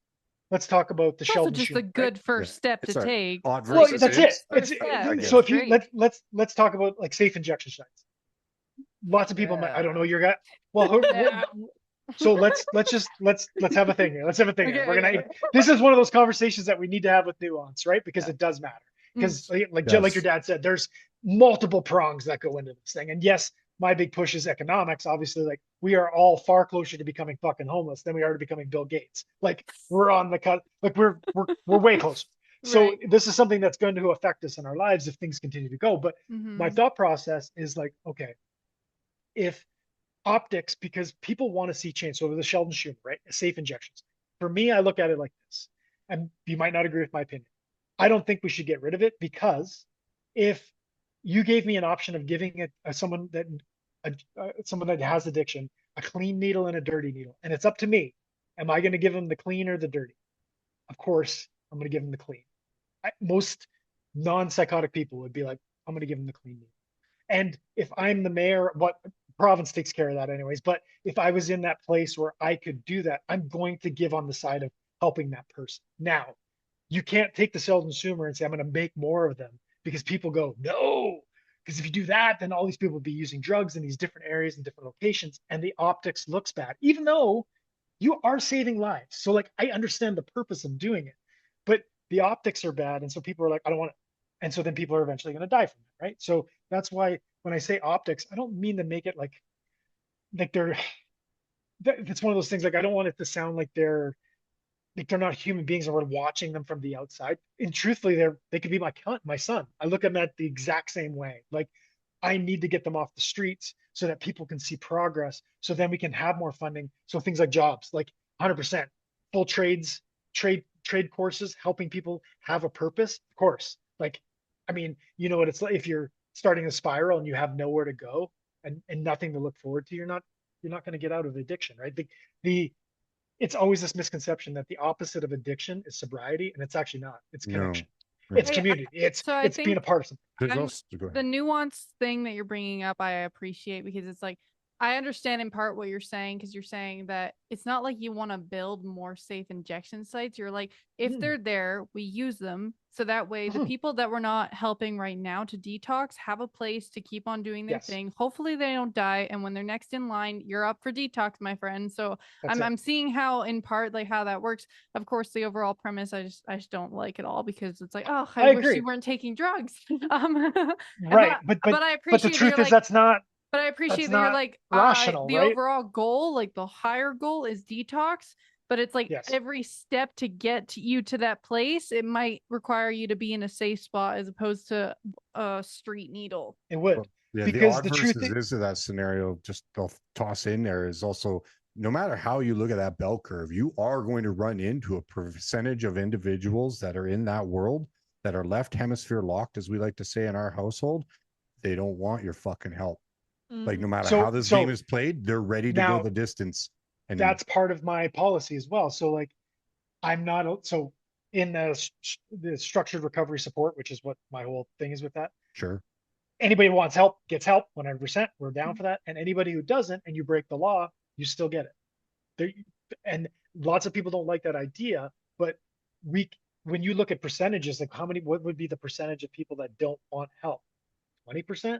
let's talk about the it's Sheldon just Schumer, a good first step to take. Well, that's it. So if you let's talk about, like, safe injection sites. Lots of people might, I don't know your guy. Well, so let's have a thing here. Let's have a thing here. We're gonna. This is one of those conversations that we need to have with nuance, right? Because it does matter. Because like your dad said, there's multiple prongs that go into this thing. And yes, my big push is economics. Obviously, like, we are all far closer to becoming fucking homeless than we are to becoming Bill Gates. Like, we're on the cut. Like, we're way closer. So this is something that's going to affect us in our lives if things continue to go. But my thought process is, like, okay, if optics, because people want to see change. So the Sheldon Schumer, right? Safe injections. For me, I look at it like this, and you might not agree with my opinion. I don't think we should get rid of it, because if you gave me an option of giving someone that has addiction a clean needle and a dirty needle, and it's up to me, am I going to give them the clean or the dirty? Of course, I'm going to give them the clean. Most non-psychotic people would be like, I'm going to give them the clean needle. And if I'm the mayor, what province takes care of that anyways, but if I was in that place where I could do that, I'm going to give on the side of helping that person. Now, you can't take the Sheldon Schumer and say, I'm going to make more of them, because people go, no, because if you do that, then all these people will be using drugs in these different areas and different locations, and the optics looks bad, even though you are saving lives. So, like, I understand the purpose of doing it, but the optics are bad. And so people are like, I don't want it. And so then people are eventually going to die from it, right? So that's why when I say optics, I don't mean to make it like they're, it's one of those things, like, I don't want it to sound like they're not human beings and we're watching them from the outside. And truthfully, they could be my son. I look at them at the exact same way. Like, I need to get them off the streets so that people can see progress, so then we can have more funding. So things like jobs, like 100%, full trade courses, helping people have a purpose. Of course, like, I mean, you know what it's like if you're starting a spiral and you have nowhere to go and nothing to look forward to, you're not going to get out of addiction, right? It's always this misconception that the opposite of addiction is sobriety, and it's actually not. It's connection. No. It's community. It's being a part of something. The nuance thing that you're bringing up, I appreciate, because it's like, I understand in part what you're saying, because you're saying that it's not like you want to build more safe injection sites. You're like, if they're there, we use them. So that way the people that we're not helping right now to detox have a place to keep on doing their thing. Hopefully they don't die. And when they're next in line, you're up for detox, my friend. So I'm seeing how, in part, like, how that works. Of course, the overall premise, I just don't like it all, because it's like, oh, I wish you weren't taking drugs. Right. But I appreciate, but the truth is, that's not. But I appreciate that you're like, rational, the right? overall goal, like the higher goal, is detox. But it's like every step to get you to that place, it might require you to be in a safe spot as opposed to a street needle. It would. Well, yeah, because the truth is to that scenario, just I'll toss in there, is also, no matter how you look at that bell curve, you are going to run into a percentage of individuals that are in that world that are left hemisphere locked, as we like to say in our household. They don't want your fucking help. Like, no matter how this game is played, they're ready to go the distance. And that's part of my policy as well. So, like, I'm not, so in the structured recovery support, which is what my whole thing is with that. Sure. Anybody who wants help gets help 100%. We're down for that. And anybody who doesn't and you break the law, you still get it. There, and lots of people don't like that idea, but when you look at percentages, like what would be the percentage of people that don't want help? 20%,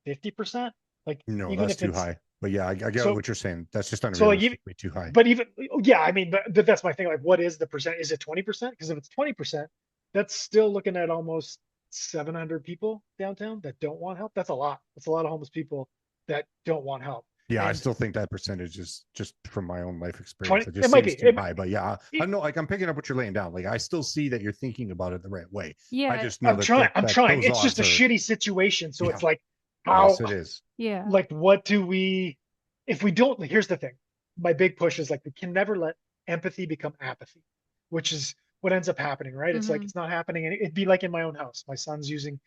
50%? Like, no, even that's if too it's high. But yeah, I get so, what you're saying. That's just so like unrealistically too high. but even, yeah, I mean, but that's my thing. Like, what is the percent? Is it 20%? Because if it's 20%, that's still looking at almost 700 people downtown that don't want help. That's a lot. That's a lot of homeless people that don't want help. Yeah, I And still think that percentage is just from my own life experience. 20, It just it might seems be too high. But yeah, I know, like I'm picking up what you're laying down. Like I still see that you're thinking about it the right way. Yeah. I just know I'm trying. I'm trying. those It's just a odds are- shitty situation. So Yeah. it's like, how, Yes, it is. Yeah. like, what do we, if we don't, here's the thing. My big push is like, we can never let empathy become apathy, which is what ends up happening, right? It's like, Mhm. it's not happening. And it'd be like in my own house. My son's using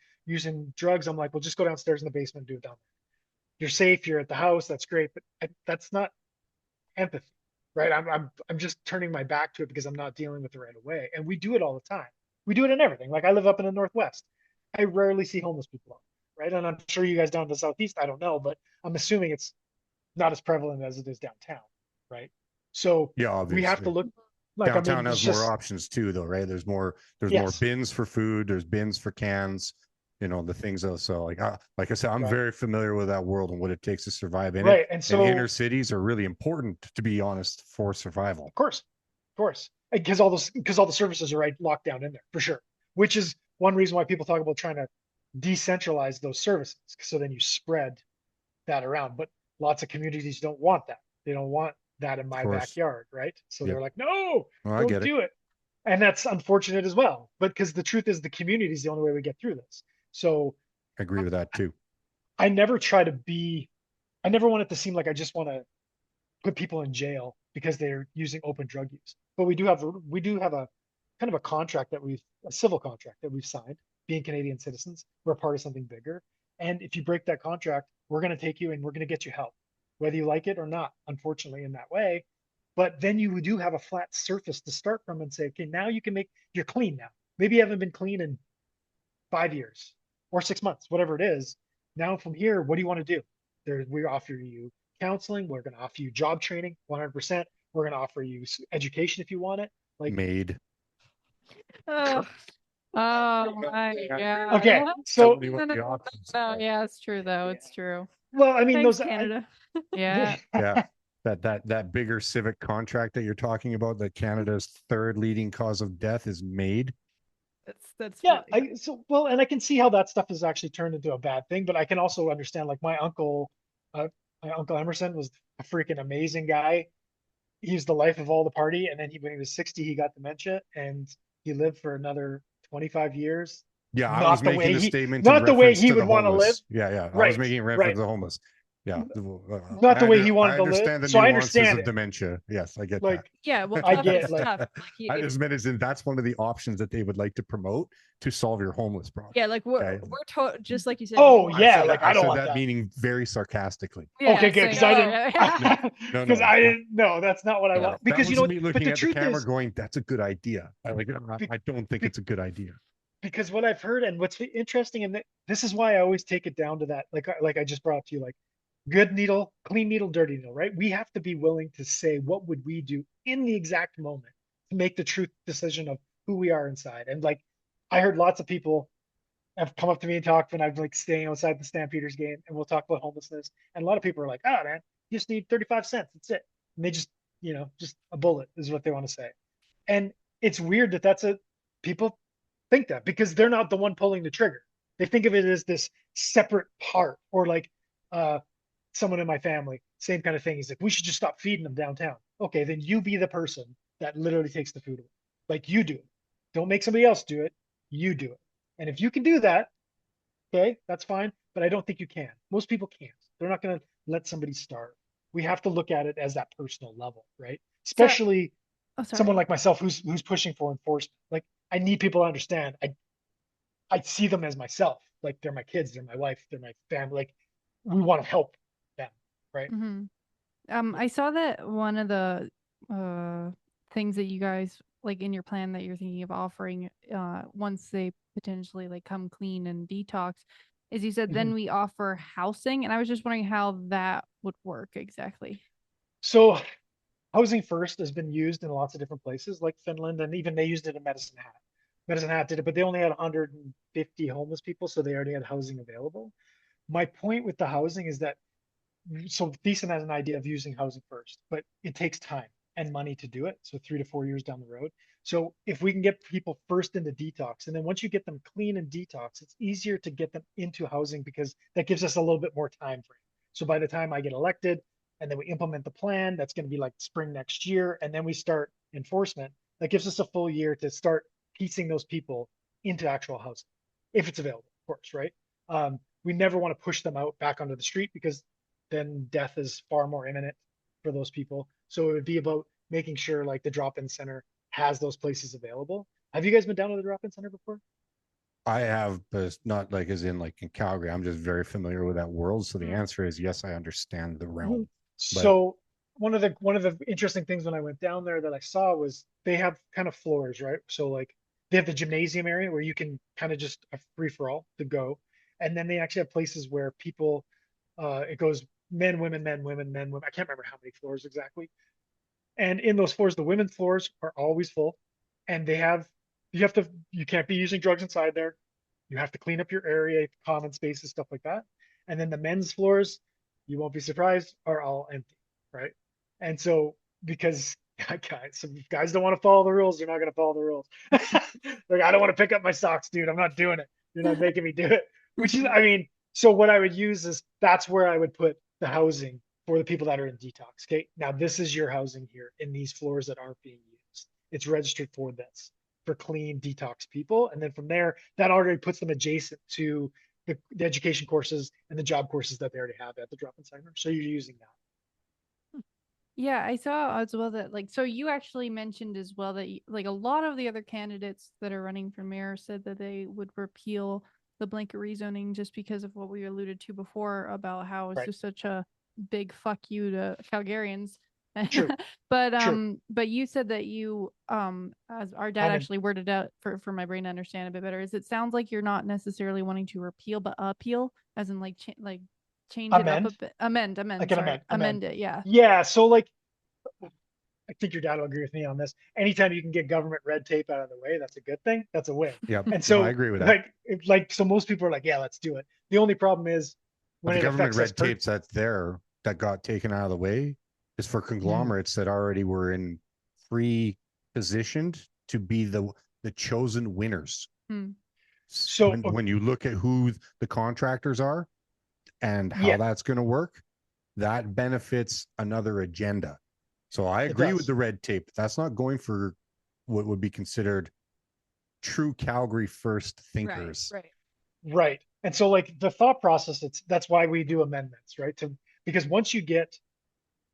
drugs. I'm like, well, just go downstairs in the basement and do it down there. You're safe. You're at the house. That's great. But that's not empathy, right? I'm just turning my back to it because I'm not dealing with it right away. And we do it all the time. We do it in everything. Like I live up in the Northwest. I rarely see homeless people out there, right? And I'm sure you guys down in the Southeast, I don't know, but I'm assuming it's not as prevalent as it is downtown, right? So Yeah, we have obviously. to look like, Downtown I mean, has more options too, though, right? There's more Yes. bins for food. There's bins for cans. You know the things. So like I said, I'm Right. very familiar with that world and what it takes to survive in Right. it. And so, inner cities are really important, to be honest, for survival. of course, because all the services are right locked down in there for sure. Which is one reason why people talk about trying to decentralize those services, so then you spread that around. But lots of communities don't want that. They don't want that in my course. backyard, right? So Yep. they're like, no, Well, I don't get it. do it. And that's unfortunate as well. But because the truth is, the community is the only way we get through this. So I agree with that too. I never want it to seem like I just want to put people in jail because they're using open drug use. But we do have a kind of a contract a civil contract that we've signed, being Canadian citizens. We're a part of something bigger. And if you break that contract, we're going to take you and we're going to get you help, whether you like it or not, unfortunately, in that way. But then you do have a flat surface to start from and say, okay, now you're clean now. Maybe you haven't been clean in 5 years or 6 months, whatever it is. Now from here, what do you want to do? We offer you counseling. We're going to offer you job training, 100%. We're going to offer you education if you want it. Like Made. Oh, my God. Okay, so No, yeah, it's true though. It's true. well, I mean, Thanks, those Canada. Yeah. Yeah. That bigger civic contract that you're talking about, that Canada's third leading cause of death is made. That's yeah. really- And I can see how that stuff has actually turned into a bad thing, but I can also understand, like my uncle Emerson was a freaking amazing guy. He was the life of all the party, and then when he was 60, he got dementia, and he lived for another 25 years. Yeah, I Not was the making way the he- statement. not in the way reference he to would the wanna homeless. live. Yeah, I was Right, making reference right. to the homeless. Yeah. Not the way he wanted I to live. understand the So I nuances understand of it. dementia. Yes, I get Like, Yeah, well, I tough get, is like- tough. that. I just meant that's one of the options that they would like to promote to solve your homeless problem. Yeah, like we're Okay. just like you said. Oh, we- yeah, said like, that, I don't said want that that. meaning very sarcastically. Yeah, Okay, good, same. because I No, didn't, No, because no, I no. didn't. No, that's not what I No, want. that Because you was know, me but looking the at the truth camera is, going, "That's a good idea." I don't think it's a good idea. because what I've heard and what's interesting, and this is why I always take it down to that, like I just brought up to you, like good needle, clean needle, dirty needle, right? We have to be willing to say what would we do in the exact moment to make the truth decision of who we are inside. And like I heard lots of people have come up to me and talked when I'm like staying outside the Stampeders game, and we'll talk about homelessness. And a lot of people are like, "Oh man, you just need 35 cents. That's it." And they just, just a bullet is what they want to say. And it's weird that people think that because they're not the one pulling the trigger. They think of it as this separate part, or like someone in my family, same kind of thing. He's like, we should just stop feeding them downtown. Okay, then you be the person that literally takes the food away. Like you do it. Don't make somebody else do it. You do it. And if you can do that, okay, that's fine. But I don't think you can. Most people can't. They're not going to let somebody starve. We have to look at it as that personal level, right? Especially someone like myself who's pushing for enforcement. Like I need people to understand. I see them as myself. Like they're my kids, they're my wife, they're my family. Like we want to help them, right? I saw that one of the things that you guys like in your plan that you're thinking of offering once they potentially like come clean and detox, is you said then we offer housing, and I was just wondering how that would work exactly. So housing first has been used in lots of different places like Finland, and even they used it in Medicine Hat. Medicine Hat did it, but they only had 150 homeless people, so they already had housing available. My point with the housing is that, so Thiessen has an idea of using housing first, but it takes time and money to do it. So 3 to 4 years down the road. So if we can get people first into detox, and then once you get them clean and detox, it's easier to get them into housing because that gives us a little bit more time frame. So by the time I get elected and then we implement the plan, that's going to be like spring next year, and then we start enforcement. That gives us a full year to start piecing those people into actual housing, if it's available, of course, right? We never want to push them out back onto the street because then death is far more imminent for those people. So it would be about making sure like the drop-in center has those places available. Have you guys been down to the drop-in center before? I have, but it's not like as in like in Calgary. I'm just very familiar with that world. So the answer is yes, I understand the realm. So one of the interesting things when I went down there that I saw was they have kind of floors, right? So like they have the gymnasium area where you can kind of just a free for all to go. And then they actually have places where people it goes men, women, men, women, men, women. I can't remember how many floors exactly. And in those floors, the women's floors are always full. And you can't be using drugs inside there. You have to clean up your area, common spaces, stuff like that. And then the men's floors, you won't be surprised, are all empty, right? And so because guys don't want to follow the rules, they're not going to follow the rules. Like, I don't want to pick up my socks, dude. I'm not doing it. You're not making me do it. Which is, I mean, so what I would use is that's where I would put the housing for the people that are in detox. Okay. Now this is your housing here in these floors that aren't being used. It's registered for this, for clean detox people. And then from there, that already puts them adjacent to the education courses and the job courses that they already have at the drop-in center. So you're using that. Yeah, I saw as well that like, so you actually mentioned as well that like a lot of the other candidates that are running for mayor said that they would repeal the blanket rezoning just because of what we alluded to before about how it's just such a big fuck you to Calgarians. True. But you said that you as our dad actually worded out for my brain to understand a bit better, is it sounds like you're not necessarily wanting to repeal but appeal, as in like change it up a bit. Amend it. Yeah. So like, I think your dad will agree with me on this. Anytime you can get government red tape out of the way, that's a good thing. That's a win. Yeah. And so I agree with that. So most people are like, yeah, let's do it. The only problem is when the government red tapes that got taken out of the way is for conglomerates that already were in pre-positioned to be the chosen winners. So when you look at who the contractors are and how that's going to work, that benefits another agenda. So I agree with the red tape. That's not going for what would be considered true Calgary first thinkers. Right. And so like the thought process, that's why we do amendments, right? Because once you get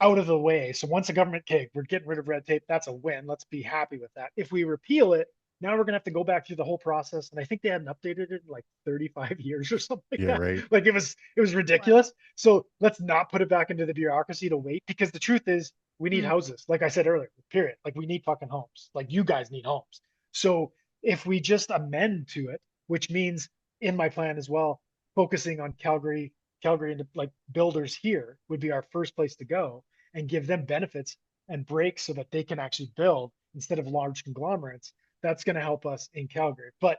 out of the way, so once a government we're getting rid of red tape, that's a win. Let's be happy with that. If we repeal it, now we're gonna have to go back through the whole process. And I think they hadn't updated it in like 35 years or something like that. Right. Like it was ridiculous. Wow. So let's not put it back into the bureaucracy to wait, because the truth is we need houses. Like I said earlier, period. Like we need fucking homes. Like you guys need homes. So if we just amend to it, which means in my plan as well, focusing on Calgary and like builders here would be our first place to go, and give them benefits and breaks so that they can actually build instead of large conglomerates. That's going to help us in Calgary. But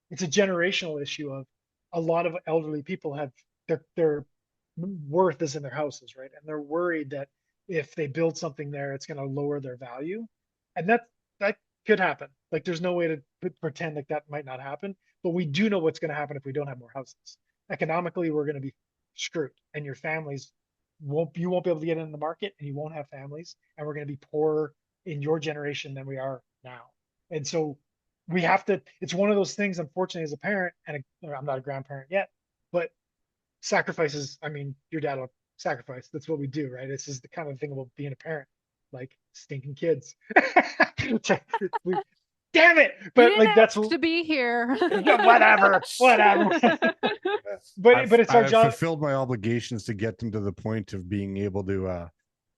it's a generational issue of a lot of elderly people have their worth is in their houses, right? And they're worried that if they build something there, it's going to lower their value. And that could happen. Like there's no way to pretend like that might not happen, but we do know what's going to happen if we don't have more houses. Economically, we're going to be screwed, and your families won't be able to get in the market, and you won't have families, and we're going to be poorer in your generation than we are now. And so we have to, it's one of those things, unfortunately, as a parent, and I'm not a grandparent yet, but sacrifices, I mean, your dad will sacrifice. That's what we do, right? This is the kind of thing about being a parent, like stinking kids. Damn it! But like that's to be here. whatever. But it's our job. I've fulfilled my obligations to get them to the point of being able to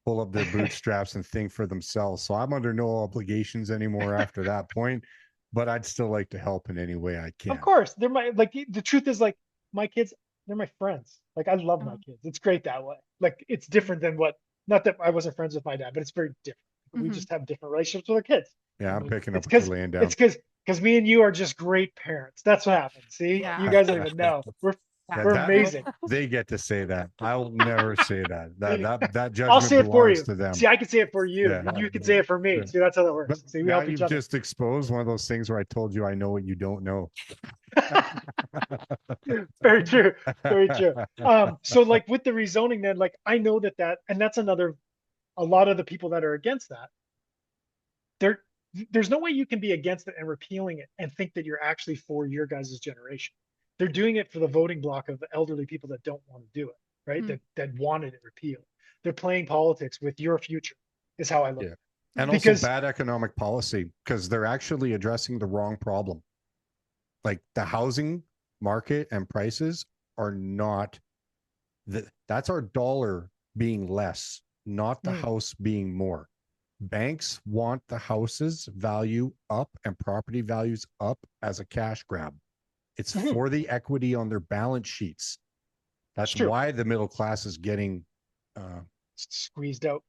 pull up their bootstraps and think for themselves. So I'm under no obligations anymore after that point, but I'd still like to help in any way I can. Of course, they're my, like, the truth is, like, my kids, they're my friends. Like, I love my kids. It's great that way. Like, it's different than what, not that I wasn't friends with my dad, but it's very different. We just have different relationships with our kids. Yeah, I'm picking up It's what you're laying down. It's because me and you are just great parents. That's what happens. See, you guys don't even know. We're amazing. They get to say that. I'll never say that. That judgment I'll say it for you. to them. See, I can say it for you. And you can say it for me. See, that's how that works. See, we help each other. Just exposed one of those things where I told you I know what you don't know. Very true. Very true. So like with the rezoning, then, like, I know that and that's a lot of the people that are against that, there's no way you can be against it and repealing it and think that you're actually for your guys' generation. They're doing it for the voting block of the elderly people that don't want to do it, right? That wanted it repealed. They're playing politics with your future, is how I look at it. And also bad economic policy, because they're actually addressing the wrong problem. Like the housing market and prices are not, that's our dollar being less, not the house being more. Banks want the house's value up and property values up as a cash grab. It's for the equity on their balance sheets. That's why the middle class is getting squeezed out.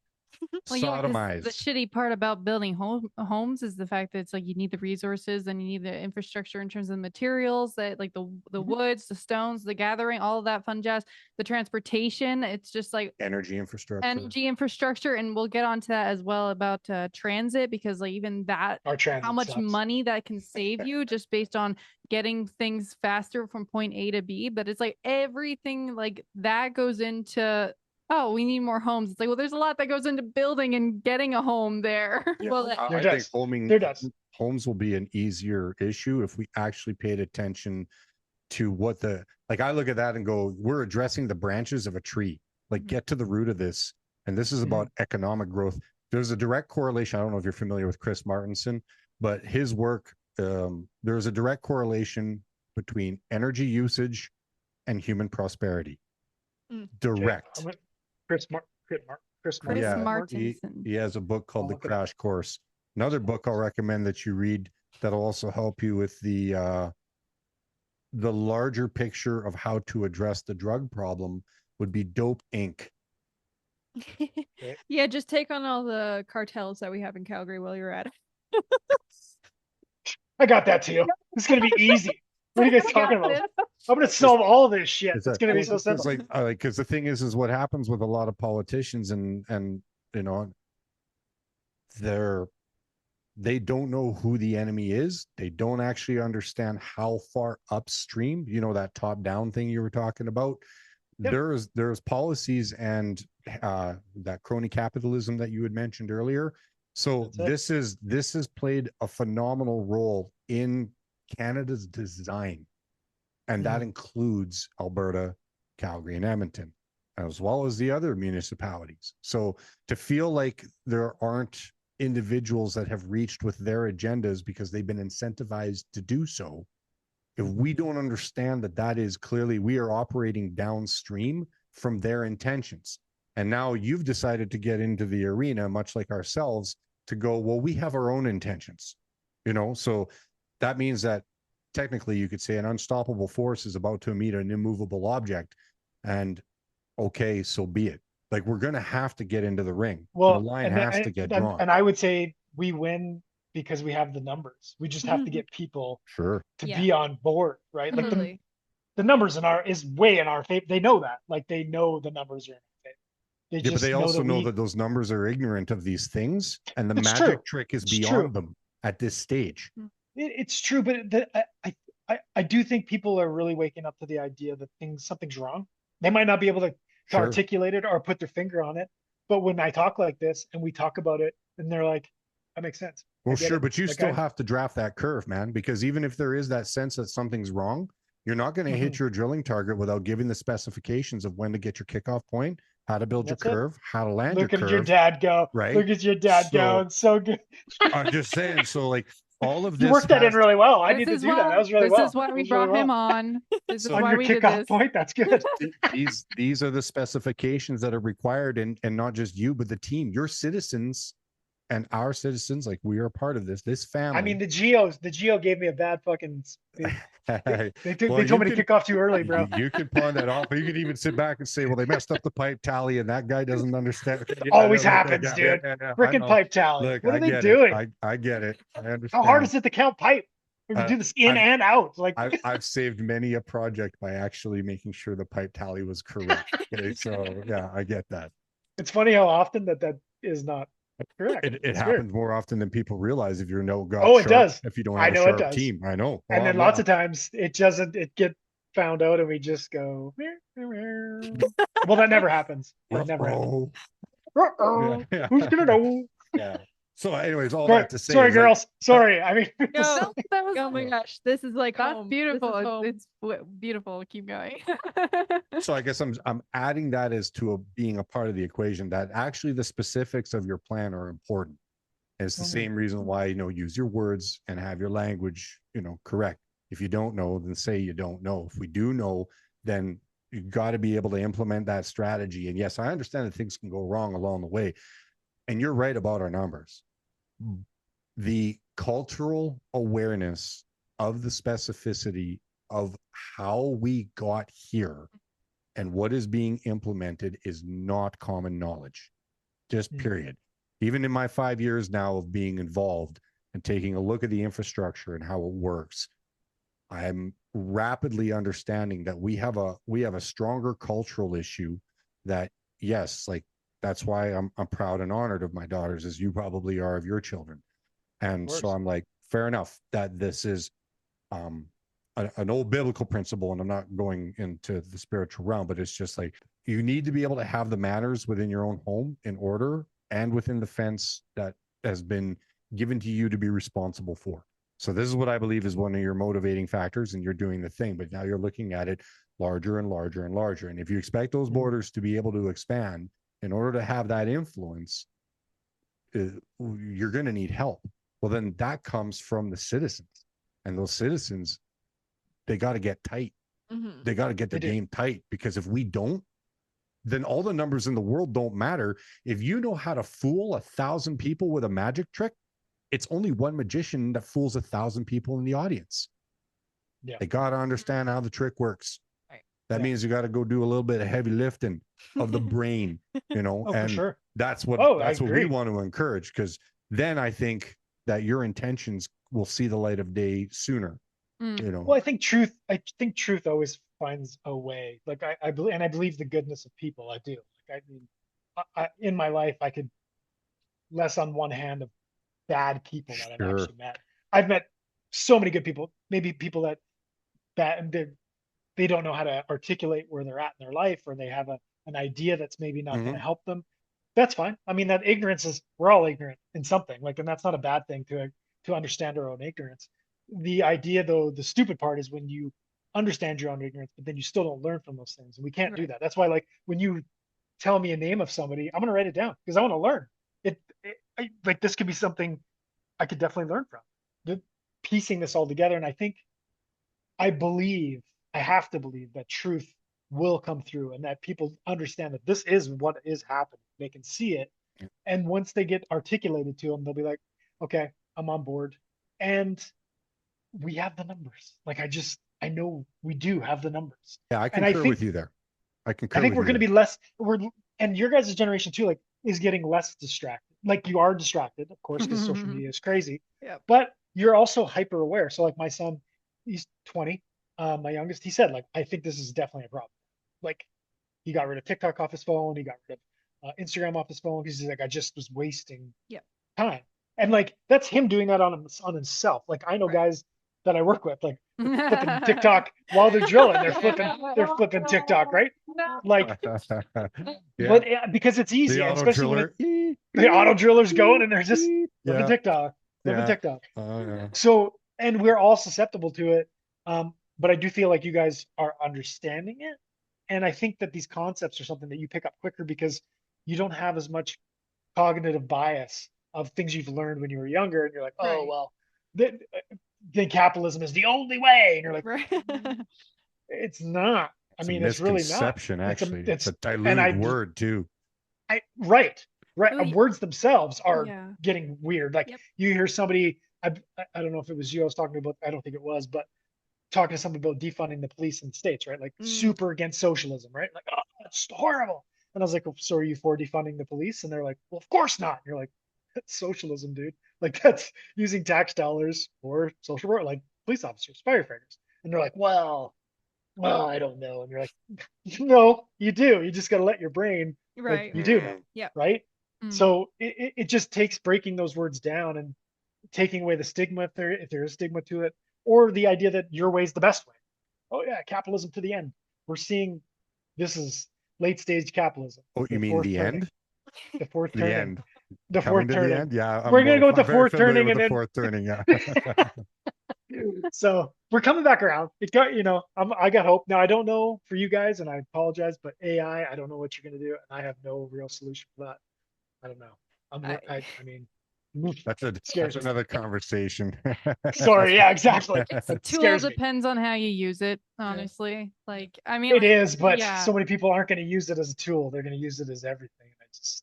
Well, sodomized. The shitty part about building homes is the fact that it's like you need the resources and you need the infrastructure in terms of the materials, that like the woods, the stones, the gathering, all of that fun jazz, the transportation. It's just like energy infrastructure. And we'll get onto that as well about transit, because like even that, how much money that can save you just based on getting things faster from point A to B. But it's like everything like that goes into, oh, we need more homes. It's like, well, there's a lot that goes into building and getting a home there. Yeah, well, I think homes will be an easier issue if we actually paid attention to what like I look at that and go, we're addressing the branches of a tree. Like get to the root of this. And this is about economic growth. There's a direct correlation. I don't know if you're familiar with Chris Martinson, but his work, there's a direct correlation between energy usage and human prosperity. Direct. Okay. Chris Martinson. He has a book called The Crash Course. Another book I'll recommend that you read that'll also help you with the larger picture of how to address the drug problem would be Dope Inc. Yeah, just take on all the cartels that we have in Calgary while you're at it. I got that too. It's gonna be easy. What are you guys talking about? I'm going to solve all this shit. It's going to be so simple. Because the thing is what happens with a lot of politicians and you know, they don't know who the enemy is. They don't actually understand how far upstream, you know, that top down thing you were talking about. Yep. There's policies and that crony capitalism that you had mentioned earlier. So this has played a phenomenal role in Canada's design, and that includes Alberta, Calgary, and Edmonton, as well as the other municipalities. So to feel like there aren't individuals that have reached with their agendas because they've been incentivized to do so, if we don't understand that is clearly, we are operating downstream from their intentions. And now you've decided to get into the arena, much like ourselves, to go, well, we have our own intentions, you know? So that means that technically you could say an unstoppable force is about to meet an immovable object, and okay, so be it. Like, we're going to have to get into the ring. Well, the line has to get drawn. And I would say we win because we have the numbers. We just have to get people to be on board, right? Like the numbers is way in our favor. They know that. Like, they know the numbers are in our favor. But they also know that those numbers are ignorant of these things, and the magic trick is beyond them at this stage. It's true, but I do think people are really waking up to the idea that something's wrong. They might not be able to articulate it or put their finger on it, but when I talk like this and we talk about it, and they're like, that makes sense. Well, sure, but you still have to draft that curve, man, because even if there is that sense that something's wrong, you're not going to hit your drilling target without giving the specifications of when to get your kickoff point, how to build your curve, how to land your curve. Look at your dad go. Right? Look at your dad go. It's so good. I'm just saying. So, like, all of You this worked that in really well. I need to do that. That was really well. This is why we brought him on. This is On why your we did kickoff this. point, that's good. These are the specifications that are required, and not just you, but the team, your citizens and our citizens. Like, we are part of this family. I mean, the Geo gave me a bad fucking. They told me to kick off too early, bro. You can pawn that off. You can even sit back and say, well, they messed up the pipe tally and that guy doesn't understand. Always happens, dude. Freaking pipe tally. Look, what are they doing? I get it. I understand. How hard is it to count pipe? We do this and out. Like, I've saved many a project by actually making sure the pipe tally was correct. Okay, so yeah, I get that. It's funny how often that is not correct. It happens more often than people realize if you're it does. If you don't have a sharp team. I know. And then lots of times it get found out and we just go, well, that never happens. That never happens. Yeah. Who's gonna know? Yeah. So anyways, all that to say. Sorry, girls. Sorry. I mean, no, that was, oh my gosh, this is like that's home. beautiful. It's beautiful. Keep going. So I guess I'm adding that as to being a part of the equation, that actually the specifics of your plan are important. And it's the same reason why, use your words and have your language, correct. If you don't know, then say you don't know. If we do know, then you got to be able to implement that strategy. And yes, I understand that things can go wrong along the way. And you're right about our numbers. The cultural awareness of the specificity of how we got here and what is being implemented is not common knowledge, just period. Even in my 5 years now of being involved and taking a look at the infrastructure and how it works, I'm rapidly understanding that we have a stronger cultural issue that, yes, like, that's why I'm proud and honored of my daughters, as you probably are of your children. And so I'm like, fair enough that this is an old biblical principle, and I'm not going into the spiritual realm, but it's just like, you need to be able to have the manners within your own home in order and within the fence that has been given to you to be responsible for. So this is what I believe is one of your motivating factors, and you're doing the thing, but now you're looking at it larger and larger and larger. And if you expect those borders to be able to expand in order to have that influence, you're going to need help. Well, then that comes from the citizens, and those citizens, they got to get tight. They got to get the game tight, because if we don't, then all the numbers in the world don't matter. If you know how to fool 1,000 people with a magic trick, it's only one magician that fools 1,000 people in the audience. Yeah. They got to understand how the trick works. Right. That means you got to go do a little bit of heavy lifting of the brain, and for sure. That's what we want to encourage, because then I think that your intentions will see the light of day sooner. Well, I think truth always finds a way. Like, I believe the goodness of people. I do. Like, I mean, in my life, I could less on one hand of bad people that I've actually met. I've met so many good people, maybe people that they don't know how to articulate where they're at in their life, or they have an idea that's maybe not going to help them. That's fine. I mean, that ignorance is, we're all ignorant in something, like, and that's not a bad thing to understand our own ignorance. The idea, though, the stupid part is when you understand your own ignorance, but then you still don't learn from those things. And we can't do that. That's why, like, when you tell me a name of somebody, I'm going to write it down, because I want to learn it. Like, this could be something I could definitely learn from, piecing this all together. And I have to believe that truth will come through, and that people understand that this is what is happening. They can see it. And once they get articulated to them, they'll be like, okay, I'm on board. And we have the numbers. Like, I know we do have the numbers. Yeah, I concur with you there. I think we're going to be less, and your guys' generation too, like, is getting less distracted. Like, you are distracted, of course, because social media is crazy. Yeah. But you're also hyper aware. So, like, my son, he's 20. My youngest, he said, like, I think this is definitely a problem. Like, he got rid of TikTok off his phone. He got rid of Instagram off his phone, because he's like, I just was wasting time. And, like, that's him doing that on himself. Like, I know guys that I work with, like, flipping TikTok while they're drilling. They're flipping TikTok, right? Like, but because it's easy, especially when the auto driller's going and they're just flipping TikTok, TikTok. So, and we're all susceptible to it. But I do feel like you guys are understanding it. And I think that these concepts are something that you pick up quicker, because you don't have as much cognitive bias of things you've learned when you were younger. And you're like, oh, well, then capitalism is the only way, and you're like, Right. it's not. I It's mean, a it's really not. misconception, actually. It's a and diluted word too. Right. Well, Words themselves are yeah. getting weird. Like you hear somebody, I don't know if it was you I was talking about, I don't think it was, but talking to somebody about defunding the police in the States, right? Like super against socialism, right? Like, oh, it's horrible. And I was like, well, so are you for defunding the police? And they're like, well, of course not. And you're like, that's socialism, dude. Like that's using tax dollars for social work, like police officers, firefighters. And they're like, well, I don't know. And you're like, no, you do. You just got to let your brain, right. you do know, yeah. right? So it just takes breaking those words down and taking away the stigma if there is stigma to it, or the idea that your way is the best way. Oh yeah, capitalism to the end. We're seeing this is late stage capitalism. Oh, you mean the end? The fourth the turning. End. The Coming fourth to turning. the end. Yeah, we're gonna go with the fourth turning and the then fourth turning. Yeah. So we're coming back around. It got, I got hope. Now I don't know for you guys, and I apologize, but AI, I don't know what you're gonna do, and I have no real solution for that. I don't know. I mean, that's another conversation. Sorry, yeah, exactly. The tool depends on how you use it, honestly. Yeah. Like, I mean, it is, but so many people aren't going to use it as a tool. They're going to use it as everything.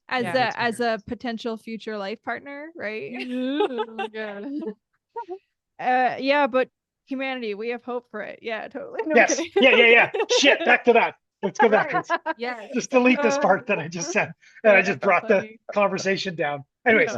As a potential future life partner, right? Oh my God. Yeah, but humanity, we have hope for it. Yeah, totally. No, yes. Yeah. Shit, back to that. Let's go backwards. Yeah. Just delete this part that I just said. And I just brought the conversation down. Anyways.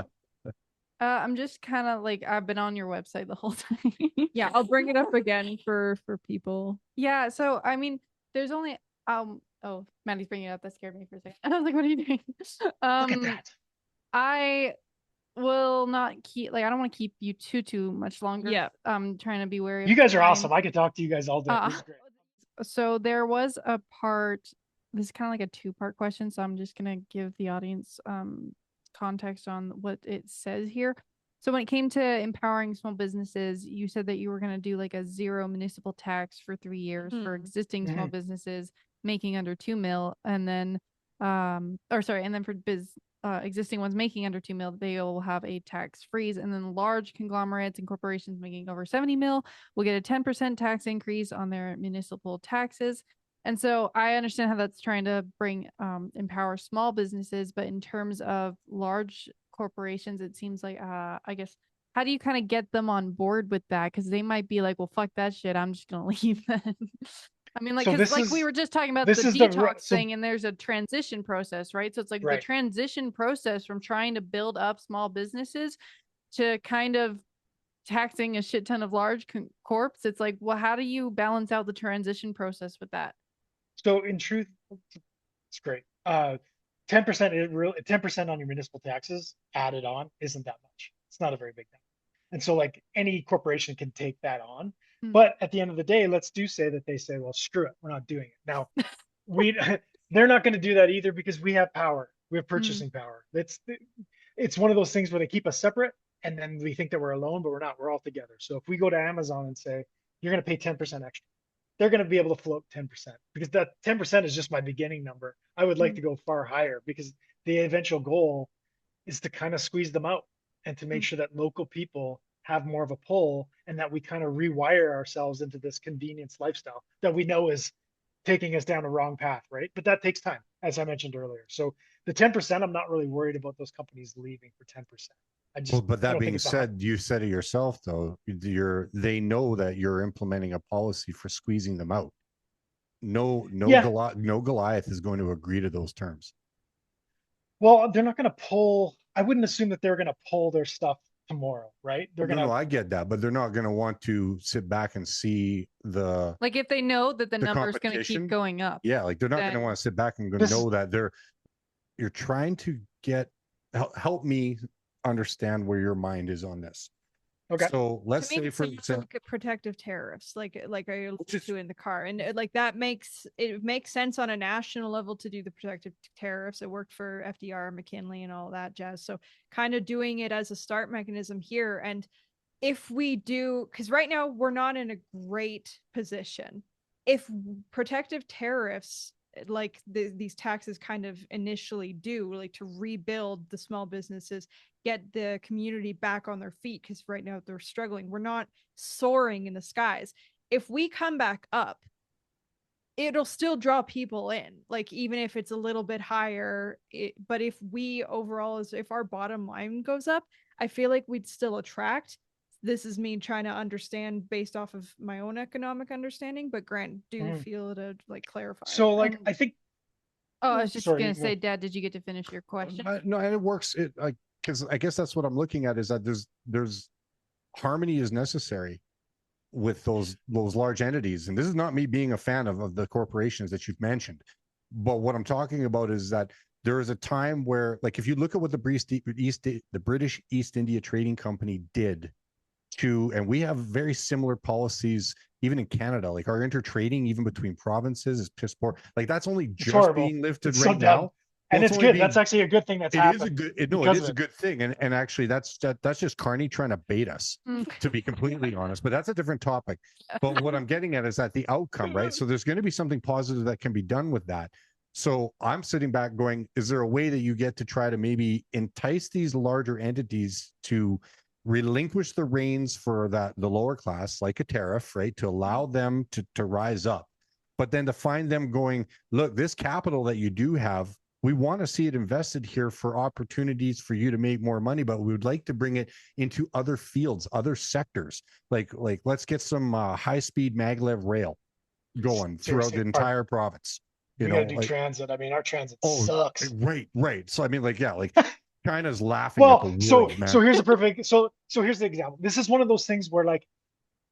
I'm just kind of like, I've been on your website the whole time. Yeah, I'll bring it up again for people. Yeah, so I mean, there's only oh, Maddie's bringing it up. That scared me for a second. I was like, what are you doing? Look at that. I will not keep, like, I don't want to keep you too much longer. Yeah. I'm trying to be wary of you guys time. are awesome. I could talk to you guys all day. This is great. So there was a part, this is kind of like a two-part question, so I'm just gonna give the audience context on what it says here. So when it came to empowering small businesses, you said that you were going to do like a zero municipal tax for 3 years for existing small businesses making under 2 mil, and then and then for existing ones making under 2 mil, they will have a tax freeze, and then large conglomerates and corporations making over 70 mil will get a 10% tax increase on their municipal taxes. And so I understand how that's trying to bring empower small businesses, but in terms of large corporations, it seems like I guess, how do you kind of get them on board with that? Because they might be like, well, fuck that shit, I'm just gonna leave then. I mean, like, because we were just talking about the detox thing, and there's a transition process, right? So it's like the transition process from trying to build up small businesses to kind of taxing a shit ton of large corps. It's like, well, how do you balance out the transition process with that? So in truth, it's great. 10% 10% on your municipal taxes added on isn't that much. It's not a very big thing. And so like any corporation can take that on. But at the end of the day, let's say that they say, well, screw it, we're not doing it. Now, they're not going to do that either, because we have power. We have purchasing power. It's one of those things where they keep us separate, and then we think that we're alone, but we're not. We're all together. So if we go to Amazon and say, you're going to pay 10% extra, they're going to be able to float 10%, because that 10% is just my beginning number. I would like to go far higher, because the eventual goal is to kind of squeeze them out and to make sure that local people have more of a pull, and that we kind of rewire ourselves into this convenience lifestyle that we know is taking us down a wrong path, right? But that takes time, as I mentioned earlier. So the 10%, I'm not really worried about those companies leaving for 10%. But that being said, you said it yourself, though. They know that you're implementing a policy for squeezing them out. No Goliath is going to agree to those terms. Well, they're not going to pull. I wouldn't assume that they're going to pull their stuff tomorrow, right? They're going to. No, I get that, but they're not going to want to sit back and see like, if they know that the number's going to keep going up. Yeah, like they're not going to want to sit back and know that you're trying to help me understand where your mind is on this. Okay. So let's say, for example, protective tariffs, like I alluded to in the car, and like that makes sense on a national level to do the protective tariffs. It worked for FDR, McKinley, and all that jazz. So kind of doing it as a start mechanism here. And if we do, because right now we're not in a great position. If protective tariffs like these taxes kind of initially do, like to rebuild the small businesses, get the community back on their feet, because right now they're struggling. We're not soaring in the skies. If we come back up, it'll still draw people in, like even if it's a little bit higher. But if we overall, if our bottom line goes up, I feel like we'd still attract. This is me trying to understand based off of my own economic understanding, but Grant, do feel to like clarify. So like, I think. Oh, I was just going to say, Dad, did you get to finish your question? No, and it works. It like, because I guess that's what I'm looking at, is that there's harmony is necessary with those large entities. And this is not me being a fan of the corporations that you've mentioned, but what I'm talking about is that there is a time where, like, if you look at what the British East India Trading Company did to, and we have very similar policies even in Canada, like our intertrading even between provinces is piss poor. Like that's only just being lifted right now. And it's good. That's actually a good thing that's happened. It is a good thing. And actually that's just Carney trying to bait us, to be completely honest. But that's a different topic. But what I'm getting at is that the outcome, right? So there's going to be something positive that can be done with that. So I'm sitting back going, is there a way that you get to try to maybe entice these larger entities to relinquish the reins for the lower class, like a tariff, right? To allow them to rise up, but then to find them going, look, this capital that you do have, we want to see it invested here for opportunities for you to make more money, but we would like to bring it into other fields, other sectors. Like let's get some high-speed maglev rail going throughout the entire province. We got to do transit. I mean, our transit sucks. Right. So I mean, like, yeah, like China's laughing at the world, man. So here's the perfect. So here's the example. This is one of those things where like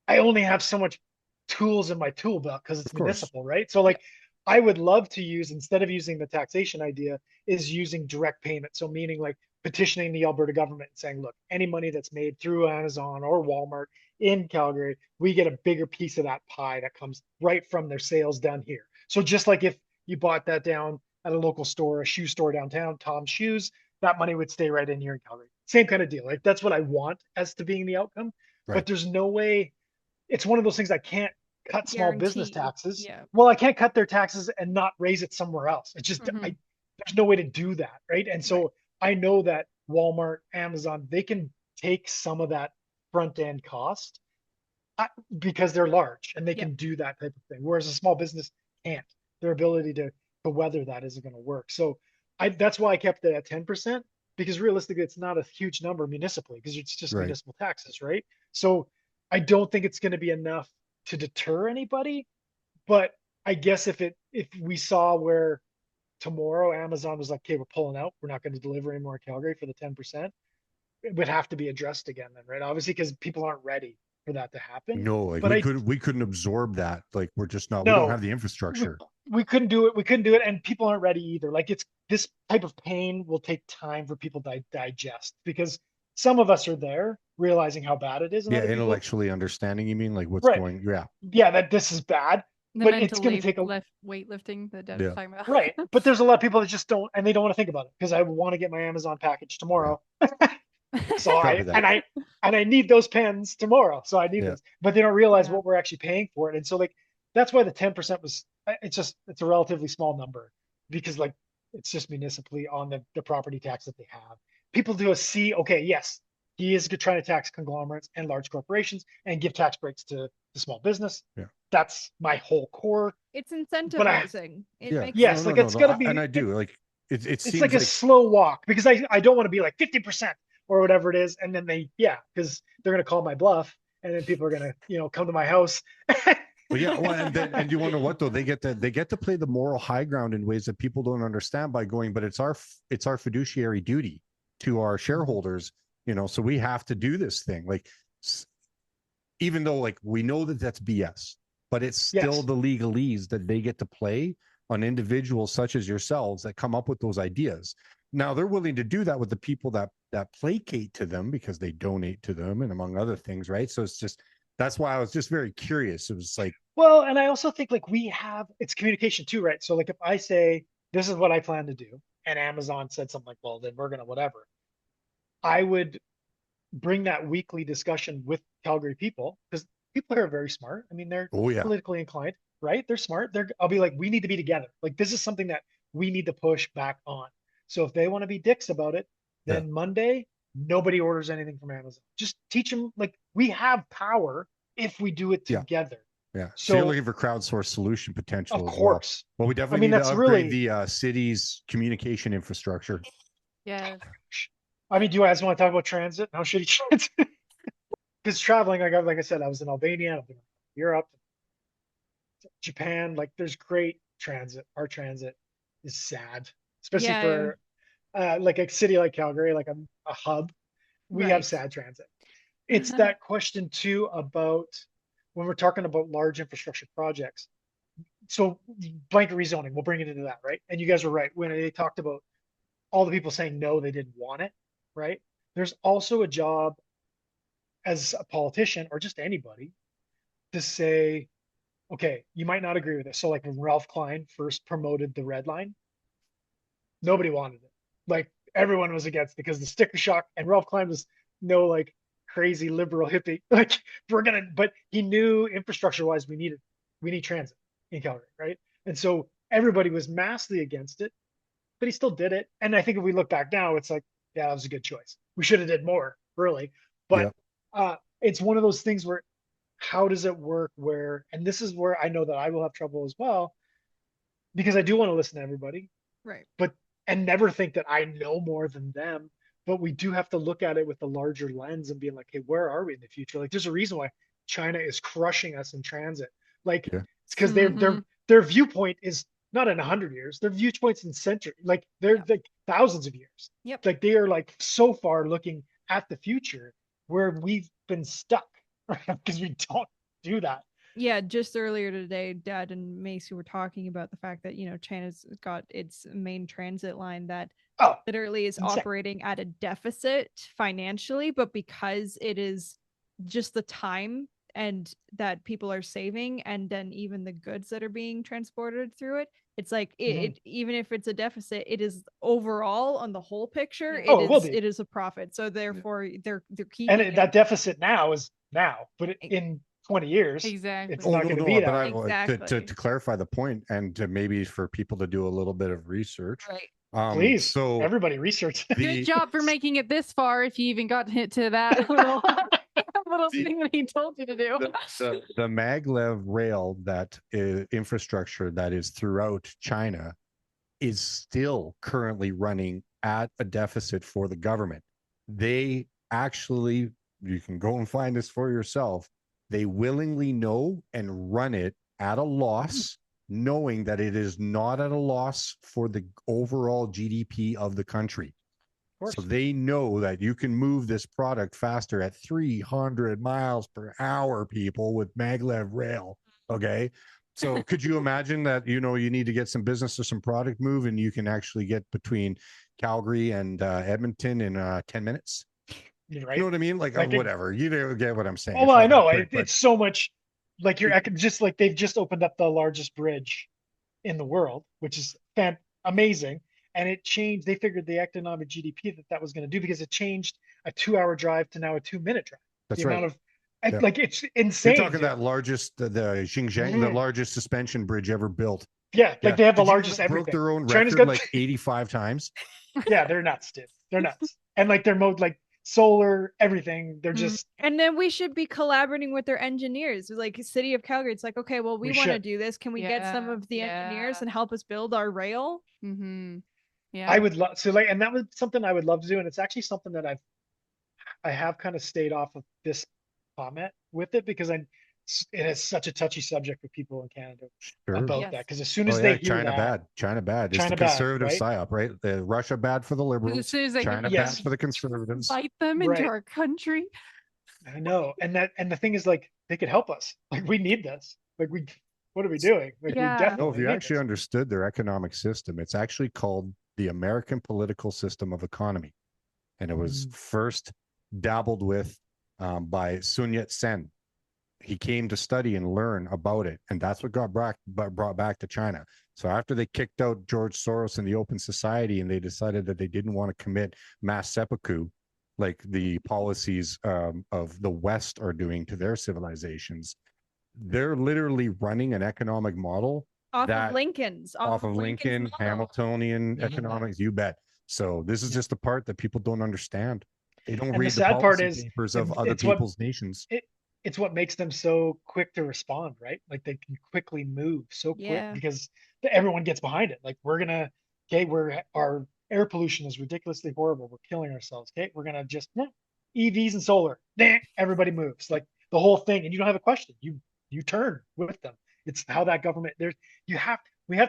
I only have so much tools in my tool belt because it's municipal, right? So like, I would love to use, instead of using the taxation idea, is using direct payment. So meaning like petitioning the Alberta government and saying, look, any money that's made through Amazon or Walmart in Calgary, we get a bigger piece of that pie that comes right from their sales down here. So just like if you bought that down at a local store, a shoe store downtown, Tom's Shoes, that money would stay right in here in Calgary. Same kind of deal. Like that's what I want as to being the outcome. Right. But there's no way. It's one of those things I can't cut small business taxes. Yeah. Well, I can't cut their taxes and not raise it somewhere else. It's just there's no way to do that, right? And so I know that Walmart, Amazon, they can take some of that front end cost because they're large and they can do that type of thing. Whereas a small business can't. Their ability to weather that isn't going to work. So that's why I kept it at 10%, because realistically, it's not a huge number municipally because it's just municipal taxes, right? So I don't think it's going to be enough to deter anybody. But I guess if we saw where tomorrow Amazon was like, okay, we're pulling out, we're not going to deliver anymore in Calgary for the 10%, it would have to be addressed again then, right? Obviously, because people aren't ready for that to happen. No, like we couldn't absorb that. Like we're just not, we don't have the infrastructure. We couldn't do it. We couldn't do it. And people aren't ready either. Like this type of pain will take time for people to digest, because some of us are there realizing how bad it is. Yeah, intellectually understanding, you mean, like what's going, yeah, that this is bad. But it's going to take weightlifting that Dad was talking about. Right. But there's a lot of people that just don't, and they don't want to think about it, because I want to get my Amazon package tomorrow. So I need those pens tomorrow. So I need this, but they don't realize what we're actually paying for it. And so like, that's why the 10% was, it's a relatively small number, because like, it's just municipally on the property tax that they have. People do see, okay, yes, he is trying to tax conglomerates and large corporations and give tax breaks to the small business. Yeah. That's my whole core. It's incentivizing. It's got to be. And I do like, it's like a slow walk, because I don't want to be like 50% or whatever it is. And then because they're going to call my bluff, and then people are going to, come to my house. And you wonder what though, they get to play the moral high ground in ways that people don't understand by going, but it's our fiduciary duty to our shareholders, so we have to do this thing. Like, even though like we know that that's BS, but it's still the legalese that they get to play on individuals such as yourselves that come up with those ideas. Now they're willing to do that with the people that placate to them because they donate to them, and among other things, right? So that's why I was just very curious. It was like, well, and I also think like it's communication too, right? So like if I say, this is what I plan to do, and Amazon said something like, well, then we're going to whatever, I would bring that weekly discussion with Calgary people, because people here are very smart. I mean, they're politically inclined, right? They're smart. I'll be like, we need to be together. Like, this is something that we need to push back on. So if they want to be dicks about it, then Monday, nobody orders anything from Amazon. Just teach them, like, we have power if we do it together. Yeah. So you're looking for crowdsourced solution potential of as course. Well, we definitely need to upgrade the city's communication infrastructure. Yeah. I mean, do you guys want to talk about transit? How shitty transit? Because traveling, like I said, I was in Albania, I've been in Europe, Japan. Like, there's great transit. Our transit is sad, especially for like a city like Calgary, like a hub. We have sad transit. It's that question too about when we're talking about large infrastructure projects. So blanket rezoning, we'll bring it into that, right? And you guys were right when they talked about all the people saying no, they didn't want it, right? There's also a job as a politician or just anybody to say, okay, you might not agree with this. So like when Ralph Klein first promoted the red line, nobody wanted it. Like, everyone was against it because the sticker shock, and Ralph Klein was no like crazy liberal hippie. Like, but he knew infrastructure wise we need transit in Calgary, right? And so everybody was massively against it, but he still did it. And I think if we look back now, it's like, yeah, that was a good choice. We should have did more, really. But it's one of those things where, how does it work where, and this is where I know that I will have trouble as well, because I do want to listen to everybody. Right. And never think that I know more than them. But we do have to look at it with a larger lens and being like, hey, where are we in the future? Like, there's a reason why China is crushing us in transit. Like, it's because their viewpoint is not in 100 years. Their viewpoint's in century. Like, they're like thousands of years. Yep. Like, they are like so far looking at the future where we've been stuck because we don't do that. Yeah, just earlier today, Dad and MayCee were talking about the fact that, China's got its main transit line that literally is operating at a deficit financially, but because it is just the time and that people are saving, and then even the goods that are being transported through it, it's like it even if it's a deficit, it is overall on the whole picture, it is a profit. So therefore they're keeping and that deficit now, but in 20 years, exactly, it's not going to be that. Exactly. To clarify the point, and to maybe for people to do a little bit of research, right? Please, so everybody research. Good job for making it this far. If you even got to that little thing that he told you to do. The maglev rail, that infrastructure that is throughout China, is still currently running at a deficit for the government. They actually, you can go and find this for yourself, they willingly know and run it at a loss, knowing that it is not at a loss for the overall GDP of the country. So they know that you can move this product faster at 300 miles per hour, people, with maglev rail. Okay. So could you imagine that, you need to get some business or some product move, and you can actually get between Calgary and Edmonton in 10 minutes? Right. You know what I mean? Like whatever. You get what I'm saying. Oh, well, I know. It's so much, like, just like they've just opened up the largest bridge in the world, which is amazing. And it changed. They figured the economic GDP that was going to do, because it changed a 2-hour drive to now a 2-minute drive. That's right. Amount of, like, it's insane. You're talking that largest, the Xinjiang, the largest suspension bridge ever built. Yeah, like they have the largest everything. Broke their own record like 85 times. Yeah, they're nuts, dude. They're nuts. And like their mode, like solar, everything. They're just. And then we should be collaborating with their engineers, like City of Calgary. It's like, okay, well, we want to do this. Can we get some of the engineers and help us build our rail? Yeah, I would love and that was something I would love to do, and it's actually something that I have kind of stayed off of this comment with it, because it is such a touchy subject with people in Canada about that. Because as soon as they hear China bad, it's the conservative psyop, right? Russia bad for the liberals, as soon as they China bad for the conservatives. Fight them into our country. I know, and the thing is, like, they could help us. Like, we need this. Like, what are we doing? Like, we definitely if you actually understood their economic system, it's actually called the American political system of economy, and it was first dabbled with by Sun Yat-sen. He came to study and learn about it, and that's what got brought back to China. So after they kicked out George Soros and the Open Society, and they decided that they didn't want to commit mass seppuku like the policies of the West are doing to their civilizations, they're literally running an economic model off of Lincoln's, off of Lincoln, Hamiltonian economics, you bet. So this is just the part that people don't understand. They don't read the policy papers of other people's nations. It's what makes them so quick to respond, right? Like they can quickly move so quick because everyone gets behind it. Like our air pollution is ridiculously horrible. We're killing ourselves. Okay, we're gonna just EVs and solar. Everybody moves. Like the whole thing, and you don't have a question. You turn with them. It's how that government. We have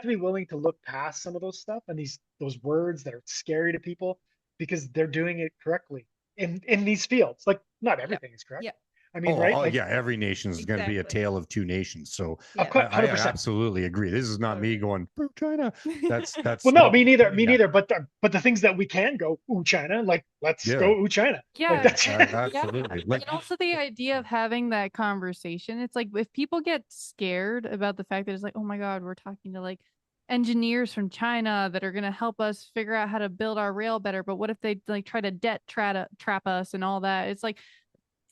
to be willing to look past some of those stuff and those words that are scary to people because they're doing it correctly in these fields. Like not everything is correct. Yeah. I mean, right? Like, every nation is going to be a tale of two nations. So I absolutely agree. This is not me going, "Ooh, China." That's well, no, me neither. Me neither. But the things that we can go, ooh, China, like let's go, ooh, China. Yeah, like, absolutely. Like, and also the idea of having that conversation. It's like if people get scared about the fact that it's like, oh my God, we're talking to like engineers from China that are going to help us figure out how to build our rail better. But what if they like try to trap us and all that? It's like,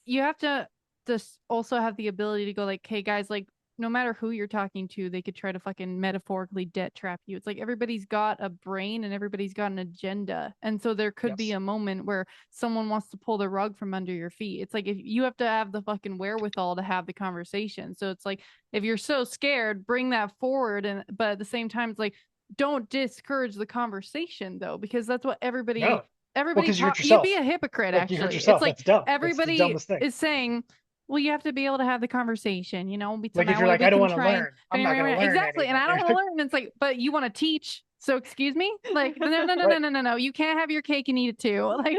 you have to just also have the ability to go like, hey guys, like no matter who you're talking to, they could try to fucking metaphorically debt trap you. It's like everybody's got a brain and everybody's got an agenda. And so there could be a moment where someone wants to pull the rug from under your feet. It's like if you have to have the fucking wherewithal to have the conversation. So it's like if you're so scared, bring that forward. But at the same time, it's like don't discourage the conversation though, because that's what everybody you'd be a hypocrite actually. It's like everybody is saying, well, you have to be able to have the conversation, you know. Like if you're like, I don't want to learn. I'm not going to learn exactly, and I don't want to learn. It's like, but you want to teach. So excuse me, like no. You can't have your cake and eat it too. Like,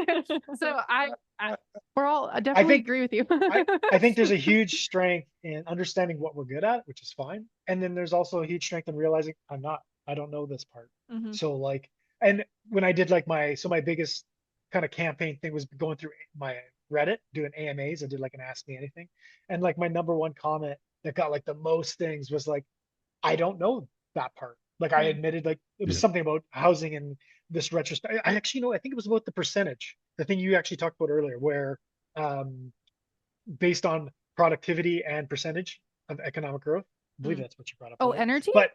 so I definitely agree with you. I think there's a huge strength in understanding what we're good at, which is fine, and then there's also a huge strength in realizing I don't know this part. So like, and when I did like my biggest kind of campaign thing was going through my Reddit doing AMAs. I did like an Ask Me Anything, and like my number one comment that got like the most things was like, I don't know that part. Like I admitted like it was something about housing and this retrospect. I actually know, I think it was about the percentage, the thing you actually talked about earlier, where based on productivity and percentage of economic growth, I believe that's what you brought up. Oh, energy? But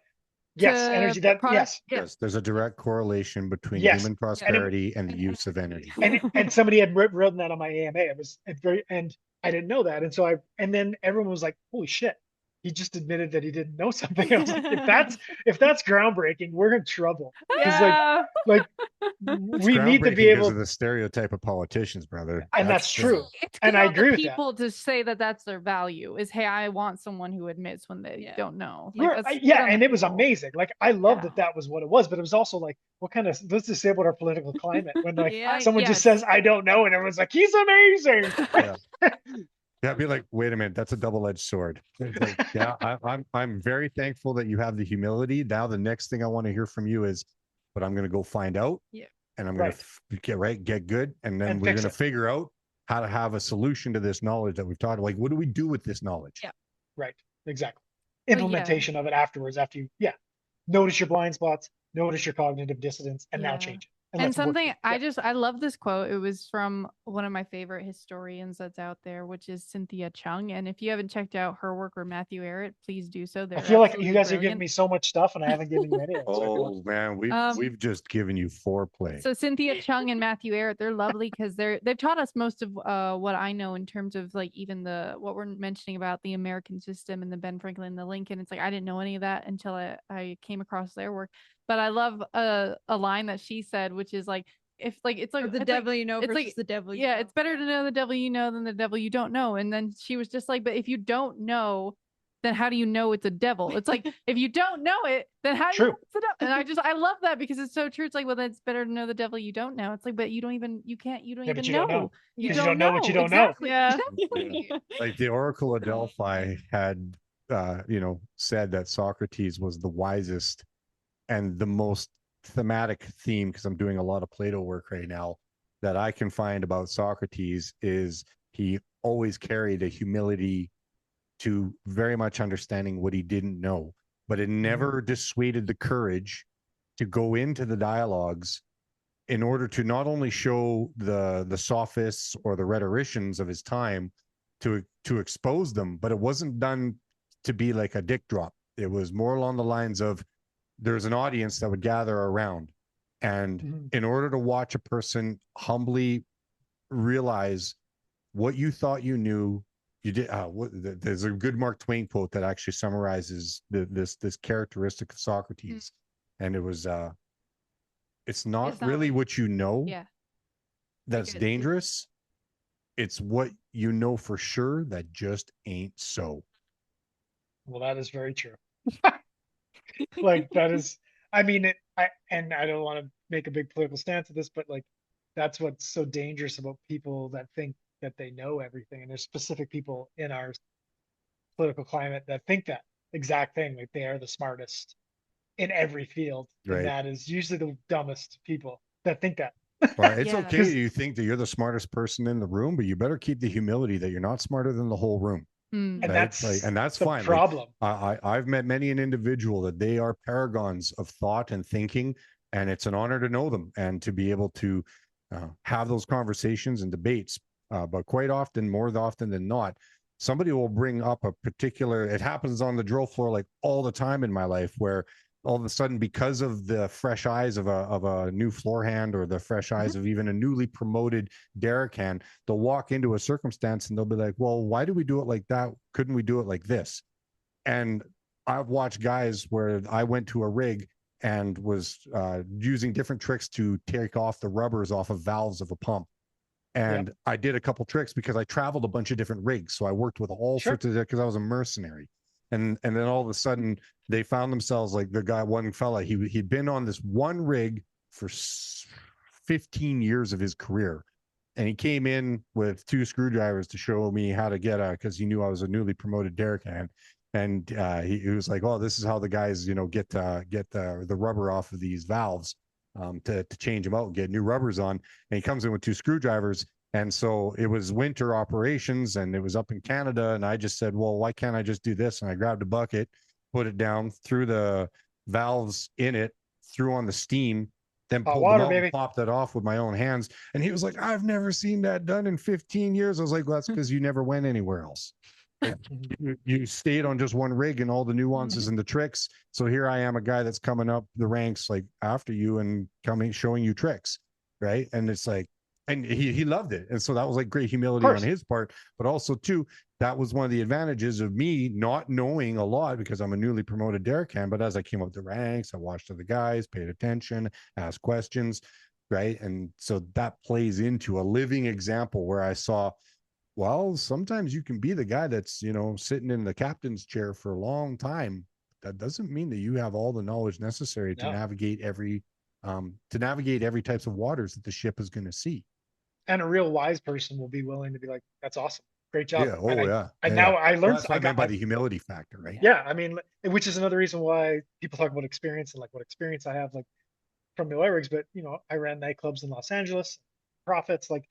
yes, energy. Yes, there's a direct correlation between human prosperity and the use of energy. And somebody had written that on my AMA. It was and I didn't know that, and so and then everyone was like, "Holy shit!" He just admitted that he didn't know something. I was like, if that's groundbreaking, we're in trouble. Like we need to be able to the stereotype of politicians, brother. And that's true. It's and I agree with people to say that that's their value is, hey, I want someone who admits when they don't know. Like, and it was amazing. Like I love that was what it was, but it was also like, what kind of, let's just say about our political climate when like someone just says I don't know, and everyone's like, he's amazing. Yeah, I'd be like, wait a minute, that's a double-edged sword. Like, I'm very thankful that you have the humility. Now the next thing I want to hear from you is, but I'm going to go find out, and I'm going to get good, and then we're going to figure out how to have a solution to this knowledge that we've taught. Like, what do we do with this knowledge? Yeah, right, exactly. Implementation of it afterwards, after you notice your blind spots, notice your cognitive dissonance, and now change it. And something I love this quote. It was from one of my favorite historians that's out there, which is Cynthia Chung. And if you haven't checked out her work or Matthew Ehret, please do so. I feel like you guys are giving me so much stuff, and I haven't given you any of it. Oh man, we've just given you foreplay. So Cynthia Chung and Matthew Ehret, they're lovely because they've taught us most of what I know in terms of like even what we're mentioning about the American system and the Ben Franklin, the Lincoln. It's like I didn't know any of that until I came across their work. But I love a line that she said, which is like, if like it's like the devil you know versus the devil you know. It's better to know the devil you know than the devil you don't know. And then she was just like, but if you don't know, then how do you know it's a devil? It's like if you don't know it, then how do you know it's a devil? And I love that because it's so true. It's like, well, then it's better to know the devil you don't know. It's like, but you don't even know. You don't know. You don't know what you don't know. Yeah. Like the Oracle of Delphi had said that Socrates was the wisest and the most thematic theme, because I'm doing a lot of Plato work right now, that I can find about Socrates is he always carried a humility to very much understanding what he didn't know, but it never dissuaded the courage to go into the dialogues in order to not only show the sophists or the rhetoricians of his time to expose them, but it wasn't done to be like a dick drop. It was more along the lines of there's an audience that would gather around. And in order to watch a person humbly realize what you thought you knew, you did. There's a good Mark Twain quote that actually summarizes this characteristic of Socrates, and it was, "It's not really what you know, that's dangerous. It's what you know for sure that just ain't so." Well, that is very true. Like that is, I mean, I don't want to make a big political stance of this, but like that's what's so dangerous about people that think that they know everything. And there's specific people in our political climate that think that exact thing, like they are the smartest in every field. Right. And that is usually the dumbest people that think that. Well, it's okay that you think that you're the smartest person in the room, but you better keep the humility that you're not smarter than the whole room. And right? that's the fine. Problem. Like, I've met many an individual that they are paragons of thought and thinking, and it's an honor to know them and to be able to have those conversations and debates. But quite often, more often than not, somebody will bring up a particular. It happens on the drill floor like all the time in my life, where all of a sudden, because of the fresh eyes of a new floor hand or the fresh eyes of even a newly promoted derrick hand, they'll walk into a circumstance and they'll be like, well, why do we do it like that? Couldn't we do it like this? And I've watched guys where I went to a rig and was using different tricks to take off the rubbers off of valves of a pump. And I did a couple tricks because I traveled a bunch of different rigs. So I worked with all sorts of, because I was a mercenary. And then all of a sudden they found themselves like one fella, he'd been on this one rig for 15 years of his career. And he came in with 2 screwdrivers to show me how to get because he knew I was a newly promoted derrick hand. And he was like, oh, this is how the guys, get the rubber off of these valves to change them out and get new rubbers on. And he comes in with 2 screwdrivers. And so it was winter operations and it was up in Canada. And I just said, well, why can't I just do this? And I grabbed a bucket, put it down, threw the valves in it, threw on the steam, then pulled them out and popped it off with my own hands. And he was like, I've never seen that done in 15 years. I was like, well, that's because you never went anywhere else. You stayed on just one rig and all the nuances and the tricks. So here I am, a guy that's coming up the ranks like after you and showing you tricks. Right. And it's like, and he loved it. And so that was like great humility on his part, but also too, that was one of the advantages of me not knowing a lot because I'm a newly promoted derrick hand. But as I came up the ranks, I watched other guys, paid attention, asked questions. Right. And so that plays into a living example where I saw, well, sometimes you can be the guy that's, sitting in the captain's chair for a long time. That doesn't mean that you have all the knowledge necessary to navigate every types of waters that the ship is going to see. And a real wise person will be willing to be like, that's awesome. Great job. Yeah. And now I learned. That's what I meant by the humility factor, right? Yeah. I mean, which is another reason why people talk about experience and like what experience I have, like from the oil rigs, but I ran nightclubs in Los Angeles, profits, like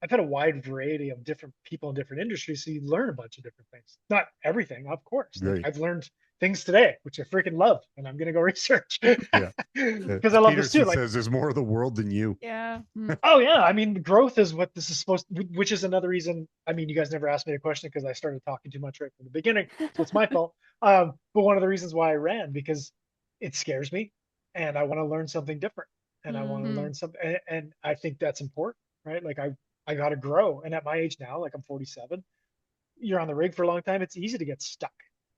I've had a wide variety of different people in different industries. So you learn a bunch of different things. Not everything, of course. Like, I've learned things today, which I freaking love, and I'm gonna go research. Because I love this too. Like, says there's more of the world than you. Yeah. Oh yeah. I mean, growth is what this is supposed to, which is another reason. I mean, you guys never asked me a question because I started talking too much right from the beginning. So it's my fault. But one of the reasons why I ran, because it scares me and I want to learn something different. And I want to learn something. And I think that's important, right? Like I got to grow. And at my age now, like I'm 47, you're on the rig for a long time. It's easy to get stuck.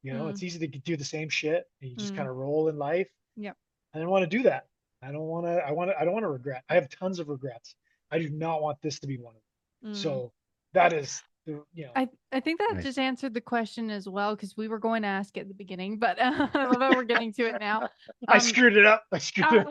It's easy to do the same shit and you just kind of roll in life. Yeah. I don't want to do that. I don't want to regret. I have tons of regrets. I do not want this to be one of them. So that is, I think that just answered the question as well, because we were going to ask it at the beginning, but I love that we're getting to it now. I screwed it up.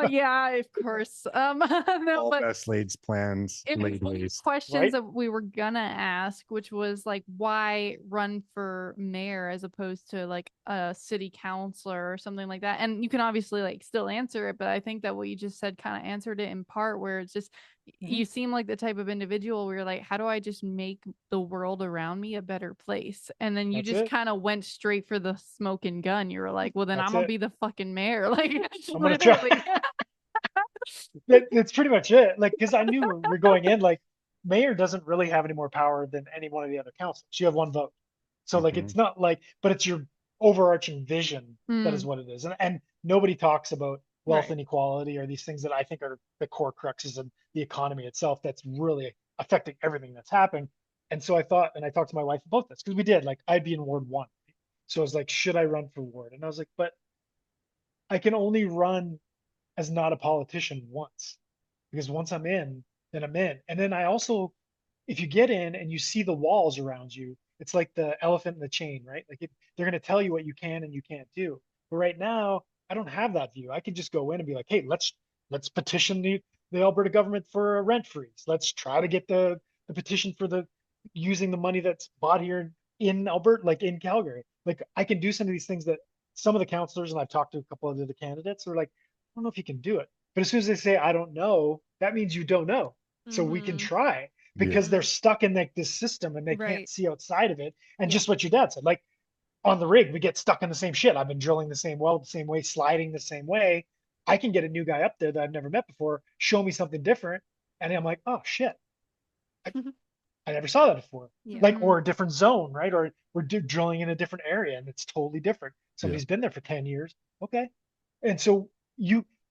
Yeah, of course. All best laid plans, laid ways. Questions that we were gonna ask, which was like, why run for mayor as opposed to like a city councilor or something like that? And you can obviously like still answer it, but I think that what you just said kind of answered it in part, where it's just you seem like the type of individual where you're like, how do I just make the world around me a better place? And then you just kind of went straight for the smoking gun. You were like, well, then I'm gonna be the fucking mayor. Like, I'm gonna try. That's pretty much it. Like, because I knew we're going in, like, mayor doesn't really have any more power than any one of the other councils. You have one vote. So like, it's not like, but it's your overarching vision that is what it is. And nobody talks about wealth inequality or these things that I think are the core cruxes of the economy itself that's really affecting everything that's happening. And so I thought, and I talked to my wife about this because we did, like, I'd be in Ward 1. So I was like, should I run for ward? And I was like, but I can only run as not a politician once, because once I'm in, then I'm in. And then I also, if you get in and you see the walls around you, it's like the elephant in the chain, right? Like they're going to tell you what you can and you can't do. But right now, I don't have that view. I can just go in and be like, hey, let's petition the Alberta government for a rent freeze. Let's try to get the petition for the using the money that's bought here in Alberta, like in Calgary. Like I can do some of these things that some of the councillors, and I've talked to a couple of the candidates, are like, I don't know if you can do it. But as soon as they say, I don't know, that means you don't know. So we can try, because they're stuck in like this system and they can't see outside of it. And just what your dad said, like on the rig, we get stuck in the same shit. I've been drilling the same well, the same way, sliding the same way. I can get a new guy up there that I've never met before, show me something different. And I'm like, oh shit. I never saw that before. Like, or a different zone, right? Or we're drilling in a different area and it's totally different. Somebody's been there for 10 years. Okay. And so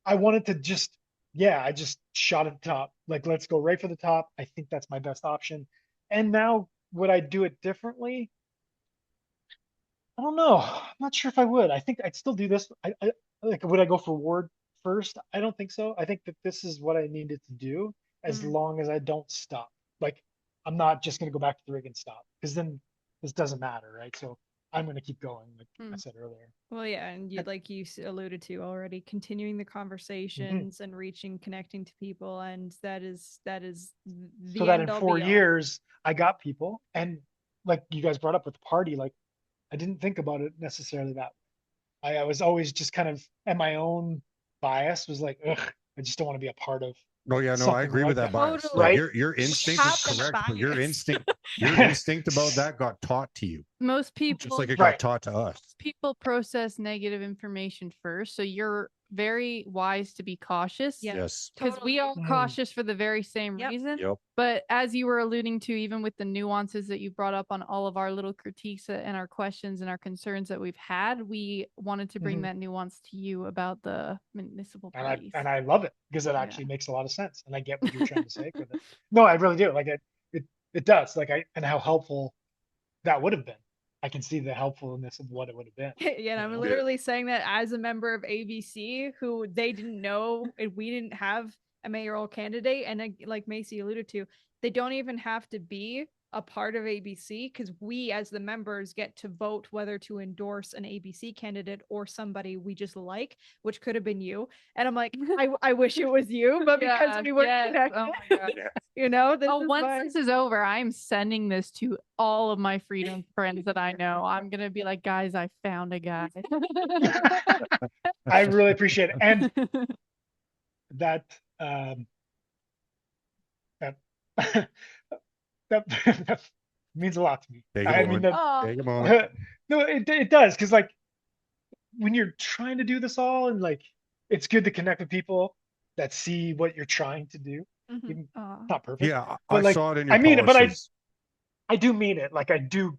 I wanted to just, I just shot at the top. Like, let's go right for the top. I think that's my best option. And now, would I do it differently? I don't know. I'm not sure if I would. I think I'd still do this. I like, would I go for ward first? I don't think so. I think that this is what I needed to do, as long as I don't stop. Like, I'm not just going to go back to the rig and stop, because then this doesn't matter, right? So I'm going to keep going, like I said earlier. Well, yeah, and like you alluded to already, continuing the conversations and connecting to people, and that is the so that in 4 years I got people, and like you guys brought up with the party, like I didn't think about it necessarily that way. I was always just kind of, and my own bias was like, ugh, I just don't want to be a part of. Oh yeah, no, I agree with that bias. Totally. Right? Your instinct is correct, but your instinct about that got taught to you. Most people, just like it got taught to us. People process negative information first, so you're very wise to be cautious. Yes, because we are cautious for the very same reason. But as you were alluding to, even with the nuances that you brought up on all of our little critiques and our questions and our concerns that we've had, we wanted to bring that nuance to you about the municipal parties. And I love it, because it actually makes a lot of sense, and I get what you're trying to say with it. No, I really do. Like it does. Like and how helpful that would have been. I can see the helpfulness of what it would have been. And I'm literally saying that as a member of ABC, who they didn't know, and we didn't have a mayoral candidate, and like MayCee alluded to, they don't even have to be a part of ABC, because we as the members get to vote whether to endorse an ABC candidate or somebody we just like, which could have been you. And I'm like, I wish it was you, but because we weren't connected, oh my God. you know. Once this is over, I'm sending this to all of my freedom friends that I know. I'm gonna be like, guys, I found a guy. I really appreciate it, and that that means a lot to me. I mean, no, it does, because like when you're trying to do this all, and like it's good to connect with people that see what you're trying to do. Even, not perfect. Yeah, but I saw it in your mean it, but policies. I do mean it. Like I do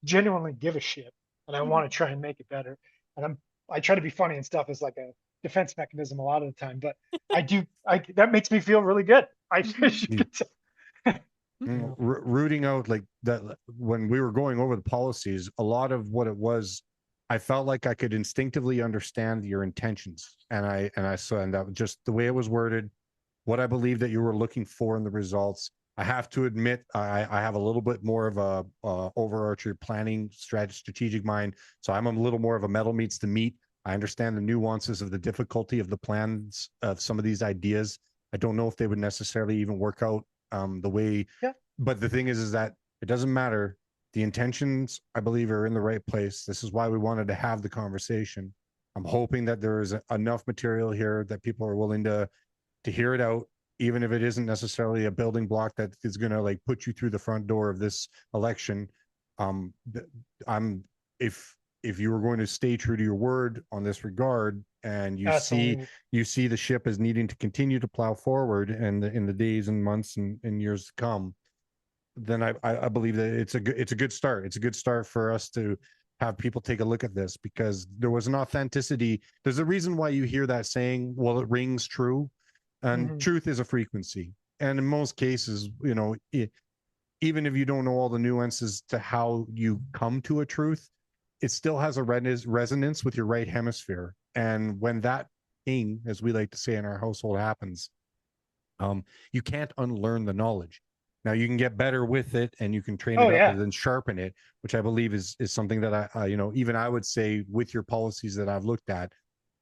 genuinely give a shit, and I want to try and make it better. And I try to be funny and stuff as like a defense mechanism a lot of the time, but that makes me feel really good. Rooting out like that, when we were going over the policies, a lot of what it was, I felt like I could instinctively understand your intentions, and I saw, and that just the way it was worded, what I believe that you were looking for in the results. I have to admit, I have a little bit more of a overarching planning strategic mind, so I'm a little more of a metal meets the meat. I understand the nuances of the difficulty of the plans of some of these ideas. I don't know if they would necessarily even work out the way, but the thing is that it doesn't matter. The intentions, I believe, are in the right place. This is why we wanted to have the conversation. I'm hoping that there is enough material here that people are willing to hear it out, even if it isn't necessarily a building block that is going to like put you through the front door of this election. If you were going to stay true to your word on this regard, and you see the ship as needing to continue to plow forward, and in the days and months and years to come, then I believe that it's a good start. It's a good start for us to have people take a look at this, because there was an authenticity. There's a reason why you hear that saying, well, it rings true, and truth is a frequency. And in most cases, you know, even if you don't know all the nuances to how you come to a truth, it still has a resonance with your right hemisphere. And when that thing, as we like to say in our household, happens, you can't unlearn the knowledge. Now you can get better with it, and you can train it up and then sharpen it, which I believe is something that I you know, even I would say with your policies that I've looked at,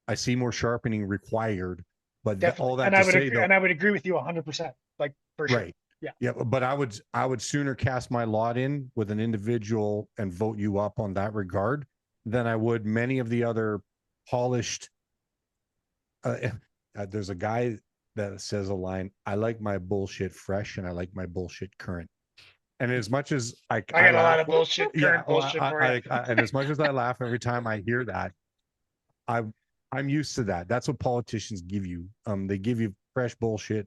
I see more sharpening required. But all that, and I would agree with you 100%, like for sure. Right. Yeah. But I would sooner cast my lot in with an individual and vote you up on that regard than I would many of the other polished. There's a guy that says a line, I like my bullshit fresh and I like my bullshit current. And as much as I got a lot of bullshit, current bullshit for you. And as much as I laugh every time I hear that, I'm used to that. That's what politicians give you. They give you fresh bullshit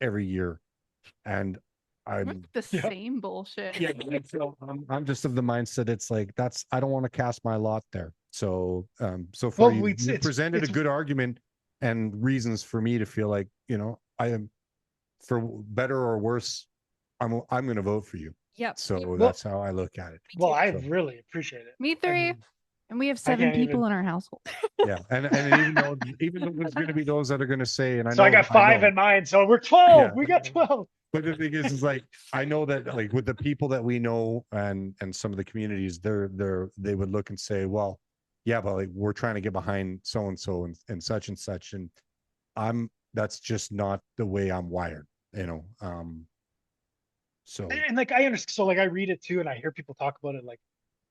every year. And I'm the same bullshit. Yeah, so I'm just of the mindset. It's like, I don't want to cast my lot there. So, you presented a good argument and reasons for me to feel like, you know, I am, for better or worse, I'm going to vote for you. Yep. So that's how I look at it. Well, I really appreciate it. Me three. And we have 7 people in our household. Yeah, and even though there's going to be those that are going to say, and I got 5 in mine, so we're 12. Yeah. We got 12. But the thing is like, I know that, like, with the people that we know and some of the communities, they would look and say, well, yeah, but like, we're trying to get behind so and so and such and such, and that's just not the way I'm wired, you know. So and like I understand, so like I read it too, and I hear people talk about it, like,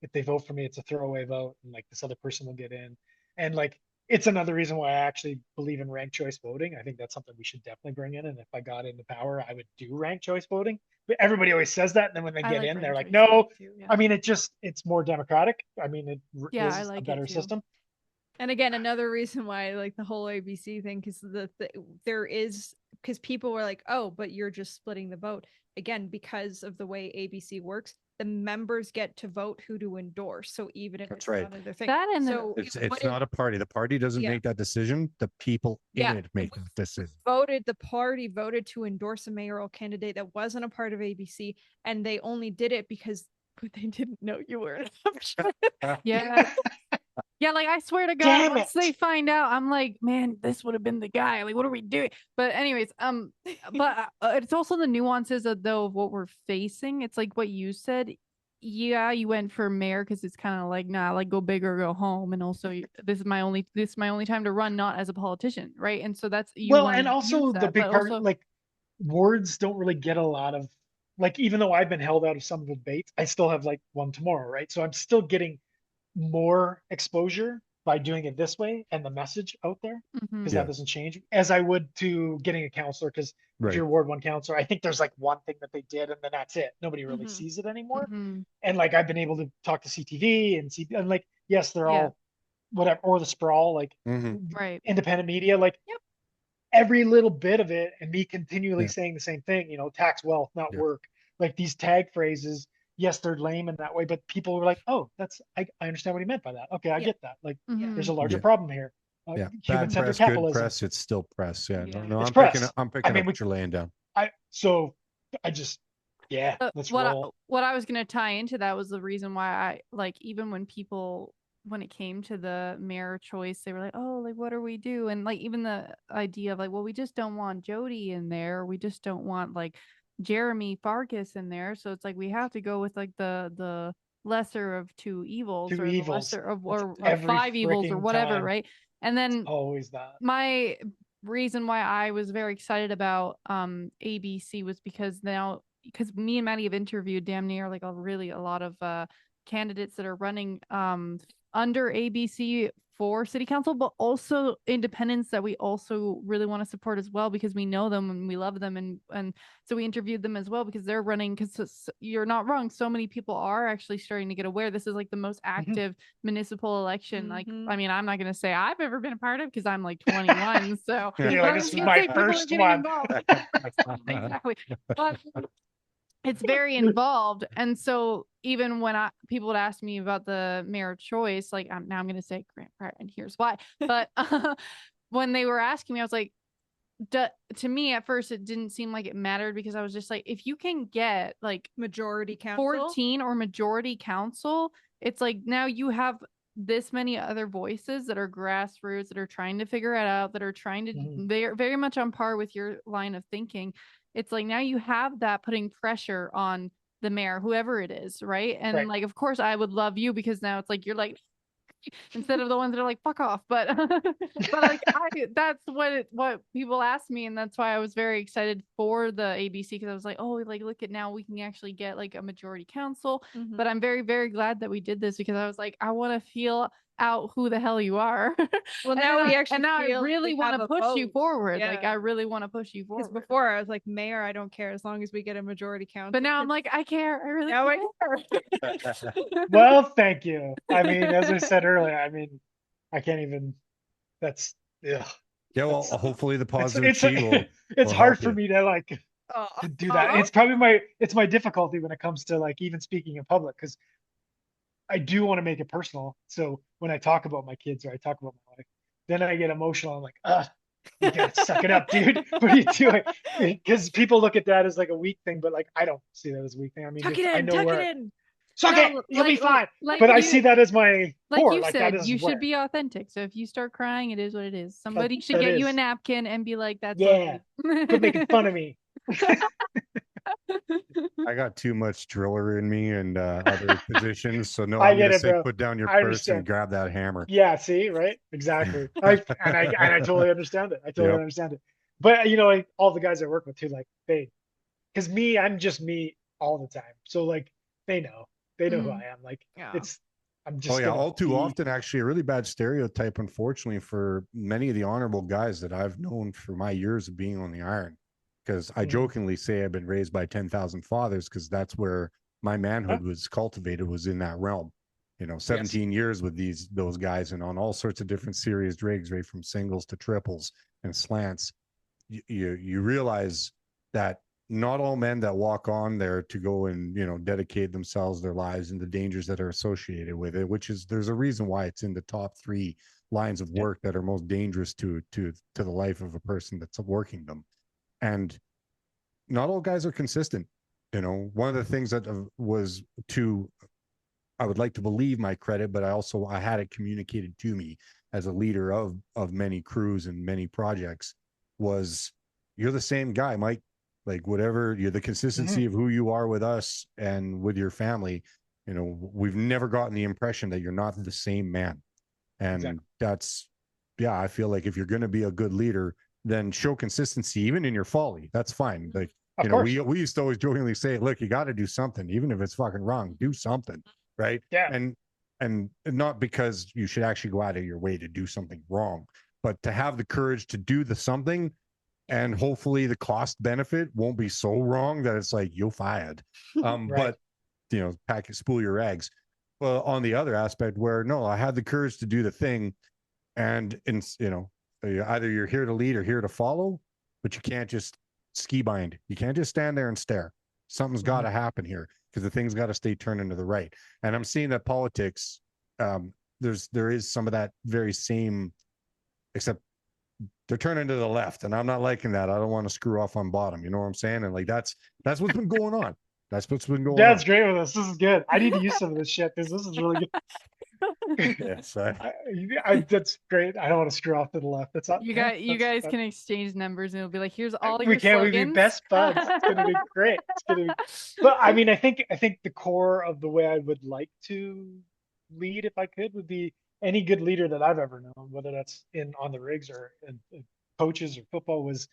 if they vote for me, it's a throwaway vote, and like this other person will get in. And like, it's another reason why I actually believe in ranked choice voting. I think that's something we should definitely bring in. And if I got into power, I would do ranked choice voting. But everybody always says that. And then when they get in, they're like, no, I mean, it's more democratic. I mean, it is a better system. And again, another reason why I like the whole ABC thing, because because people were like, oh, but you're just splitting the vote. Again, because of the way ABC works, the members get to vote who to endorse. So even if that's right, another thing, it's not a party. The party doesn't make that decision. The people in it make that decision. The party voted to endorse a mayoral candidate that wasn't a part of ABC, and they only did it because they didn't know you were an option. Yeah. Yeah, like I swear to God, once they find out, I'm like, man, this would have been the guy. Like, what are we doing? But anyways, but it's also the nuances of what we're facing. It's like what you said. Yeah, you went for mayor because it's kind of like, nah, like go big or go home. And also, this is my only time to run, not as a politician, right? And so that's and also the big part, like wards don't really get a lot of, like, even though I've been held out of some of the debates, I still have like one tomorrow, right? So I'm still getting more exposure by doing it this way and the message out there, because that doesn't change, as I would to getting a counselor, because if you're Ward 1 counselor, I think there's like one thing that they did and then that's it. Nobody really sees it anymore. And like I've been able to talk to CTV and like, yes, they're all whatever, or the Sprawl, like independent media, like every little bit of it, and me continually saying the same thing, you know, tax wealth, not work, like these tag phrases. Yes, they're lame in that way, but people were like, "Oh, I understand what he meant by that. Okay, I get that. Like, there's a larger problem here. Human-centered capitalism. Good press, it's still press. Yeah, no, I'm picking up what you're laying down. That's what I was gonna tie into that was the reason why I like, even when it came to the mayor choice, they were like, oh, like what do we do? And like even the idea of like, well, we just don't want Jody in there. We just don't want like Jeremy Farkas in there, so it's like we have to go with like the lesser of two evils, the lesser of or 5 evils or whatever, right? And then always that. My reason why I was very excited about ABC was because me and Maddie have interviewed damn near like a lot of candidates that are running under ABC for city council, but also independents that we also really want to support as well, because we know them and we love them, and so we interviewed them as well because they're running, because you're not wrong, so many people are actually starting to get aware this is like the most active municipal election. Like, I mean, I'm not going to say I've ever been a part of, because I'm like 21, so this is my first one. Exactly. But it's very involved, and so even when people would ask me about the mayor choice, like now I'm going to say Grant Pratt, and here's why. But when they were asking me, I was like, to me at first it didn't seem like it mattered, because I was just like, if you can get like majority council 14 or majority council, it's like now you have this many other voices that are grassroots, that are trying to figure it out, that are trying to, they're very much on par with your line of thinking. It's like now you have that putting pressure on the mayor, whoever it is, right? And like, of course I would love you, because now it's like you're like, instead of the ones that are like fuck off, but like that's what people ask me, and that's why I was very excited for the ABC, because I was like, oh, like look at, now we can actually get like a majority council. But I'm very, very glad that we did this, because I was like, I want to feel out who the hell you are. Well, now we actually, and now I really want to push you forward. Like I really want to push you forward. Because before I was like, mayor, I don't care as long as we get a majority council. But now I'm like, I care. I really care. Well, thank you. I mean, as I said earlier, I mean, I can't even. That's yeah. Well, hopefully the positive it's hard for me to like to do that. It's probably my difficulty when it comes to like even speaking in public, because I do want to make it personal. So when I talk about my kids or I talk about my life, then I get emotional. I'm like, you gotta suck it up, dude. What are you doing? Because people look at that as like a weak thing, but like I don't see that as a weak thing. I mean, tuck it in. Suck it, you'll be fine. But I see that as my like core. You like said, you should be authentic. So if you start crying, it is what it is. Somebody should get you a napkin and be like, "That's quit making fun of me." I got too much driller in me and other positions, so no, I'm gonna say bro. Put down your purse and grab that hammer. Yeah, see, right, exactly. I totally understand it. I totally understand it. But you know, like all the guys I work with too, like because I'm just me all the time. So like they know who I am. Like I'm just all too often actually a really bad stereotype, unfortunately, for many of the honorable guys that I've known for my years of being on the iron. Because I jokingly say I've been raised by 10,000 fathers, because that's where my manhood was cultivated, was in that realm. You know, 17 years with those guys, and on all sorts of different serious rigs, right from singles to triples and slants. You realize that not all men that walk on there to go and, you know, dedicate themselves, their lives, and the dangers that are associated with it, which is, there's a reason why it's in the top 3 lines of work that are most dangerous to the life of a person that's working them. And not all guys are consistent. You know, one of the things that was I would like to believe my credit, but I had it communicated to me as a leader of many crews and many projects, was you're the same guy, Mike. Like whatever, you're the consistency of who you are with us and with your family. You know, we've never gotten the impression that you're not the same man. And that's, I feel like if you're going to be a good leader, then show consistency even in your folly. That's fine. Like, you know, we used to always jokingly say, look, you got to do something, even if it's fucking wrong, do something. Right. Yeah. And not because you should actually go out of your way to do something wrong, but to have the courage to do the something, and hopefully the cost benefit won't be so wrong that it's like you're fired. But you know, spool your eggs. Well, on the other aspect where no, I had the courage to do the thing, and you know, either you're here to lead or here to follow, but you can't just ski bind. You can't just stand there and stare. Something's got to happen here, because the thing's got to stay turning to the right. And I'm seeing that politics, there is some of that very same, except they're turning to the left, and I'm not liking that. I don't want to screw off on bottom. You know what I'm saying? And like that's what's been going on. That's what's been going on. That's great with us. This is good. I need to use some of this shit, because this is really good. Yes, that's great. I don't want to screw off to the left. That's not, you guys can exchange numbers, and it'll be like, here's all your we can. We be best buds. It's gonna be great. It's gonna be. But I mean, I think the core of the way I would like to lead, if I could, would be any good leader that I've ever known, whether that's on the rigs or in coaches or football, was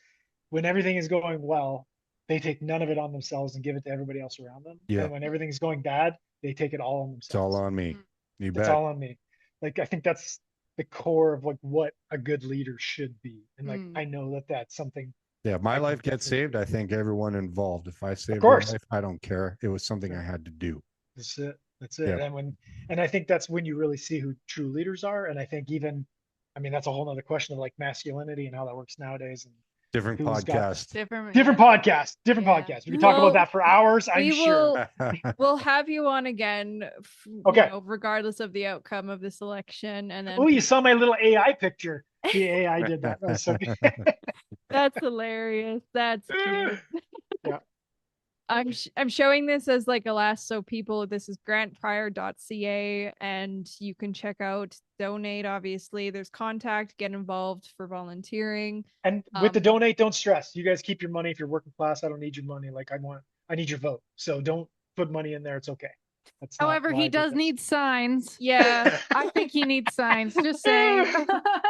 when everything is going well, they take none of it on themselves and give it to everybody else around them. Yeah. And when everything's going bad, they take it all on themselves. It's all on me. You bet. It's all on me. Like, I think that's the core of like what a good leader should be. And like, I know that that's something. Yeah. My life gets saved. I think everyone involved. If I saved my life, I don't care. It was something I had to do. That's it. That's it. Yeah. And I think that's when you really see who true leaders are. And I think I mean, that's a whole nother question of like masculinity and how that works nowadays. And Different Who's got podcast. Different podcast. Different podcast. We can talk about that for hours, I'm sure. We'll have you on again, Okay. You know, regardless of the outcome of this election. And then, oh, you saw my little AI picture. The AI did that. That was so good. That's hilarious. That's cute. Yeah. I'm showing this as like a last, so people, this is grantprior.ca, and you can check out, donate. Obviously, there's contact, get involved for volunteering. And with the donate, don't stress. You guys keep your money. If you're working class, I don't need your money. Like I need your vote. So don't put money in there. It's okay. However, he does need signs. Yeah, I think he needs signs. Just saying.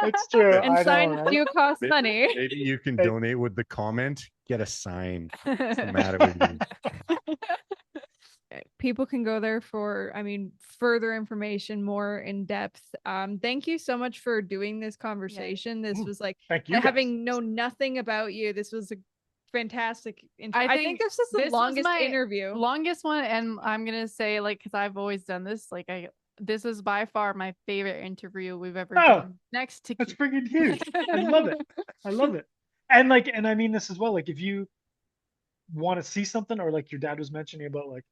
It's true. And signs do cost money. Maybe you can donate with the comment. Get a sign. What's the matter with you? People can go there for, I mean, further information, more in depth. Thank you so much for doing this conversation. This was like, thank you, having known nothing about you. This was a fantastic I think this is the longest interview. Longest one, and I'm gonna say, like, because I've always done this, like, this is by far my favorite interview we've ever done. Next to that's freaking huge. I love it. I love it. And like, and I mean this as well. Like, if you want to see something, or like your dad was mentioning about like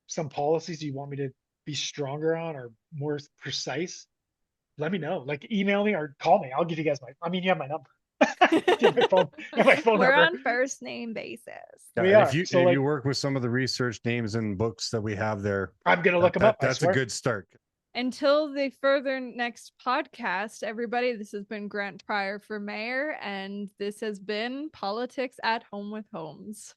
some policies you want me to be stronger on or more precise, let me know. Like, email me or call me. I'll give you guys you have my number. my phone We're number. on first name basis. If you work with some of the research names and books that we have there, I'm gonna look them up. That's a good start. Until the further next podcast, everybody, this has been Grant Prior for Mayor, and this has been Politics at Home with Holmes.